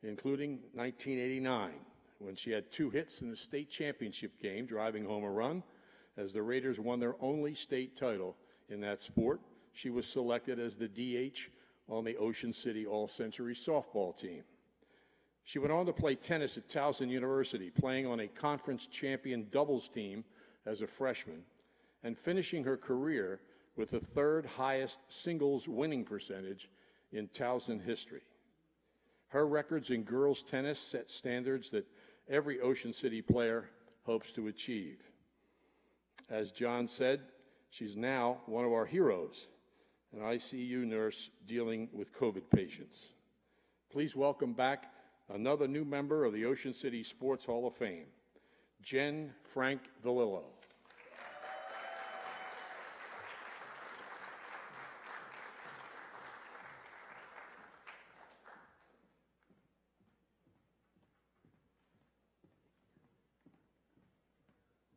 including 1989, when she had 2 hits in the state championship game, driving home a run. As the Raiders won their only state title in that sport, she was selected as the DH on the Ocean City All-Century softball team. She went on to play tennis at Towson University, playing on a conference champion doubles team as a freshman, and finishing her career with the 3rd highest singles winning percentage in Towson history. Her records in girls tennis set standards that every Ocean City player hopes to achieve. As John said, she's now one of our heroes, an ICU nurse dealing with COVID patients. please welcome back another new member of the Ocean City Sports Hall of Fame, Jen Frank Valillo.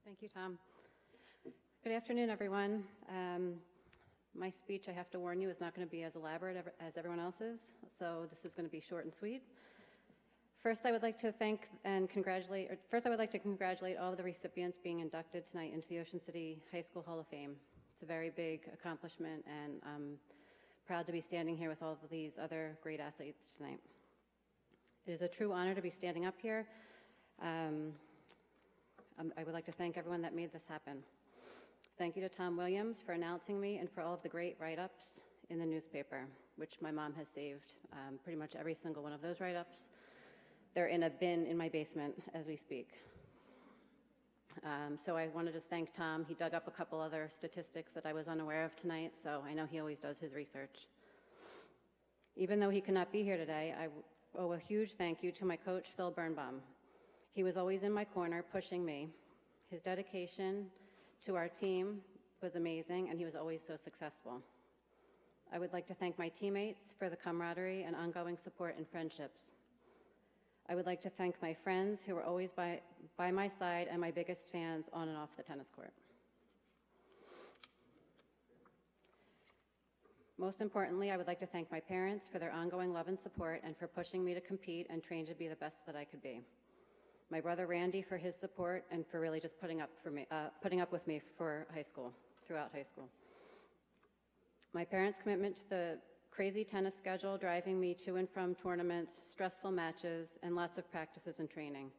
Thank you, Tom. Good afternoon, everyone. My speech, I have to warn you, is not going to be as elaborate as everyone else's, so this is going to be short and sweet. First, I would like to congratulate all of the recipients being inducted tonight into the Ocean City High School Hall of Fame. It's a very big accomplishment, and I'm proud to be standing here with all of these other great athletes tonight. It is a true honor to be standing up here. I would like to thank everyone that made this happen. Thank you to Tom Williams for announcing me and for all of the great write-ups in the newspaper, which my mom has saved, pretty much every single one of those write-ups. They're in a bin in my basement as we speak. So I want to just thank Tom. He dug up a couple other statistics that I was unaware of tonight, so I know he always does his research. Even though he could not be here today, I owe a huge thank you to my coach, Phil Birnbaum. He was always in my corner, pushing me. His dedication to our team was amazing, and he was always so successful. I would like to thank my teammates for the camaraderie and ongoing support and friendships. I would like to thank my friends who were always by my side and my biggest fans on and off the tennis court. Most importantly, I would like to thank my parents for their ongoing love and support and for pushing me to compete and train to be the best that I could be. My brother Randy for his support and for really just putting up with me for high school, throughout high school. My parents' commitment to the crazy tennis schedule, driving me to and from tournaments, stressful matches, and lots of practices and training.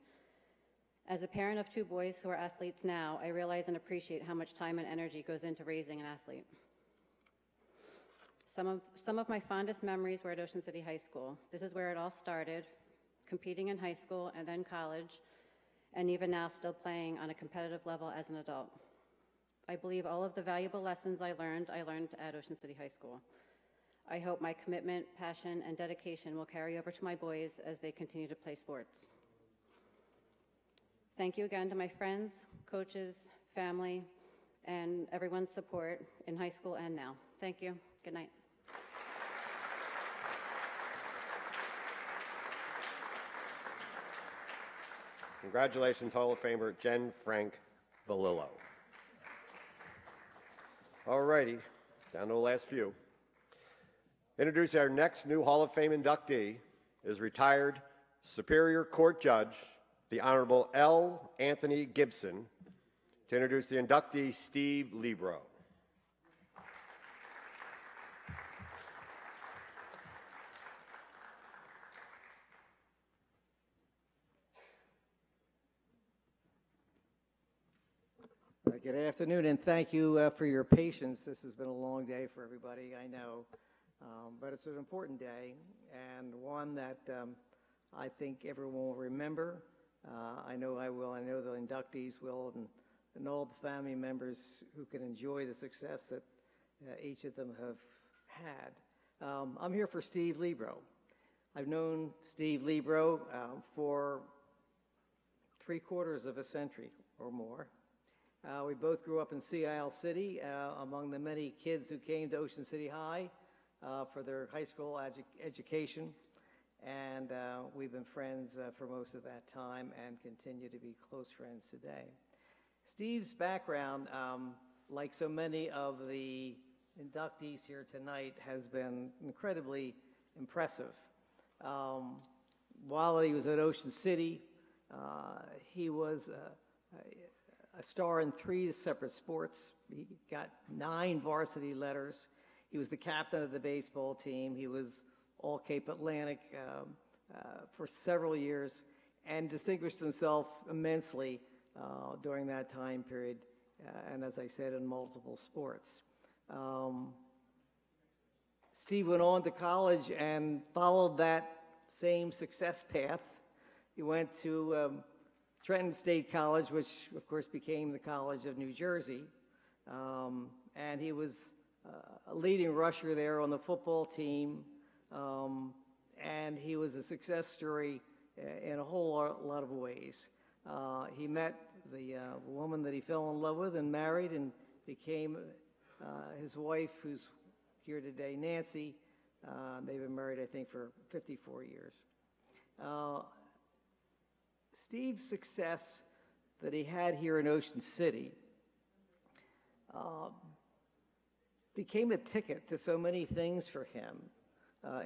As a parent of two boys who are athletes now, I realize and appreciate how much time and energy goes into raising an athlete. Some of my fondest memories were at Ocean City High School. This is where it all started, competing in high school and then college, and even now still playing on a competitive level as an adult. I believe all of the valuable lessons I learned at Ocean City High School. I hope my commitment, passion, and dedication will carry over to my boys as they continue to play sports. Thank you again to my friends, coaches, family, and everyone's support in high school and now. Thank you. Good night. Congratulations, Hall of Famer Jen Frank Valillo. All righty, down to the last few. Introducing our next new Hall of Fame inductee is retired Superior Court Judge, the Honorable L. Anthony Gibson, to introduce the inductee, Steve Libro. Good afternoon, and thank you for your patience. This has been a long day for everybody, I know, but it's an important day, and one that I think everyone will remember. I know I will. I know the inductees will, and all the family members who can enjoy the success that each of them have had. I'm here for Steve Libro. I've known Steve Libro for 3/4 of a century or more. We both grew up in Sea Isle City, among the many kids who came to Ocean City High for their high school education, and we've been friends for most of that time and continue to be close friends today. Steve's background, like so many of the inductees here tonight, has been incredibly impressive. While he was at Ocean City, he was a star in 3 separate sports. He got 9 varsity letters. He was the captain of the baseball team. He was All-Cape Atlantic for several years and distinguished himself immensely during that time period, and as I said, in multiple sports. Steve went on to college and followed that same success path. He went to Trenton State College, which of course became the College of New Jersey, and he was a leading rusher there on the football team, and he was a success story in a whole lot of ways. He met the woman that he fell in love with and married and became his wife, who's here today, Nancy. They've been married, I think, for 54 years. Steve's success that he had here in Ocean City became a ticket to so many things for him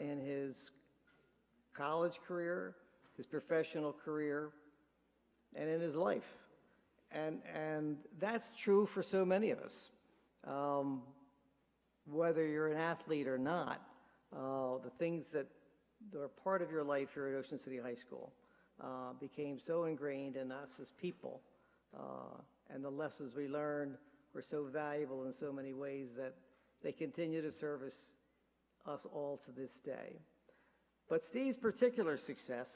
in his college career, his professional career, and in his life. And that's true for so many of us. Whether you're an athlete or not, the things that are part of your life here at Ocean City High School became so ingrained in us as people, and the lessons we learned were so valuable in so many ways that they continue to service us all to this day. But Steve's particular success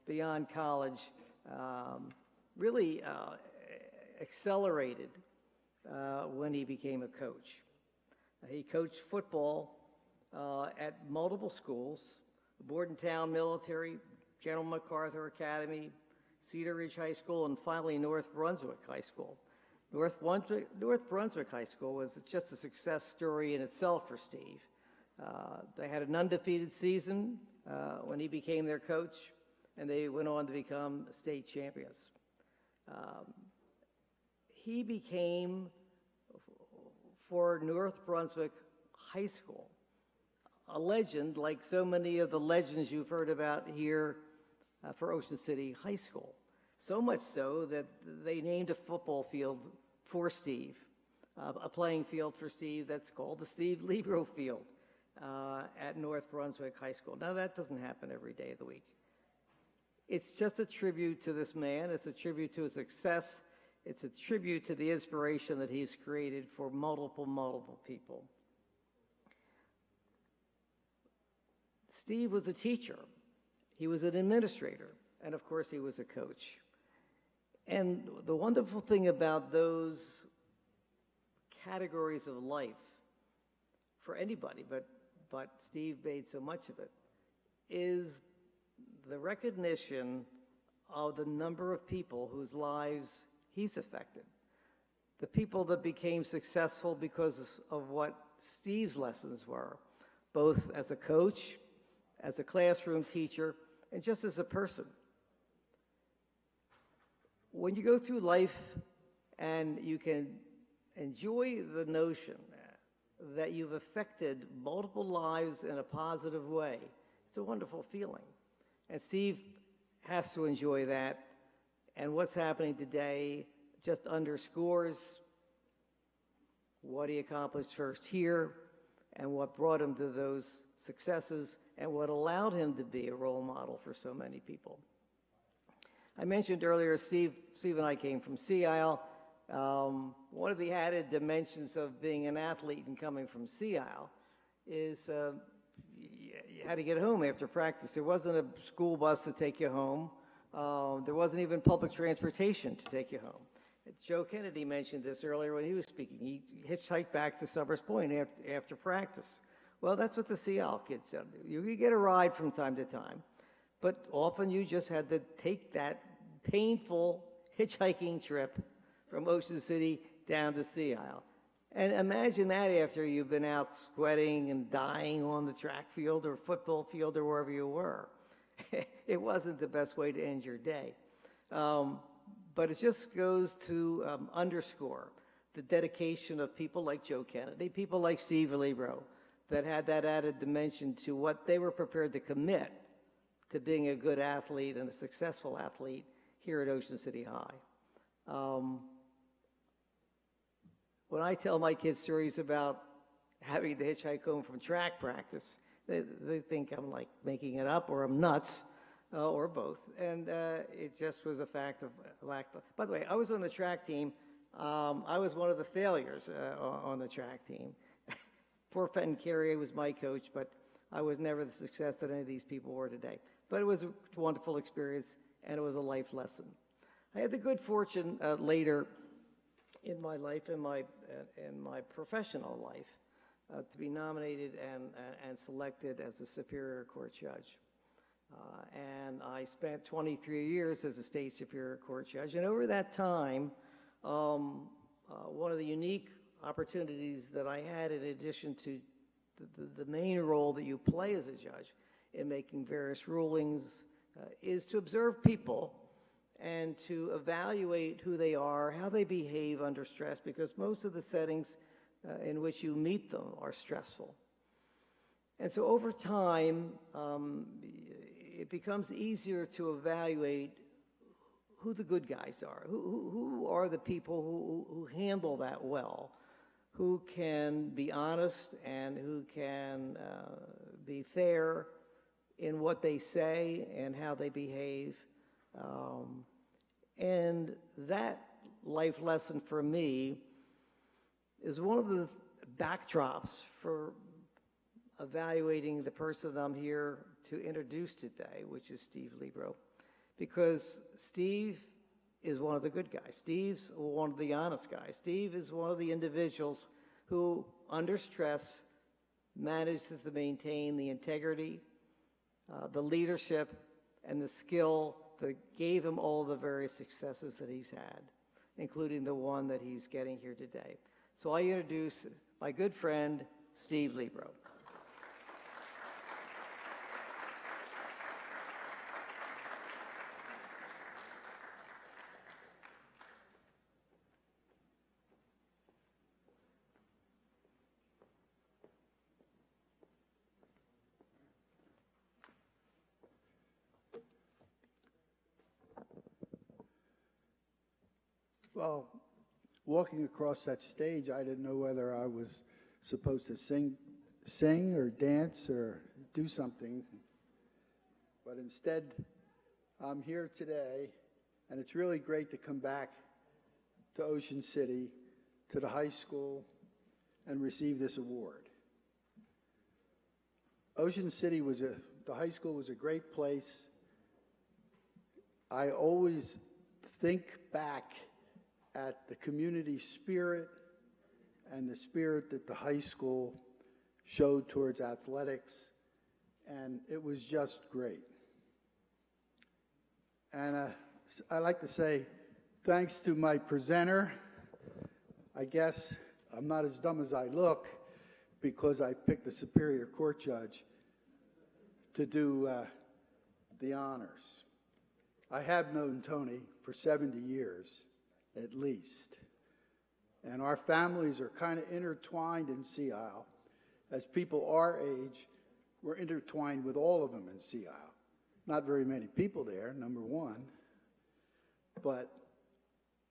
beyond college really accelerated when he became a coach. He coached football at multiple schools: Bordentown Military, General MacArthur Academy, Cedar Ridge High School, and finally North Brunswick High School. North Brunswick High School was just a success story in itself for Steve. They had an undefeated season when he became their coach, and they went on to become state champions. He became, for North Brunswick High School, a legend like so many of the legends you've heard about here for Ocean City High School. So much so that they named a football field for Steve, a playing field for Steve that's called the Steve Libro Field at North Brunswick High School. Now, that doesn't happen every day of the week. It's just a tribute to this man. It's a tribute to his success. It's a tribute to the inspiration that he's created for multiple people. Steve was a teacher. He was an administrator. And of course, he was a coach. And the wonderful thing about those categories of life for anybody, but Steve made so much of it, is the recognition of the number of people whose lives he's affected. The people that became successful because of what Steve's lessons were, both as a coach, as a classroom teacher, and just as a person. When you go through life and you can enjoy the notion that you've affected multiple lives in a positive way, it's a wonderful feeling. And Steve has to enjoy that. And what's happening today just underscores what he accomplished first here and what brought him to those successes and what allowed him to be a role model for so many people. I mentioned earlier, Steve and I came from Sea Isle. One of the added dimensions of being an athlete and coming from Sea Isle is you had to get home after practice. There wasn't a school bus to take you home. There wasn't even public transportation to take you home. Joe Kennedy mentioned this earlier when he was speaking. He hitchhiked back to Summers Point after practice. Well, that's what the Sea Isle kids do. You get a ride from time to time, but often you just had to take that painful hitchhiking trip from Ocean City down to Sea Isle. And imagine that after you've been out sweating and dying on the track field or football field or wherever you were. It wasn't the best way to end your day. But it just goes to underscore the dedication of people like Joe Kennedy, people like Steve Libro, that had that added dimension to what they were prepared to commit to being a good athlete and a successful athlete here at Ocean City High. When I tell my kids stories about having to hitchhike home from track practice, they think I'm like making it up or I'm nuts or both. And it just was a fact of lack of. By the way, I was on the track team. I was one of the failures on the track team. Poor Fenton Carrier was my coach, but I was never the success that any of these people were today. But it was a wonderful experience, and it was a life lesson. I had the good fortune later in my life, in my professional life, to be nominated and selected as a Superior Court judge. And I spent 23 years as a state Superior Court judge. And over that time, one of the unique opportunities that I had, in addition to the main role that you play as a judge in making various rulings, is to observe people and to evaluate who they are, how they behave under stress, because most of the settings in which you meet them are stressful. And so over time, it becomes easier to evaluate who the good guys are, who are the people who handle that well, who can be honest and who can be fair in what they say and how they behave. And that life lesson for me is one of the backdrops for evaluating the person that I'm here to introduce today, which is Steve Libro. Because Steve is one of the good guys. Steve's one of the honest guys. Steve is one of the individuals who, under stress, manages to maintain the integrity, the leadership, and the skill that gave him all the various successes that he's had, including the one that he's getting here today. So I introduce my good friend, Steve Libro. Well, walking across that stage, I didn't know whether I was supposed to sing or dance or do something. But instead, I'm here today, and it's really great to come back to Ocean City, to the high school, and receive this award. Ocean City the high school was a great place. I always think back at the community spirit and the spirit that the high school showed towards athletics, and it was just great. And I like to say thanks to my presenter. I guess I'm not as dumb as I look, because I picked the Superior Court judge to do the honors. I have known Tony for 70 years, at least. And our families are kind of intertwined in Sea Isle. As people our age, we're intertwined with all of them in Sea Isle. Not very many people there, number one. But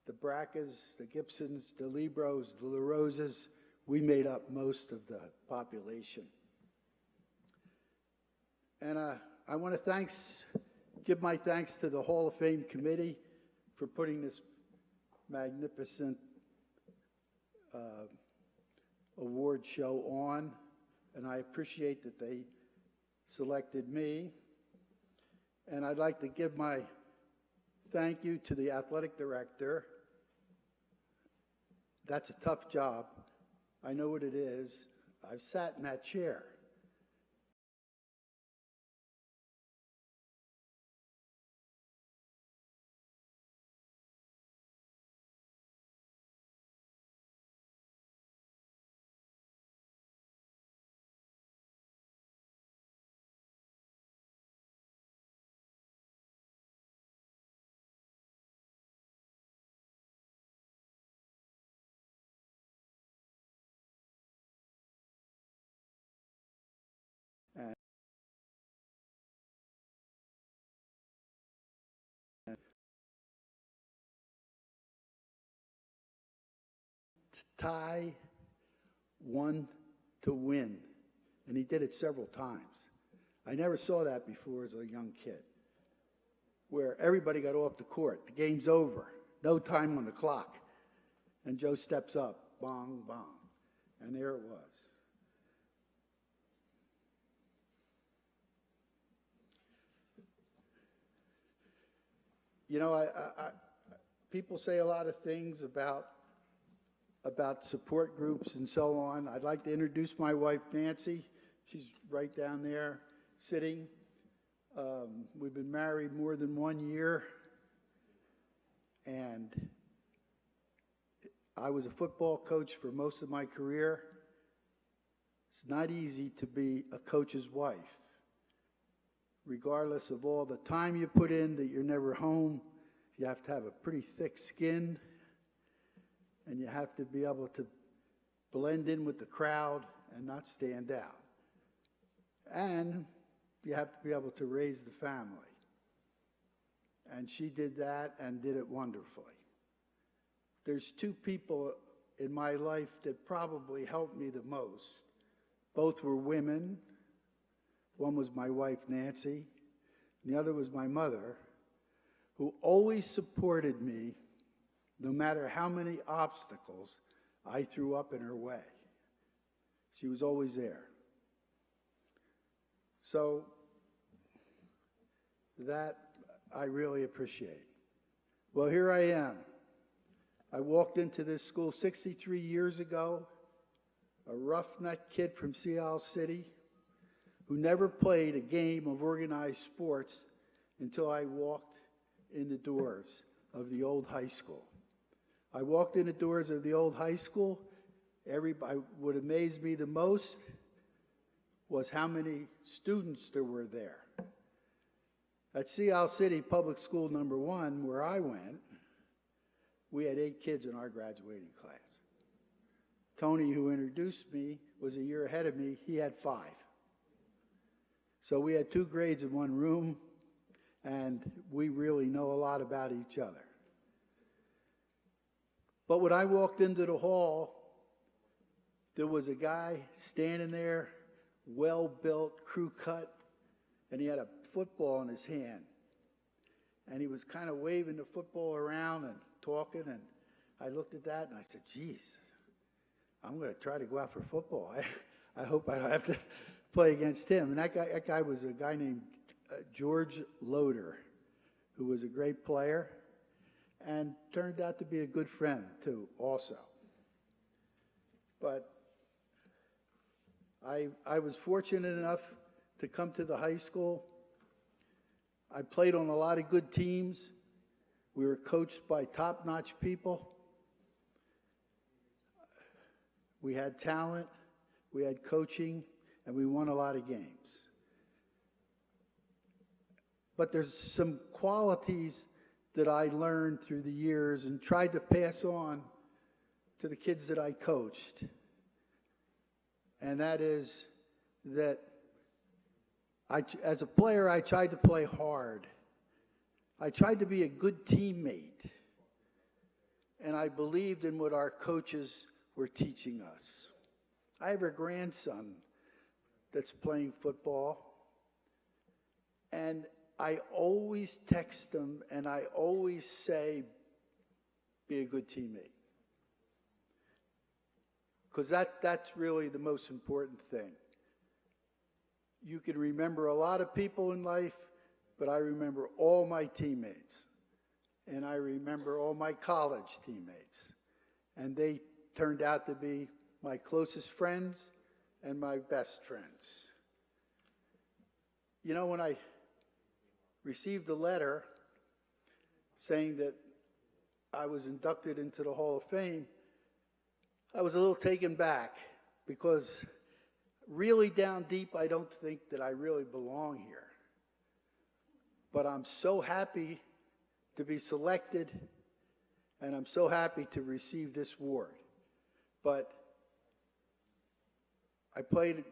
the Brackes, the Gibsons, the Libros, the LaRoses, we made up most of the population. And I want to give my thanks to the Hall of Fame committee for putting this magnificent award show on, and I appreciate that they selected me. And I'd like to give my thank you to the athletic director. That's a tough job. I know what it is. I've sat in that chair. Tie one to win, and he did it several times. I never saw that before as a young kid, where everybody got off the court. The game's over, no time on the clock, and Joe steps up, bong, bong, and there it was. You know, people say a lot of things about about support groups and so on. I'd like to introduce my wife, Nancy. She's right down there sitting. We've been married more than 1 year, and I was a football coach for most of my career. It's not easy to be a coach's wife. Regardless of all the time you put in, that you're never home, you have to have a pretty thick skin, and you have to be able to blend in with the crowd and not stand out. And you have to be able to raise the family. And she did that and did it wonderfully. There's two people in my life that probably helped me the most. Both were women. One was my wife, Nancy, and the other was my mother, who always supported me no matter how many obstacles I threw up in her way. She was always there. So that I really appreciate. Well, here I am. I walked into this school 63 years ago, a roughneck kid from Sea Isle City who never played a game of organized sports until I walked in the doors of the old high school. I walked in the doors of the old high school. What amazed me the most was how many students there were there. At Sea Isle City Public School number 1, where I went, we had 8 kids in our graduating class. Tony, who introduced me, was a year ahead of me. He had 5. So we had 2 grades in one room, and we really know a lot about each other. But when I walked into the hall, there was a guy standing there, well-built, crew-cut, and he had a football in his hand. And he was kind of waving the football around and talking, and I looked at that and I said, geez, I'm going to try to go out for football. I hope I don't have to play against him. And that guy was a guy named George Loader, who was a great player and turned out to be a good friend, too, also. But I was fortunate enough to come to the high school. I played on a lot of good teams. We were coached by top-notch people. We had talent, we had coaching, and we won a lot of games. But there's some qualities that I learned through the years and tried to pass on to the kids that I coached. And that is that as a player, I tried to play hard. I tried to be a good teammate. And I believed in what our coaches were teaching us. I have a grandson that's playing football, and I always text him and I always say, be a good teammate. Because that's really the most important thing. You can remember a lot of people in life, but I remember all my teammates. And I remember all my college teammates. And they turned out to be my closest friends and my best friends. You know, when I received a letter saying that I was inducted into the Hall of Fame, I was a little taken back because really down deep, I don't think that I really belong here. But I'm so happy to be selected, and I'm so happy to receive this award. But I played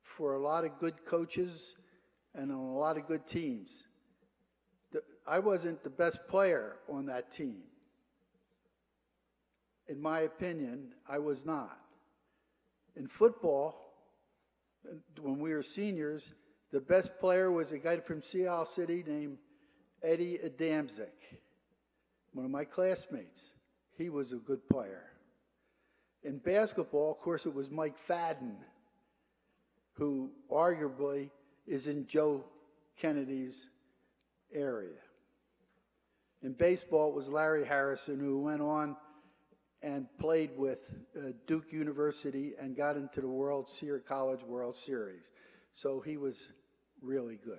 for a lot of good coaches and on a lot of good teams. I wasn't the best player on that team. In my opinion, I was not. In football, when we were seniors, the best player was a guy from Sea Isle City named Eddie Adamczyk, one of my classmates. He was a good player. In basketball, of course, it was Mike Fadden, who arguably is in Joe Kennedy's area. In baseball, it was Larry Harrison, who went on and played with Duke University and got into the College World Series. So he was really good.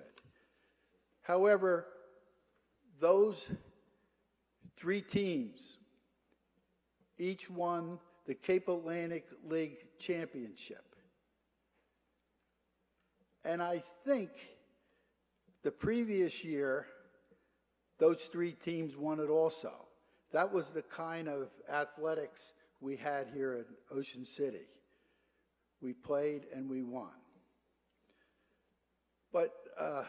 However, those 3 teams each won the Cape Atlantic League Championship. And I think the previous year, those 3 teams won it also. That was the kind of athletics we had here at Ocean City. We played and we won. But I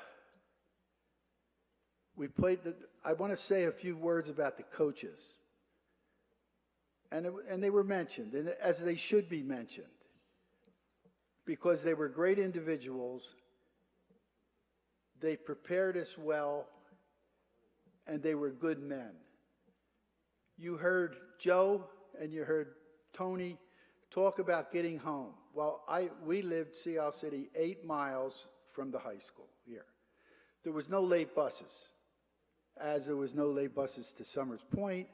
want to say a few words about the coaches. And they were mentioned, and as they should be mentioned, because they were great individuals, they prepared us well, and they were good men. You heard Joe and you heard Tony talk about getting home. Well, we lived, Sea Isle City, 8 miles from the high school here. There was no late buses, as there was no late buses to Summers Point,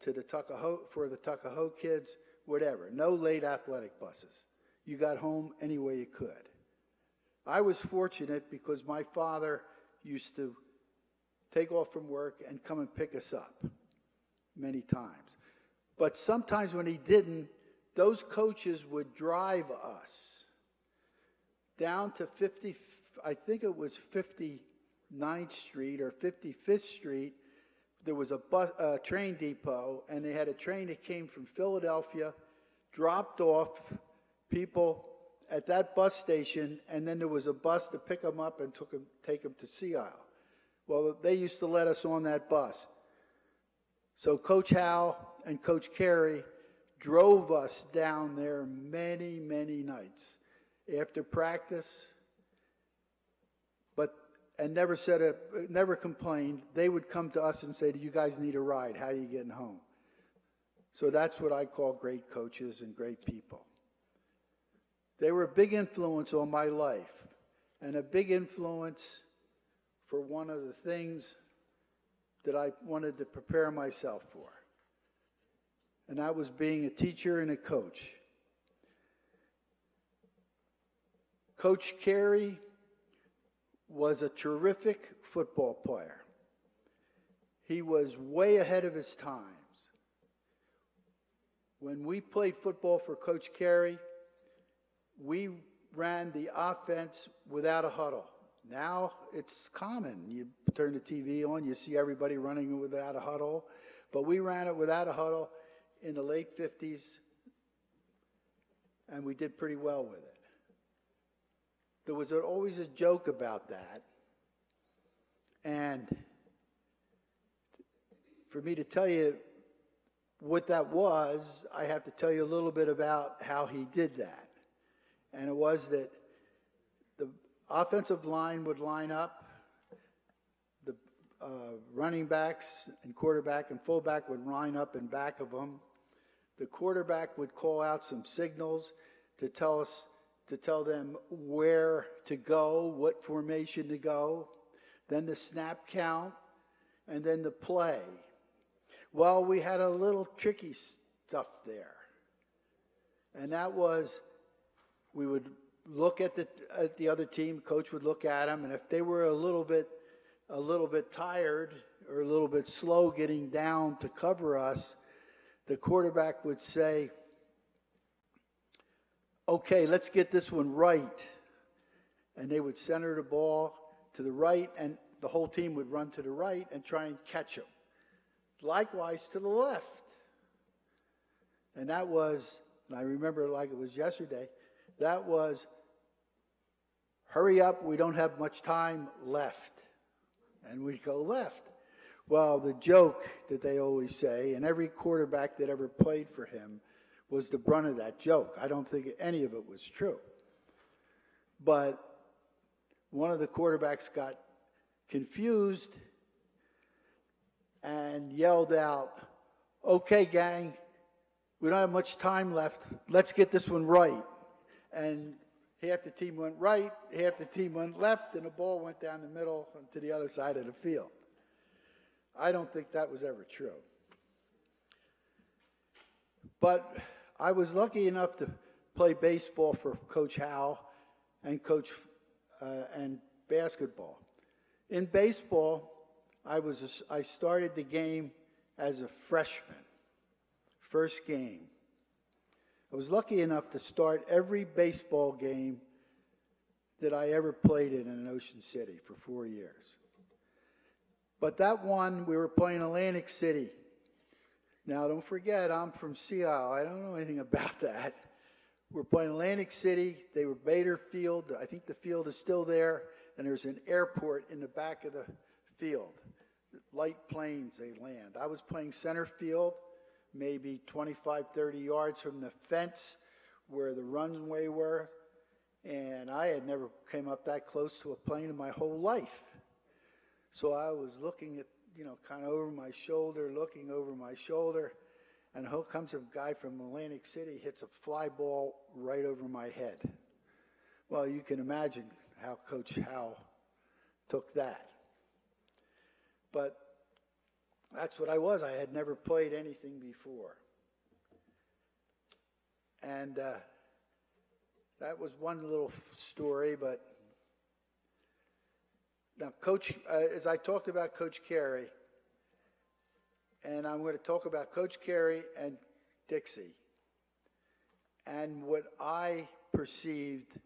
to the Tuckahoe, for the Tuckahoe kids, whatever. No late athletic buses. You got home any way you could. I was fortunate because my father used to take off from work and come and pick us up many times. But sometimes when he didn't, those coaches would drive us down to 59th Street or 55th Street. There was a train depot, and they had a train that came from Philadelphia, dropped off people at that bus station, and then there was a bus to pick them up and take them to Sea Isle. Well, they used to let us on that bus. So Coach Howell and Coach Carey drove us down there many, many nights after practice, and never complained. They would come to us and say, "Do you guys need a ride? How are you getting home?" So that's what I call great coaches and great people. They were a big influence on my life, and a big influence for one of the things that I wanted to prepare myself for. And that was being a teacher and a coach. Coach Carey was a terrific football player. He was way ahead of his times. When we played football for Coach Carey, we ran the offense without a huddle. Now it's common. You turn the TV on, you see everybody running without a huddle. But we ran it without a huddle in the late 50s, and we did pretty well with it. There was always a joke about that. And for me to tell you what that was, I have to tell you a little bit about how he did that. And it was that the offensive line would line up, the running backs and quarterback and fullback would line up in back of them. The quarterback would call out some signals to tell them where to go, what formation to go, then the snap count, and then the play. Well, we had a little tricky stuff there. And that was, we would look at the other team, coach would look at them, and if they were a little bit tired or a little bit slow getting down to cover us, the quarterback would say, "Okay, let's get this one right." And they would center the ball to the right, and the whole team would run to the right and try and catch him. Likewise to the left. And that was, and I remember it like it was yesterday, that was, hurry up, we don't have much time left. And we go left. Well, the joke that they always say, and every quarterback that ever played for him was the brunt of that joke. I don't think any of it was true. But one of the quarterbacks got confused and yelled out, "Okay, gang, we don't have much time left. Let's get this one right." And half the team went right, half the team went left, and the ball went down the middle to the other side of the field. I don't think that was ever true. But I was lucky enough to play baseball for Coach Howe and and basketball. In baseball, I started the game as a freshman, first game. I was lucky enough to start every baseball game that I ever played in Ocean City for 4 years. But that one, we were playing Atlantic City. Now, don't forget, I'm from Sea Isle. I don't know anything about that. We're playing Atlantic City. They were Bader Field. I think the field is still there. And there's an airport in the back of the field. Light planes, they land. I was playing center field, maybe 25, 30 yards from the fence where the runway were. And I had never came up that close to a plane in my whole life. So I was looking at, kind of over my shoulder, looking over my shoulder, and here comes a guy from Atlantic City, hits a fly ball right over my head. Well, you can imagine how Coach Howe took that. But that's what I was. I had never played anything before. And that was one little story, but now, Coach, as I talked about Coach Carey, and I'm going to talk about Coach Carey and Dixie, and what I perceived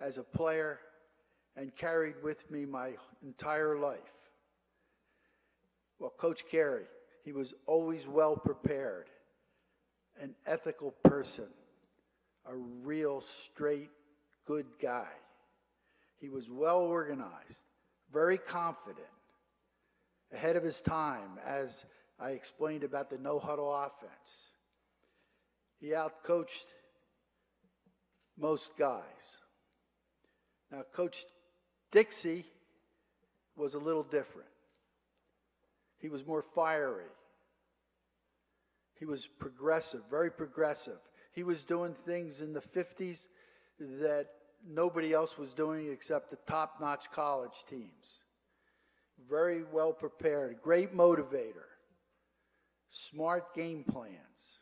as a player and carried with me my entire life. Well, Coach Carey, he was always well prepared, an ethical person, a real straight, good guy. He was well organized, very confident, ahead of his time, as I explained about the no-huddle offense. He outcoached most guys. Now, Coach Dixie was a little different. He was more fiery. He was progressive, very progressive. He was doing things in the 50s that nobody else was doing except the top-notch college teams. Very well prepared, great motivator, smart game plans.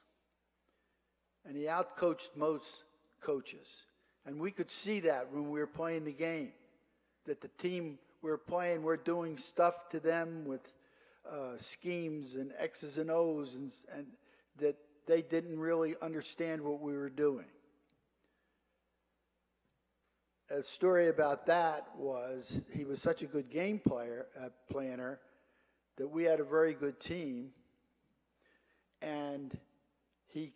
And he outcoached most coaches. And we could see that when we were playing the game, that the team we were playing, we're doing stuff to them with schemes and X's and O's, and that they didn't really understand what we were doing. A story about that was he was such a good game planner that we had a very good team, and he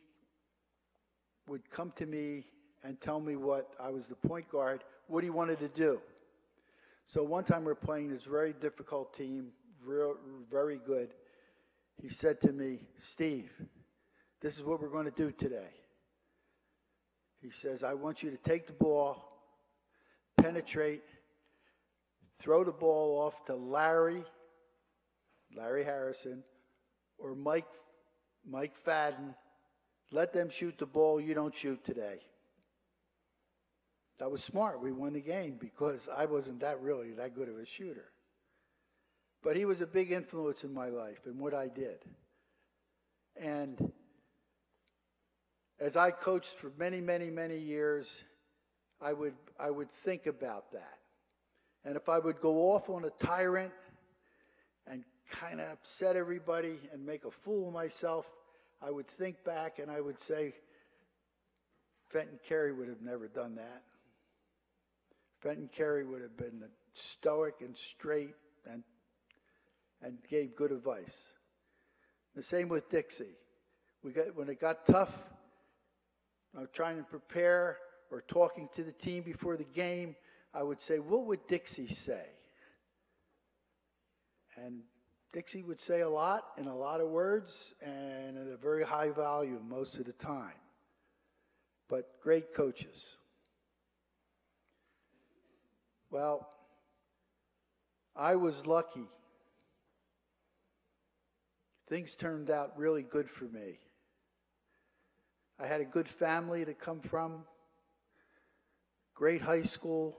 would come to me and tell me what I was the point guard, what he wanted to do. So one time we're playing this very difficult team, very good. He said to me, "Steve, this is what we're going to do today." He says, "I want you to take the ball, penetrate, throw the ball off to Larry Harrison, or Mike Fadden. Let them shoot the ball. You don't shoot today." That was smart. We won the game because I wasn't really that good of a shooter. But he was a big influence in my life and what I did. And as I coached for many, many, many years, I would think about that. And if I would go off on a tyrant and kind of upset everybody and make a fool of myself, I would think back and I would say, Fenton Carey would have never done that. Fenton Carey would have been stoic and straight and gave good advice. The same with Dixie. When it got tough, I was trying to prepare or talking to the team before the game, I would say, what would Dixie say? And Dixie would say a lot in a lot of words and at a very high volume most of the time. But great coaches. Well, I was lucky. Things turned out really good for me. I had a good family to come from, great high school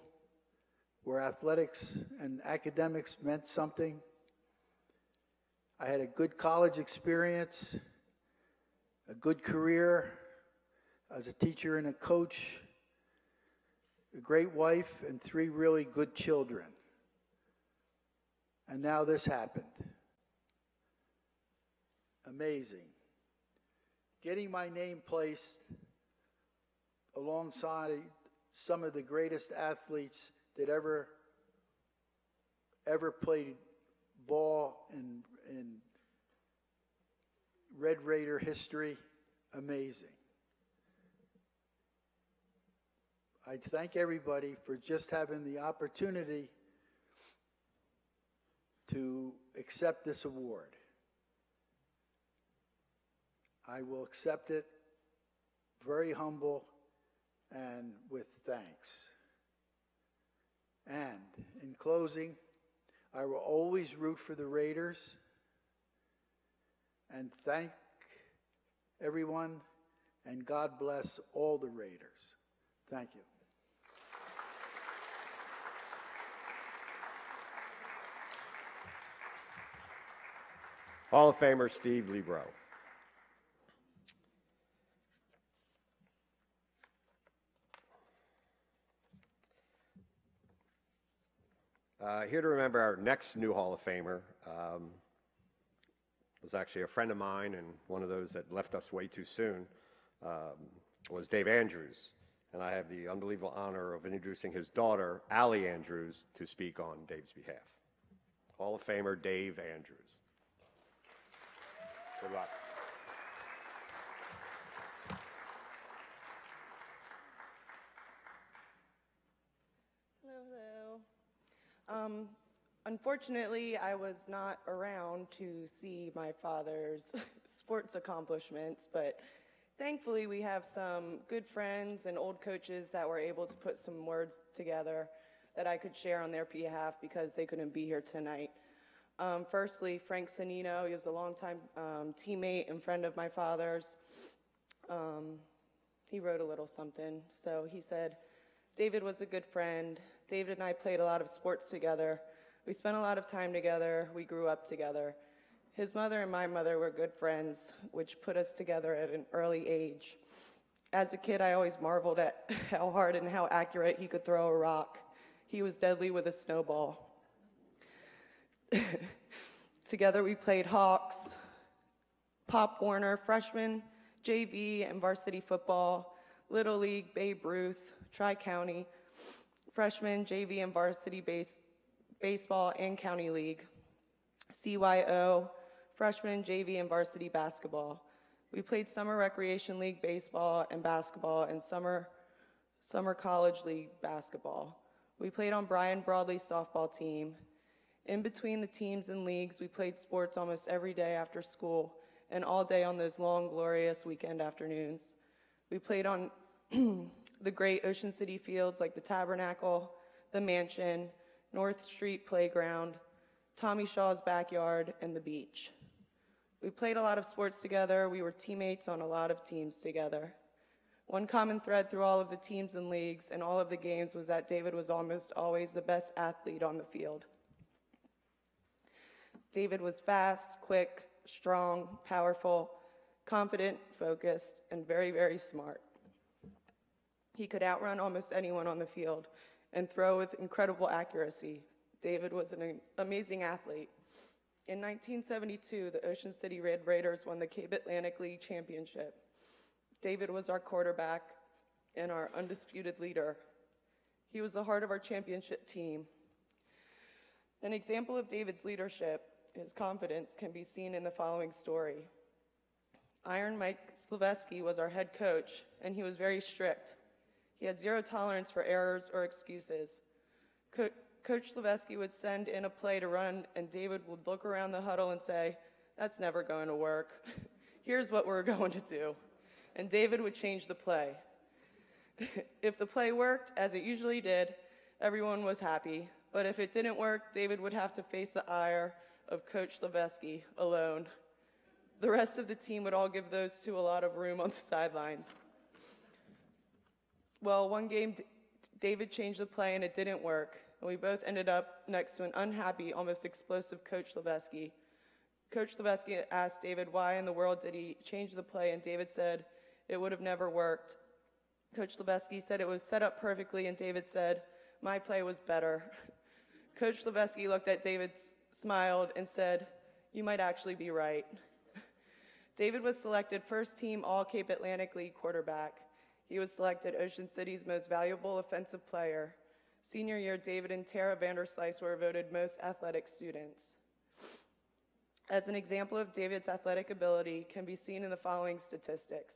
where athletics and academics meant something. I had a good college experience, a good career as a teacher and a coach, a great wife, and 3 really good children. And now this happened. Amazing. Getting my name placed alongside some of the greatest athletes that ever played ball in Red Raider history, amazing. I thank everybody for just having the opportunity to accept this award. I will accept it very humble and with thanks. And in closing, I will always root for the Raiders and thank everyone, and God bless all the Raiders. Thank you. Hall of Famer Steve Libro. Here to remember our next new Hall of Famer was actually a friend of mine and one of those that left us way too soon, was Dave Andrews. And I have the unbelievable honor of introducing his daughter, Allie Andrews, to speak on Dave's behalf. Hall of Famer Dave Andrews. Good luck. Hello. Unfortunately, I was not around to see my father's sports accomplishments, but thankfully we have some good friends and old coaches that were able to put some words together that I could share on their behalf because they couldn't be here tonight. Firstly, Frank Sanino, he was a longtime teammate and friend of my father's. He wrote a little something. So he said, David was a good friend. David and I played a lot of sports together. We spent a lot of time together. We grew up together. His mother and my mother were good friends, which put us together at an early age. As a kid, I always marveled at how hard and how accurate he could throw a rock. He was deadly with a snowball. Together we played Hawks, Pop Warner, freshman, JV, and varsity football, Little League, Babe Ruth, Tri-County, freshman, JV, and varsity baseball and county league, CYO, freshman, JV, and varsity basketball. We played summer recreation league baseball and basketball and summer college league basketball. We played on Brian Broadley's softball team. In between the teams and leagues, we played sports almost every day after school and all day on those long, glorious weekend afternoons. We played on the great Ocean City fields like the Tabernacle, the Mansion, North Street Playground, Tommy Shaw's backyard, and the beach. We played a lot of sports together. We were teammates on a lot of teams together. One common thread through all of the teams and leagues and all of the games was that David was almost always the best athlete on the field. David was fast, quick, strong, powerful, confident, focused, and very, very smart. He could outrun almost anyone on the field and throw with incredible accuracy. David was an amazing athlete. In 1972, the Ocean City Red Raiders won the Cape Atlantic League Championship. David was our quarterback and our undisputed leader. He was the heart of our championship team. An example of David's leadership, his confidence, can be seen in the following story. Iron Mike Slaveski was our head coach, and he was very strict. He had zero tolerance for errors or excuses. Coach Slaveski would send in a play to run, and David would look around the huddle and say, "That's never going to work. Here's what we're going to do." And David would change the play. If the play worked, as it usually did, everyone was happy. But if it didn't work, David would have to face the ire of Coach Slaveski alone. The rest of the team would all give those two a lot of room on the sidelines. Well, one game, David changed the play and it didn't work. And we both ended up next to an unhappy, almost explosive Coach Slaveski. Coach Lebeski asked David why in the world did he change the play, and David said it would have never worked. Coach Lebeski said it was set up perfectly, and David said, my play was better. Coach Lebeski looked at David, smiled, and said, you might actually be right. David was selected first team All-Cape Atlantic League quarterback. He was selected Ocean City's most valuable offensive player. Senior year, David and Tara Vanderslice were voted most athletic students. As an example of David's athletic ability can be seen in the following statistics.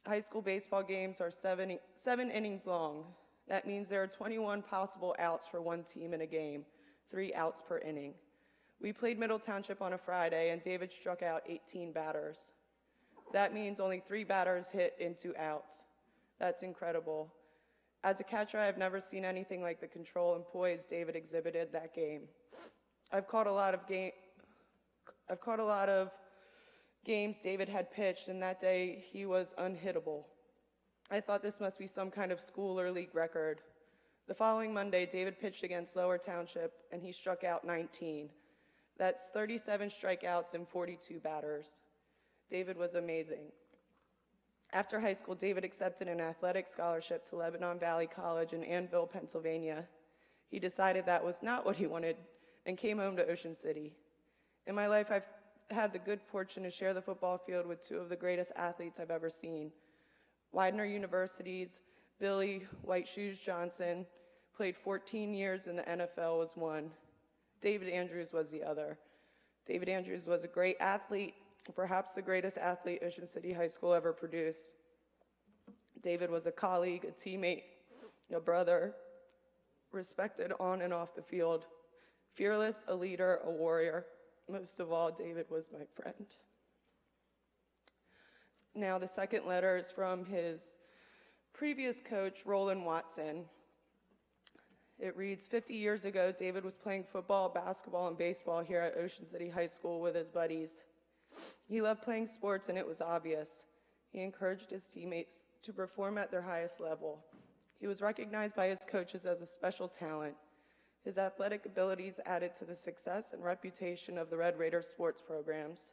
High school baseball games are seven innings long. That means there are 21 possible outs for one team in a game, 3 outs per inning. We played Middle Township on a Friday, and David struck out 18 batters. That means only 3 batters hit in 2 outs. That's incredible. As a catcher, I've never seen anything like the control and poise David exhibited that game. I've caught a lot of games David had pitched, and that day he was unhittable. I thought this must be some kind of school or league record. The following Monday, David pitched against Lower Township, and he struck out 19. That's 37 strikeouts and 42 batters. David was amazing. After high school, David accepted an athletic scholarship to Lebanon Valley College in Annville, Pennsylvania. He decided that was not what he wanted and came home to Ocean City. In my life, I've had the good fortune to share the football field with 2 of the greatest athletes I've ever seen. Widener University's Billy White Shoes Johnson played 14 years in the NFL, was one. David Andrews was the other. David Andrews was a great athlete, perhaps the greatest athlete Ocean City High School ever produced. David was a colleague, a teammate, a brother, respected on and off the field, fearless, a leader, a warrior. Most of all, David was my friend. Now, the second letter is from his previous coach, Roland Watson. It reads, 50 years ago, David was playing football, basketball, and baseball here at Ocean City High School with his buddies. He loved playing sports, and it was obvious. He encouraged his teammates to perform at their highest level. He was recognized by his coaches as a special talent. His athletic abilities added to the success and reputation of the Red Raiders sports programs.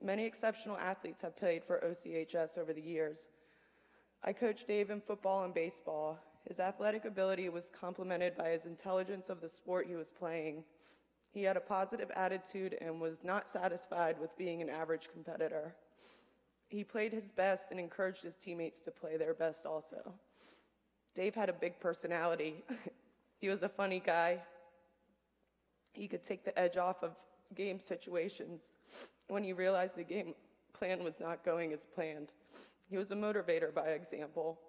Many exceptional athletes have played for OCHS over the years. I coached Dave in football and baseball. His athletic ability was complemented by his intelligence of the sport he was playing. He had a positive attitude and was not satisfied with being an average competitor. He played his best and encouraged his teammates to play their best also. Dave had a big personality. He was a funny guy. He could take the edge off of game situations when he realized the game plan was not going as planned. He was a motivator by example.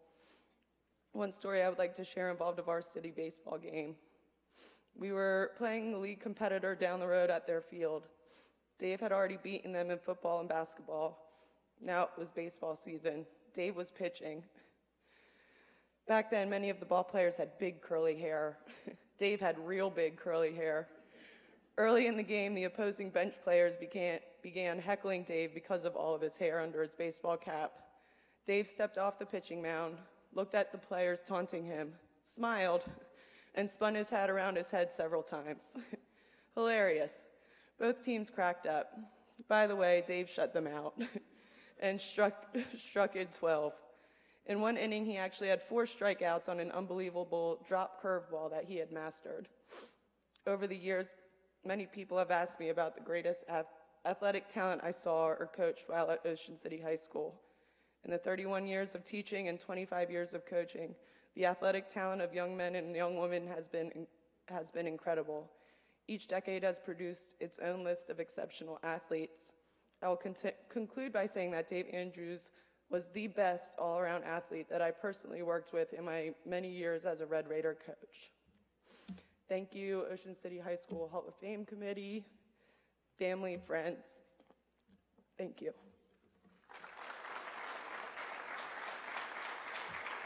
One story I would like to share involved a varsity baseball game. We were playing the league competitor down the road at their field. Dave had already beaten them in football and basketball. Now it was baseball season. Dave was pitching. Back then, many of the ball players had big curly hair. Dave had real big curly hair. Early in the game, the opposing bench players began heckling Dave because of all of his hair under his baseball cap. Dave stepped off the pitching mound, looked at the players taunting him, smiled, and spun his hat around his head several times. Hilarious. Both teams cracked up. By the way, Dave shut them out and struck in 12. In one inning, he actually had 4 strikeouts on an unbelievable drop curveball that he had mastered. Over the years, many people have asked me about the greatest athletic talent I saw or coached while at Ocean City High School. In the 31 years of teaching and 25 years of coaching, the athletic talent of young men and young women has been incredible. Each decade has produced its own list of exceptional athletes. I will conclude by saying that Dave Andrews was the best all-around athlete that I personally worked with in my many years as a Red Raider coach. Thank you, Ocean City High School Hall of Fame Committee, family, friends. Thank you.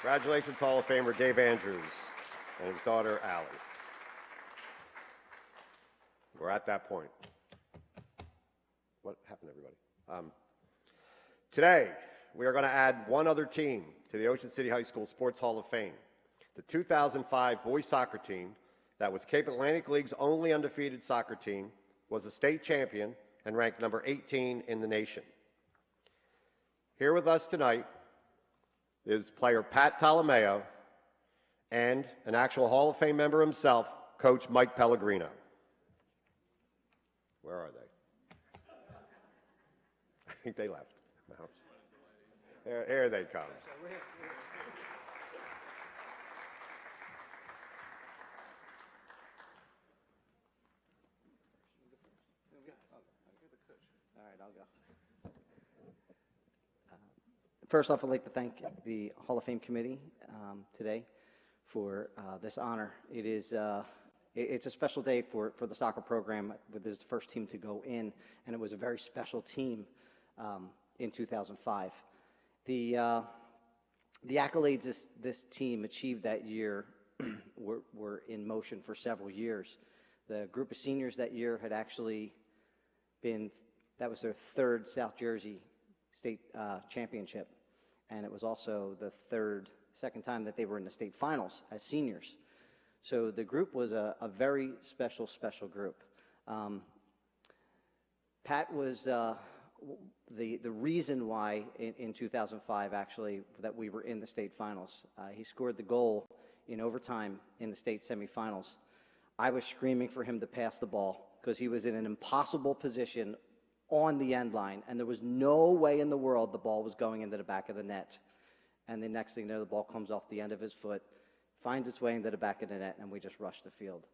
Congratulations, Hall of Famer Dave Andrews and his daughter, Allie. We're at that point. What happened, everybody? Today, we are going to add one other team to the Ocean City High School Sports Hall of Fame. The 2005 boys soccer team that was Cape Atlantic League's only undefeated soccer team was a state champion and ranked number 18 in the nation. Here with us tonight is player Pat Tolomeo and an actual Hall of Fame member himself, Coach Mike Pellegrino. Where are they? I think they left. No. Here they come. All right, I'll go. First off, I'd like to thank the Hall of Fame committee today for this honor. It's a special day for the soccer program. This is the first team to go in, and it was a very special team in 2005. The accolades this team achieved that year were in motion for several years. The group of seniors that year had actually that was their third South Jersey state championship, and it was also the second time that they were in the state finals as seniors. So the group was a very special group. Pat was the reason why in 2005 actually that we were in the state finals. He scored the goal in overtime in the state semifinals. I was screaming for him to pass the ball because he was in an impossible position on the end line, and there was no way in the world the ball was going into the back of the net. And the next thing you know, the ball comes off the end of his foot, finds its way into the back of the net, and we just rushed the field.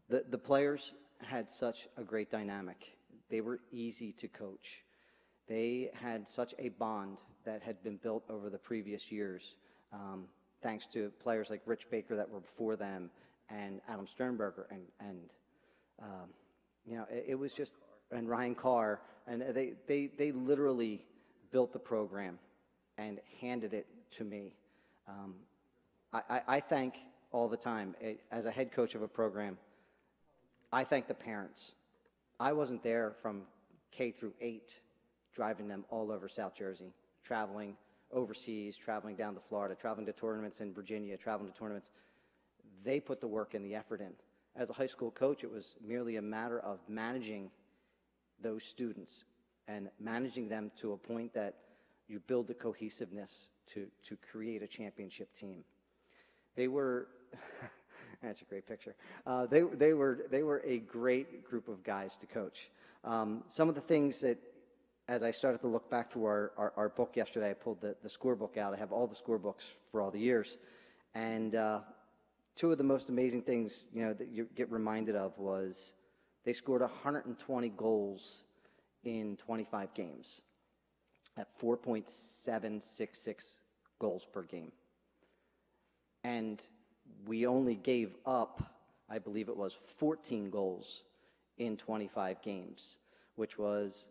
The players had such a great dynamic. They were easy to coach. They had such a bond that had been built over the previous years, thanks to players like Rich Baker that were before them, and Adam Sternberger, and you know, it was just, and Ryan Carr, and they literally built the program and handed it to me. I thank all the time, as a head coach of a program, I thank the parents. I wasn't there from K through 8, driving them all over South Jersey, traveling overseas, traveling down to Florida, traveling to tournaments in Virginia, traveling to tournaments. They put the work and the effort in. As a high school coach, it was merely a matter of managing those students and managing them to a point that you build the cohesiveness to create a championship team. They were, that's a great picture. They were a great group of guys to coach. Some of the things that, as I started to look back through our book yesterday, I pulled the scorebook out. I have all the scorebooks for all the years. And two of the most amazing things, you know, that you get reminded of was they scored 120 goals in 25 games at 4.766 goals per game. And we only gave up, I believe it was 14 goals in 25 games, which was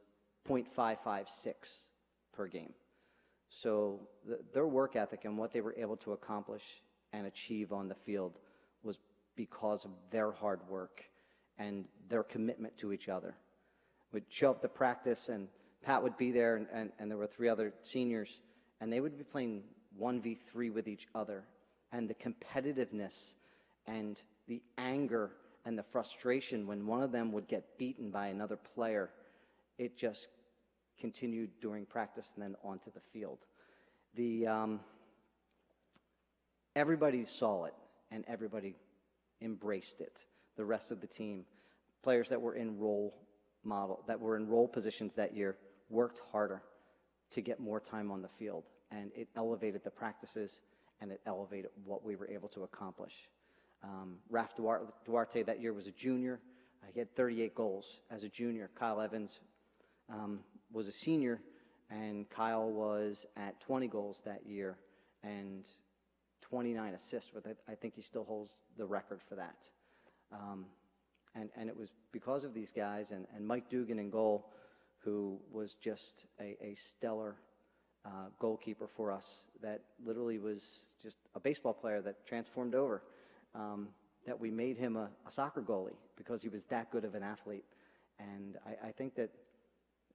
0.556 per game. So their work ethic and what they were able to accomplish and achieve on the field was because of their hard work and their commitment to each other. We'd show up to practice, and Pat would be there, and there were 3 other seniors, and they would be playing 1v3 with each other. And the competitiveness and the anger and the frustration when one of them would get beaten by another player, it just continued during practice and then onto the field. Everybody saw it, and everybody embraced it. The rest of the team, players that were in role positions that year, worked harder to get more time on the field, and it elevated the practices, and it elevated what we were able to accomplish. Raf Duarte that year was a junior. He had 38 goals as a junior. Kyle Evans was a senior, and Kyle was at 20 goals that year and 29 assists, but I think he still holds the record for that. And it was because of these guys, and Mike Dugan in goal, who was just a stellar goalkeeper for us, that literally was just a baseball player that transformed over, that we made him a soccer goalie because he was that good of an athlete. And I think that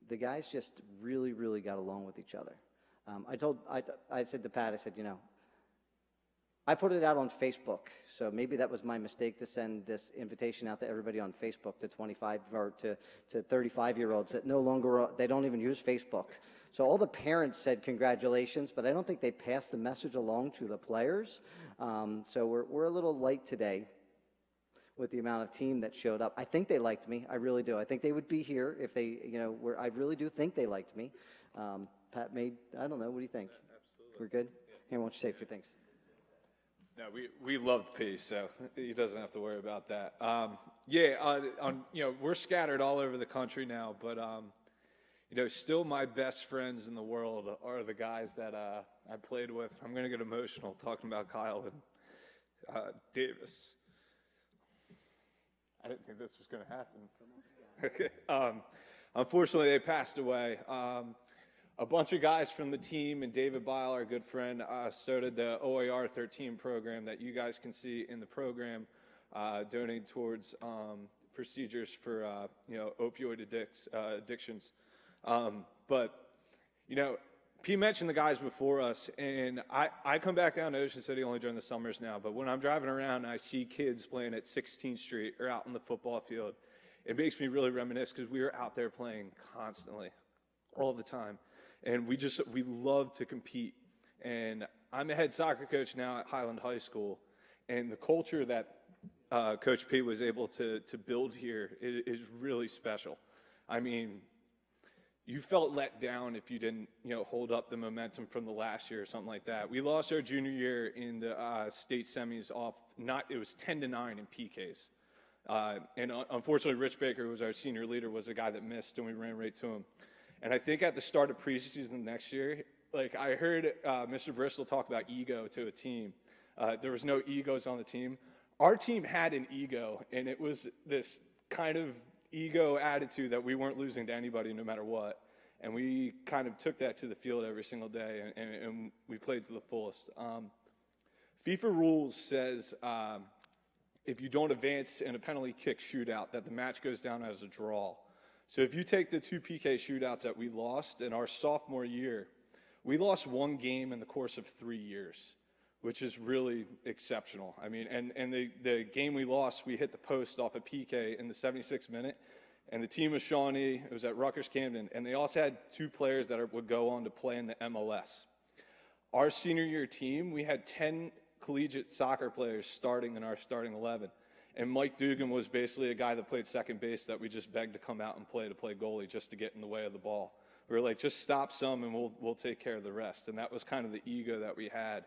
the guys just really, really got along with each other. I said to Pat, I said, you know, I put it out on Facebook, so maybe that was my mistake to send this invitation out to everybody on Facebook, to 25 or to 35-year-olds that no longer, they don't even use Facebook. So all the parents said congratulations, but I don't think they passed the message along to the players. So we're a little light today with the amount of team that showed up. I think they liked me. I really do. I think they would be here if they, I really do think they liked me. Pat made, I don't know, what do you think? Absolutely. We're good? Here, why don't you say a few things? No, we loved P, so he doesn't have to worry about that. We're scattered all over the country now, but still my best friends in the world are the guys that I played with. I'm going to get emotional talking about Kyle and Davis. I didn't think this was going to happen. Unfortunately, they passed away. A bunch of guys from the team and David Bile, our good friend, started the OAR 13 program that you guys can see in the program, donating towards procedures for opioid addictions. P mentioned the guys before us, and I come back down to Ocean City only during the summers now, but when I'm driving around and I see kids playing at 16th Street or out on the football field, it makes me really reminisce because we were out there playing constantly, all the time. And we love to compete. And I'm a head soccer coach now at Highland High School, and the culture that Coach P was able to build here is really special. I mean, you felt let down if you didn't, hold up the momentum from the last year or something like that. We lost our junior year in the state semis it was 10-9 in PKs. And unfortunately, Rich Baker, who was our senior leader, was the guy that missed, and we ran right to him. And I think at the start of preseason next year, I heard Mr. Bristol talk about ego to a team. There was no egos on the team. Our team had an ego, and it was this kind of ego attitude that we weren't losing to anybody no matter what. And we kind of took that to the field every single day, and we played to the fullest. FIFA rules says if you don't advance in a penalty kick shootout, that the match goes down as a draw. So if you take the 2 PK shootouts that we lost in our sophomore year, we lost 1 game in the course of 3 years, which is really exceptional. I mean, and the game we lost, we hit the post off a PK in the 76th minute, and the team was Shawnee. It was at Rutgers Camden, and they also had 2 players that would go on to play in the MLS. Our senior year team, we had 10 collegiate soccer players starting in our starting 11. And Mike Dugan was basically a guy that played second base that we just begged to come out and play goalie just to get in the way of the ball. We were like, just stop some and we'll take care of the rest. And that was kind of the ego that we had.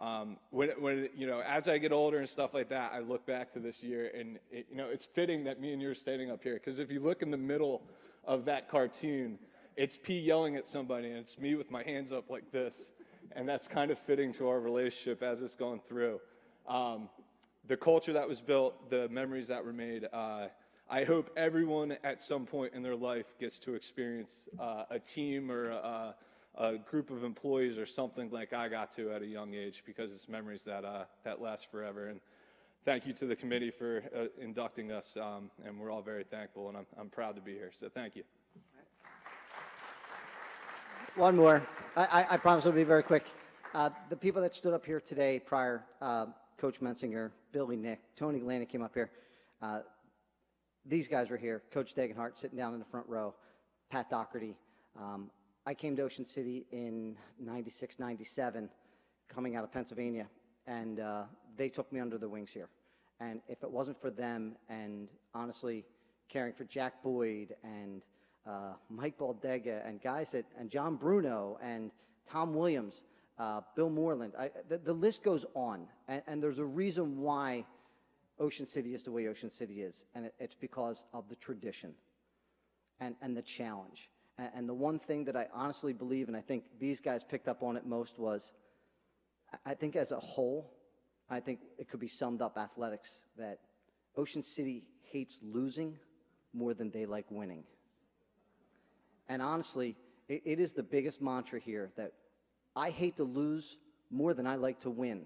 As I get older and stuff like that, I look back to this year, and it's fitting that me and you are standing up here, because if you look in the middle of that cartoon, it's P yelling at somebody, and it's me with my hands up like this. And that's kind of fitting to our relationship as it's going through. The culture that was built, the memories that were made, I hope everyone at some point in their life gets to experience a team or a group of employees or something like I got to at a young age, because it's memories that last forever. And thank you to the committee for inducting us, and we're all very thankful, and I'm proud to be here. So thank you. One more. I promise it'll be very quick. The people that stood up here today prior, Coach Mensinger, Billy Nick, Tony Galani came up here. These guys were here. Coach Degenhart sitting down in the front row, Pat Doherty. I came to Ocean City in 96, 97, coming out of Pennsylvania, and they took me under their wings here. And if it wasn't for them, and honestly, caring for Jack Boyd and Mike Baldega and and John Bruno and Tom Williams, Bill Moreland, the list goes on. And there's a reason why Ocean City is the way Ocean City is, and it's because of the tradition and the challenge. And the one thing that I honestly believe, and I think these guys picked up on it most, was I think as a whole, I think it could be summed up athletics, that Ocean City hates losing more than they like winning. And honestly, it is the biggest mantra here, that I hate to lose more than I like to win.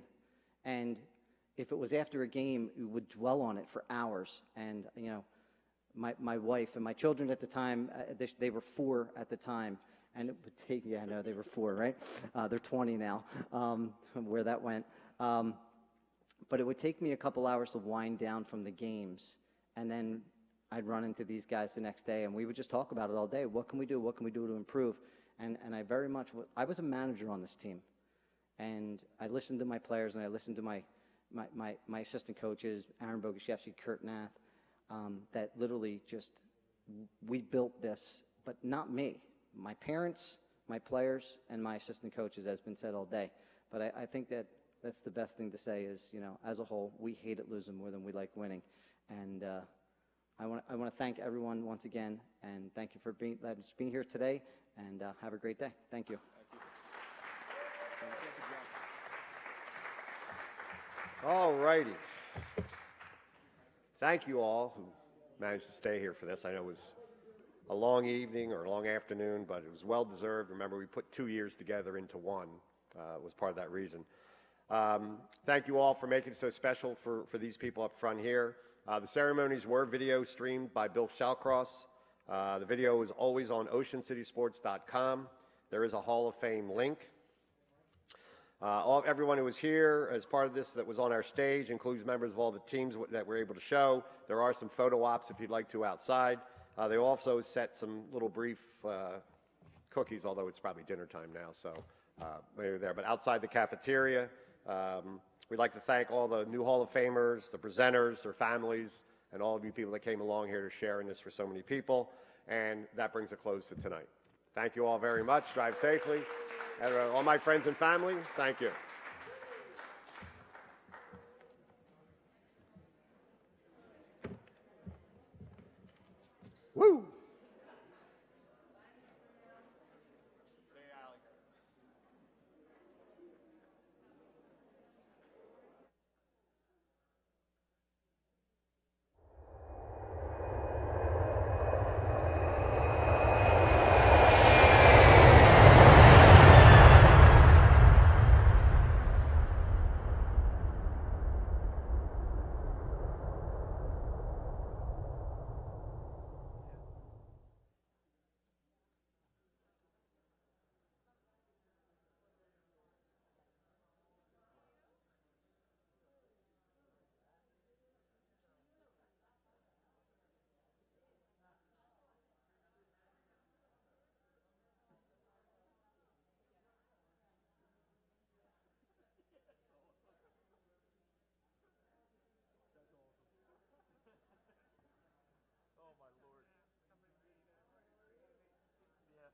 And if it was after a game, we would dwell on it for hours. And, my wife and my children at the time, they were 4 at the time. And it would take, they were 4, right? They're 20 now, where that went. But it would take me a couple hours to wind down from the games, and then I'd run into these guys the next day, and we would just talk about it all day. What can we do? What can we do to improve? And I very much, I was a manager on this team, and I listened to my players, and I listened to my assistant coaches, Aaron Boguszewski, Kurt Nath, that literally just, we built this, but not me. My parents, my players, and my assistant coaches, as has been said all day. But I think that's the best thing to say is, you know, as a whole, we hated losing more than we like winning. And I want to thank everyone once again, and thank you for being here today, and have a great day. Thank you. All righty. Thank you all who managed to stay here for this. I know it was a long evening or a long afternoon, but it was well deserved. Remember, we put 2 years together into one, was part of that reason. Thank you all for making it so special for these people up front here. The ceremonies were video streamed by Bill Shallcross. The video is always on oceancitysports.com. There is a Hall of Fame link. Everyone who was here as part of this that was on our stage includes members of all the teams that we're able to show. There are some photo ops if you'd like to outside. They also set some little brief cookies, although it's probably dinner time now, so maybe there. But outside the cafeteria, we'd like to thank all the new Hall of Famers, the presenters, their families, and all of you people that came along here to share in this for so many people. And that brings a close to tonight. Thank you all very much. Drive safely. And all my friends and family, thank you.